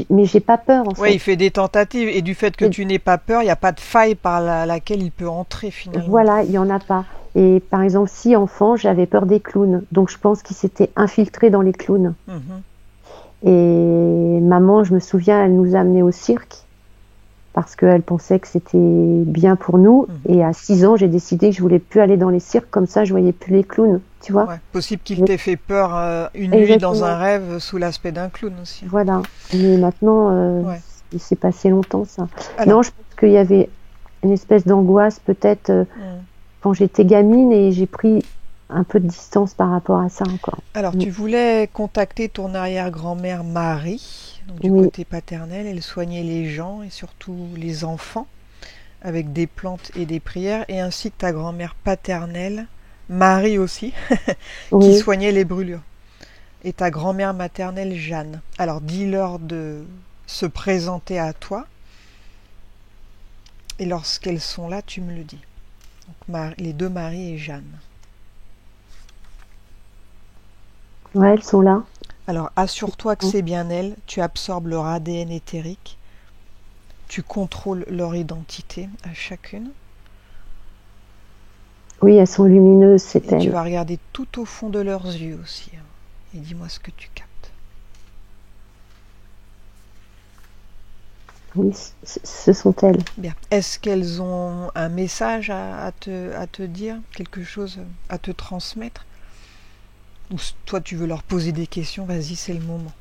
Speaker 2: Mais j'ai pas peur, en fait.
Speaker 1: Oui, il fait des tentatives, et du fait que tu n'aies pas peur, il n'y a pas de faille par laquelle il peut entrer, finalement.
Speaker 2: Voilà, il y en a pas. Et par exemple, si enfant, j'avais peur des clowns. Donc, je pense qu'il s'était infiltré dans les clowns. Et maman, je me souviens, elle nous a amenés au cirque parce qu'elle pensait que c'était bien pour nous. Et à 6 ans, j'ai décidé que je voulais plus aller dans les cirques, comme ça je voyais plus les clowns, tu vois.
Speaker 1: Ouais, possible qu'il t'ait fait peur une nuit dans un rêve sous l'aspect d'un clown aussi.
Speaker 2: Voilà, mais maintenant, il s'est passé longtemps ça. Alors, non, je pense qu'il y avait une espèce d'angoisse peut-être quand j'étais gamine et j'ai pris un peu de distance par rapport à ça encore.
Speaker 1: Alors, tu voulais contacter ton arrière-grand-mère Marie, donc du côté paternel. Elle soignait les gens et surtout les enfants avec des plantes et des prières, et ainsi que ta grand-mère paternelle, Marie aussi, qui soignait les brûlures. Et ta grand-mère maternelle, Jeanne. Alors, dis-leur de se présenter à toi, et lorsqu'elles sont là, tu me le dis. Donc, les deux Marie et Jeanne.
Speaker 2: Ouais, elles sont là.
Speaker 1: Alors, assure-toi que c'est bien elles. Tu absorbes leur ADN éthérique. Tu contrôles leur identité à chacune.
Speaker 2: Oui, elles sont lumineuses, c'est elles.
Speaker 1: Et tu vas regarder tout au fond de leurs yeux aussi. Et dis-moi ce que tu captes.
Speaker 2: Oui, ce sont elles.
Speaker 1: Bien. Est-ce qu'elles ont un message à te dire, quelque chose à te transmettre? Ou toi, tu veux leur poser des questions? Vas-y, c'est le moment.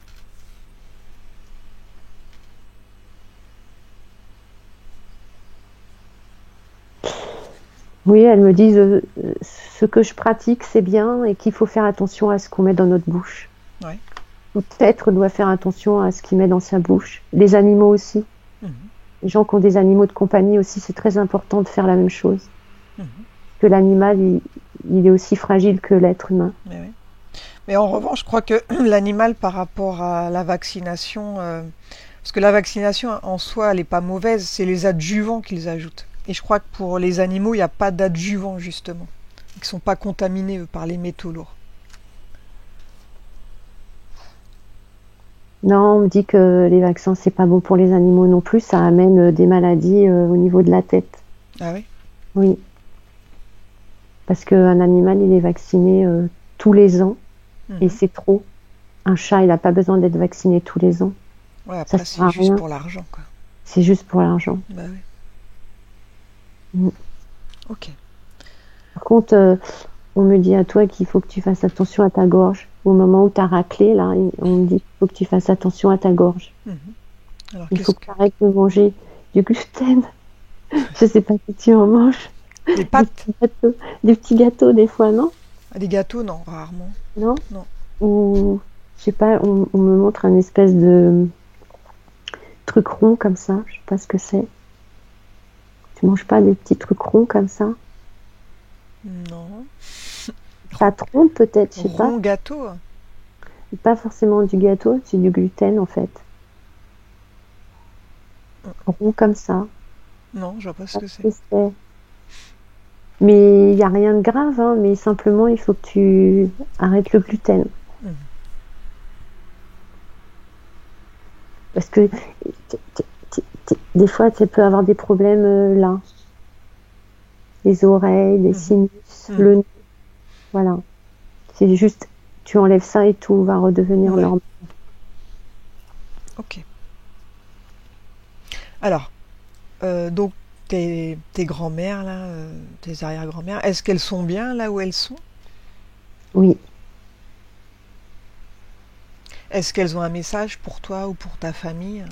Speaker 2: Oui, elles me disent ce que je pratique, c'est bien et qu'il faut faire attention à ce qu'on met dans notre bouche.
Speaker 1: Ouais.
Speaker 2: Tout être doit faire attention à ce qu'il met dans sa bouche. Les animaux aussi. Les gens qui ont des animaux de compagnie aussi, c'est très important de faire la même chose. Que l'animal, il est aussi fragile que l'être humain.
Speaker 1: Mais en revanche, je crois que l'animal, par rapport à la vaccination, parce que la vaccination en soi, elle n'est pas mauvaise, c'est les adjuvants qu'ils ajoutent. Et je crois que pour les animaux, il n'y a pas d'adjuvants, justement. Ils ne sont pas contaminés, eux, par les métaux lourds.
Speaker 2: Non, on me dit que les vaccins, c'est pas bon pour les animaux non plus. Ça amène des maladies au niveau de la tête.
Speaker 1: Ah oui?
Speaker 2: Oui. Parce qu'un animal, il est vacciné tous les ans. Et c'est trop. Un chat, il n'a pas besoin d'être vacciné tous les ans.
Speaker 1: Ouais, après, c'est juste pour l'argent, quoi.
Speaker 2: C'est juste pour l'argent.
Speaker 1: Bah oui. Ok.
Speaker 2: Par contre, on me dit à toi qu'il faut que tu fasses attention à ta gorge. Au moment où tu as raclé, là, on me dit qu'il faut que tu fasses attention à ta gorge.
Speaker 1: Alors,
Speaker 2: il faut que tu arrêtes de manger du gluten. Je sais pas si tu en manges.
Speaker 1: Des pâtes?
Speaker 2: Des petits gâteaux, des fois, non?
Speaker 1: Des gâteaux, non, rarement.
Speaker 2: Non?
Speaker 1: Non.
Speaker 2: Ou, je sais pas, on me montre un espèce de truc rond comme ça. Je sais pas ce que c'est. Tu manges pas des petits trucs ronds comme ça?
Speaker 1: Non.
Speaker 2: Ça trompe peut-être, je sais pas.
Speaker 1: Rond gâteau?
Speaker 2: Pas forcément du gâteau, c'est du gluten en fait. Rond comme ça.
Speaker 1: Non, je vois pas ce que c'est.
Speaker 2: Mais il n'y a rien de grave, hein, mais simplement il faut que tu arrêtes le gluten. Parce que des fois tu peux avoir des problèmes là. Les oreilles, les sinus, le nez. Voilà. C'est juste, tu enlèves ça et tout va redevenir normal.
Speaker 1: Ok. Alors, donc tes grands-mères, là, tes arrière-grand-mères, est-ce qu'elles sont bien là où elles sont?
Speaker 2: Oui.
Speaker 1: Est-ce qu'elles ont un message pour toi ou pour ta famille?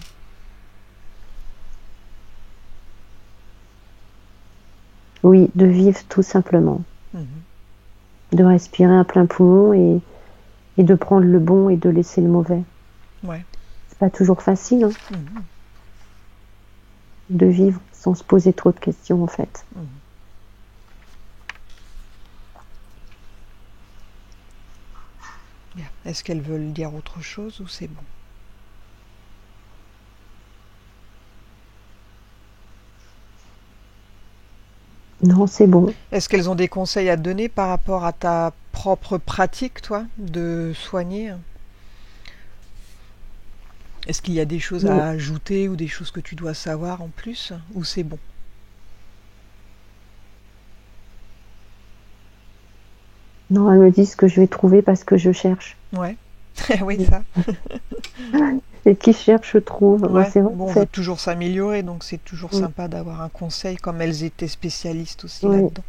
Speaker 2: Oui, de vivre tout simplement. De respirer à plein poumon et de prendre le bon et de laisser le mauvais.
Speaker 1: Ouais.
Speaker 2: C'est pas toujours facile. Hein. de vivre sans se poser trop de questions en fait.
Speaker 1: Bien. Est-ce qu'elles veulent dire autre chose ou c'est bon?
Speaker 2: Non, c'est bon.
Speaker 1: Est-ce qu'elles ont des conseils à te donner par rapport à ta propre pratique, toi, de soigner? Est-ce qu'il y a des choses
Speaker 2: Non,
Speaker 1: à ajouter ou des choses que tu dois savoir en plus? Ou c'est bon?
Speaker 2: non, elles me disent que je vais trouver parce que je cherche.
Speaker 1: Ouais. Oui, ça.
Speaker 2: Et qui cherche trouve. Ouais,
Speaker 1: Ouais.
Speaker 2: c'est vrai,
Speaker 1: Bon, on veut
Speaker 2: c'est.
Speaker 1: toujours s'améliorer, donc c'est toujours
Speaker 2: Mm.
Speaker 1: sympa d'avoir un conseil, comme elles étaient spécialistes aussi
Speaker 2: Oui,
Speaker 1: là-dedans.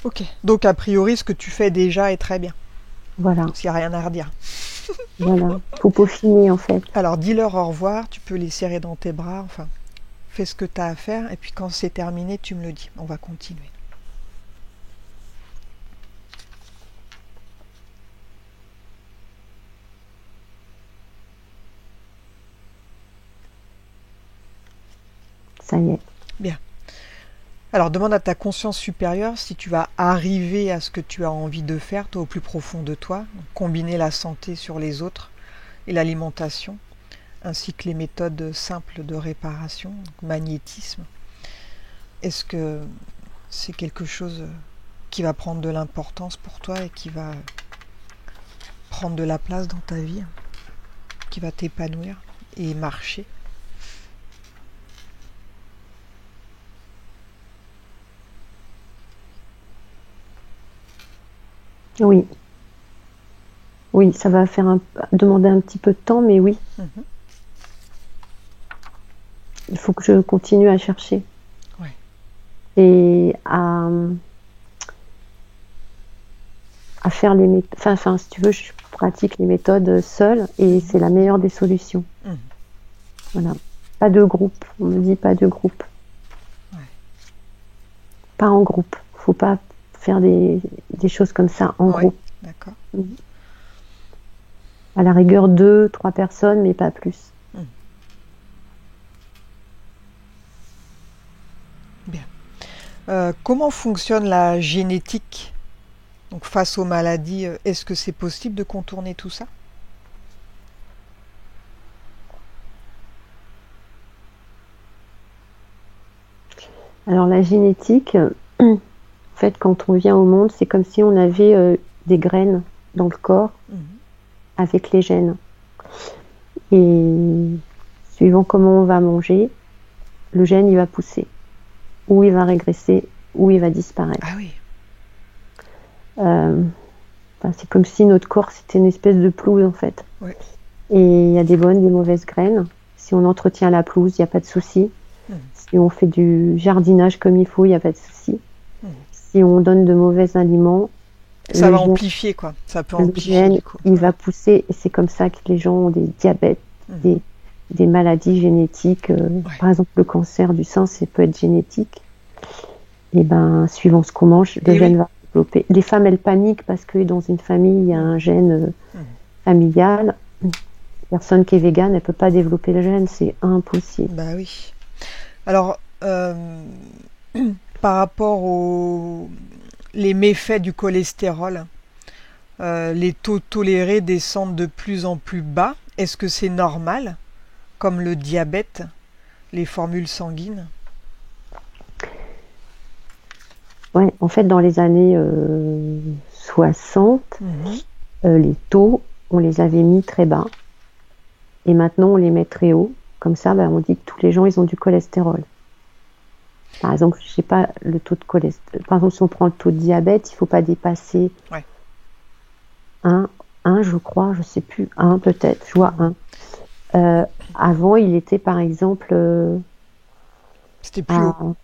Speaker 1: Ok. Donc, a priori, ce que tu fais déjà est très bien.
Speaker 2: voilà,
Speaker 1: S'il n'y a rien à redire.
Speaker 2: voilà. Faut peaufiner en fait.
Speaker 1: Alors, dis-leur au revoir, tu peux les serrer dans tes bras, enfin, fais ce que tu as à faire, et puis quand c'est terminé, tu me le dis. On va continuer.
Speaker 2: Ça y est.
Speaker 1: Bien. Alors, demande à ta conscience supérieure si tu vas arriver à ce que tu as envie de faire, toi, au plus profond de toi, donc combiner la santé sur les autres et l'alimentation, ainsi que les méthodes simples de réparation, donc magnétisme. Est-ce que c'est quelque chose qui va prendre de l'importance pour toi et qui va prendre de la place dans ta vie, qui va t'épanouir et marcher?
Speaker 2: Oui, oui, ça va demander un petit peu de temps, mais oui,
Speaker 1: Mhm.
Speaker 2: il faut que je continue à chercher
Speaker 1: Ouais.
Speaker 2: et à faire les méthodes. Enfin, si tu veux, je pratique les méthodes seule et c'est la meilleure des solutions.
Speaker 1: Mhm.
Speaker 2: Voilà. Pas de groupe. On me dit pas de groupe.
Speaker 1: Ouais.
Speaker 2: Pas en groupe. Faut pas faire des choses comme ça en
Speaker 1: Ouais.
Speaker 2: groupe.
Speaker 1: D'accord.
Speaker 2: À la rigueur, 2, 3 personnes, mais pas plus.
Speaker 1: Mhm. Bien. Comment fonctionne la génétique? Donc face aux maladies, est-ce que c'est possible de contourner tout ça?
Speaker 2: Alors la génétique, en fait, quand on vient au monde, c'est comme si on avait des graines dans le corps
Speaker 1: Mhm.
Speaker 2: avec les gènes. Et suivant comment on va manger, le gène il va pousser, ou il va régresser, ou il va disparaître.
Speaker 1: Ah oui.
Speaker 2: C'est comme si notre corps c'était une espèce de pelouse en fait.
Speaker 1: Ouais.
Speaker 2: Et il y a des bonnes, des mauvaises graines. Si on entretient la pelouse, il n'y a pas de souci.
Speaker 1: Mhm.
Speaker 2: Si on fait du jardinage comme il faut, il n'y a pas de souci.
Speaker 1: Mhm.
Speaker 2: Si on donne de mauvais aliments,
Speaker 1: Ça va
Speaker 2: le
Speaker 1: amplifier, quoi. Ça peut
Speaker 2: le
Speaker 1: amplifier,
Speaker 2: gène,
Speaker 1: du coup.
Speaker 2: il va pousser. Et c'est comme ça que les gens ont des diabètes,
Speaker 1: Mhm.
Speaker 2: des maladies génétiques.
Speaker 1: Ouais.
Speaker 2: Par exemple, le cancer du sein, ça peut être génétique. Et ben, suivant ce qu'on mange, le
Speaker 1: Et
Speaker 2: gène
Speaker 1: oui.
Speaker 2: va développer. Les femmes, elles paniquent parce que dans une famille, il y a un gène familial. Personne qui est végane, elle peut pas développer le gène, c'est impossible.
Speaker 1: Bah oui. Alors, par rapport aux les méfaits du cholestérol, les taux tolérés descendent de plus en plus bas. Est-ce que c'est normal, comme le diabète, les formules sanguines?
Speaker 2: Ouais, en fait, dans les années 60,
Speaker 1: Mhm.
Speaker 2: les taux, on les avait mis très bas. Et maintenant, on les met très haut. Comme ça, on dit que tous les gens, ils ont du cholestérol. Par exemple, je sais pas, le taux de cholestérol. Par exemple, si on prend le taux de diabète, il faut pas dépasser
Speaker 1: Ouais.
Speaker 2: 1, je crois, je sais plus, 1 peut-être, je vois 1. Avant, il était par exemple
Speaker 1: C'était plus
Speaker 2: à,
Speaker 1: haut.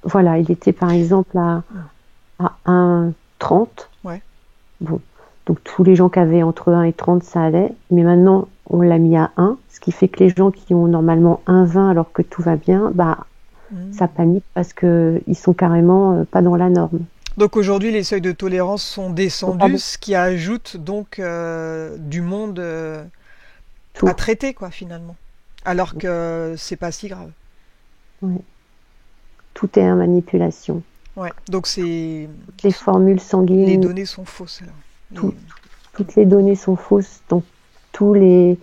Speaker 2: voilà, il était par exemple à 1,30.
Speaker 1: Ouais.
Speaker 2: Bon, donc tous les gens qui avaient entre 1 et 30, ça allait. Mais maintenant, on l'a mis à 1, ce qui fait que les gens qui ont normalement 1,20 alors que tout va bien, ça panique parce qu'ils sont carrément pas dans la norme.
Speaker 1: Donc aujourd'hui, les seuils de tolérance sont
Speaker 2: Oh,
Speaker 1: descendus,
Speaker 2: pardon,
Speaker 1: ce qui ajoute donc du monde à
Speaker 2: tout.
Speaker 1: traiter, quoi, finalement. Alors que c'est pas si grave.
Speaker 2: Ouais. Tout est en manipulation.
Speaker 1: Ouais. Donc c'est
Speaker 2: Toutes les formules
Speaker 1: les
Speaker 2: sanguines,
Speaker 1: données sont fausses alors.
Speaker 2: tout- toutes les données sont fausses. Donc, que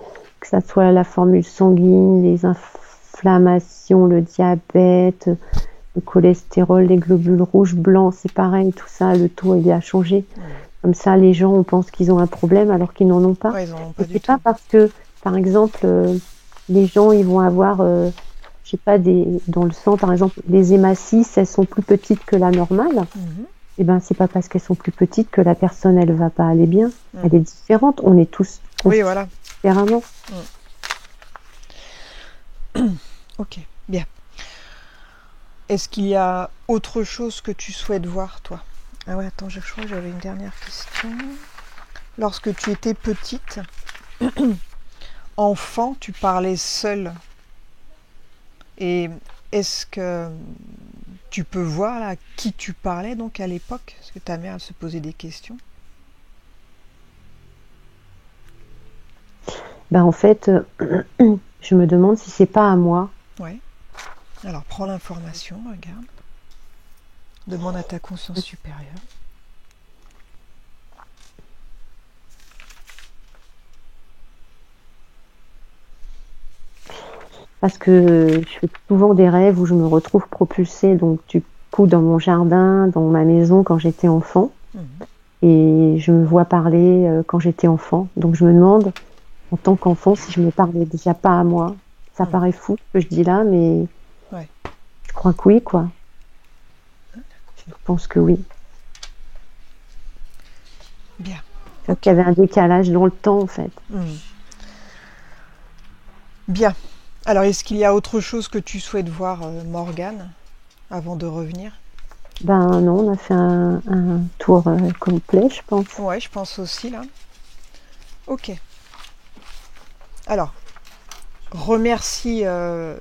Speaker 2: ça soit la formule sanguine, les inflammations, le diabète, le cholestérol, les globules rouges, blancs, c'est pareil, tout ça, le taux, il a changé. Comme ça, les gens, on pense qu'ils ont un problème alors qu'ils n'en ont pas.
Speaker 1: Ouais, ils en ont
Speaker 2: Et
Speaker 1: pas du
Speaker 2: c'est pas
Speaker 1: tout.
Speaker 2: parce que, par exemple, les gens, ils vont avoir, je sais pas, dans le sang, par exemple, les hématies, elles sont plus petites que la normale.
Speaker 1: Mhm.
Speaker 2: Et ben, c'est pas parce qu'elles sont plus petites que la personne, elle va pas aller bien.
Speaker 1: Mm.
Speaker 2: Elle est différente. On est tous
Speaker 1: Oui,
Speaker 2: constitués
Speaker 1: voilà.
Speaker 2: différemment.
Speaker 1: Ok, bien. Est-ce qu'il y a autre chose que tu souhaites voir, toi? Ah ouais, attends, je crois que j'avais une dernière question. Lorsque tu étais petite, enfant, tu parlais seule. Et est-ce que tu peux voir là qui tu parlais donc à l'époque? Est-ce que ta mère elle se posait des questions?
Speaker 2: Ben, en fait, je me demande si c'est pas à moi.
Speaker 1: Ouais. Alors prends l'information, regarde. Demande à ta conscience supérieure.
Speaker 2: Parce que je fais souvent des rêves où je me retrouve propulsée, donc du coup, dans mon jardin, dans ma maison quand j'étais enfant.
Speaker 1: Mhm.
Speaker 2: Et je me vois parler quand j'étais enfant. Donc je me demande, en tant qu'enfant, si je me parlais déjà pas à moi. Ça paraît fou ce que je dis là, mais
Speaker 1: Ouais.
Speaker 2: je crois que oui, quoi. Je pense que oui.
Speaker 1: Bien.
Speaker 2: Parce qu'il y avait un décalage dans le temps, en fait.
Speaker 1: Mhm. Bien. Alors, est-ce qu'il y a autre chose que tu souhaites voir, Morgane, avant de revenir?
Speaker 2: Ben non, on a fait un tour complet, je pense.
Speaker 1: Ouais, je pense aussi là. Ok. Alors, remercie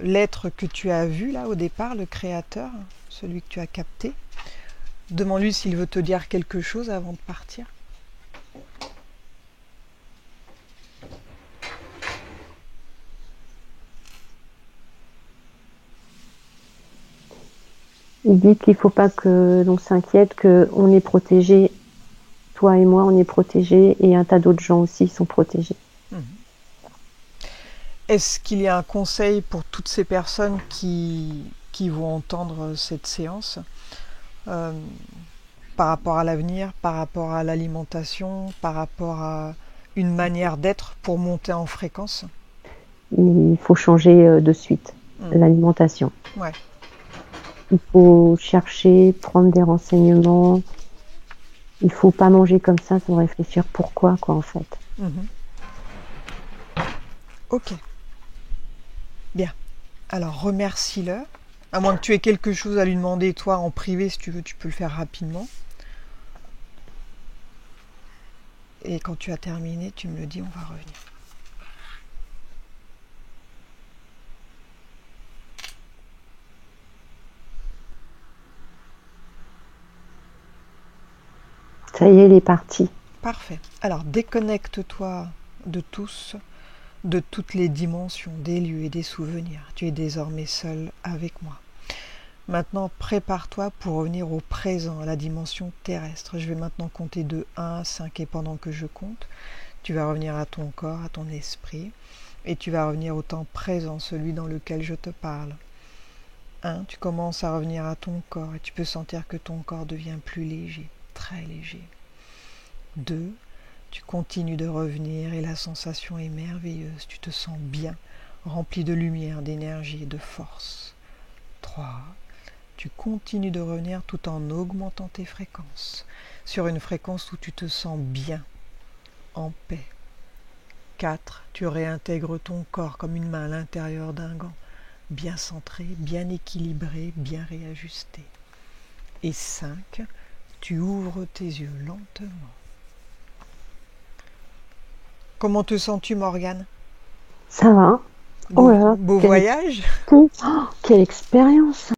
Speaker 1: l'être que tu as vu là au départ, le créateur, celui que tu as capté. Demande-lui s'il veut te dire quelque chose avant de partir.
Speaker 2: Il dit qu'il faut pas que l'on s'inquiète, qu'on est protégé. Toi et moi, on est protégés et un tas d'autres gens aussi sont protégés.
Speaker 1: Est-ce qu'il y a un conseil pour toutes ces personnes qui vont entendre cette séance euh, par rapport à l'avenir, par rapport à l'alimentation, par rapport à une manière d'être pour monter en fréquence?
Speaker 2: Il faut changer de suite l'alimentation.
Speaker 1: Ouais.
Speaker 2: Il faut chercher, prendre des renseignements. Il faut pas manger comme ça sans réfléchir pourquoi, quoi, en fait.
Speaker 1: Ok. Bien. Alors remercie-le. À moins que tu aies quelque chose à lui demander, toi, en privé, si tu veux, tu peux le faire rapidement. Et quand tu as terminé, tu me le dis, on va revenir.
Speaker 2: Ça y est, il est parti.
Speaker 1: Parfait. Alors déconnecte-toi de tous, de toutes les dimensions, des lieux et des souvenirs. Tu es désormais seul avec moi. Maintenant, prépare-toi pour revenir au présent, à la dimension terrestre. Je vais maintenant compter de 1 à 5 et pendant que je compte, tu vas revenir à ton corps, à ton esprit et tu vas revenir au temps présent, celui dans lequel je te parle. 1, tu commences à revenir à ton corps et tu peux sentir que ton corps devient plus léger, très léger. 2, tu continues de revenir et la sensation est merveilleuse, tu te sens bien, rempli de lumière, d'énergie et de force. 3, tu continues de revenir tout en augmentant tes fréquences, sur une fréquence où tu te sens bien, en paix. 4, tu réintègres ton corps comme une main à l'intérieur d'un gant, bien centré, bien équilibré, bien réajusté. Et 5, tu ouvres tes yeux lentement. Comment te sens-tu, Morgane?
Speaker 2: Ça va. Oh là là,
Speaker 1: Beau voyage?
Speaker 2: Oh, quelle expérience!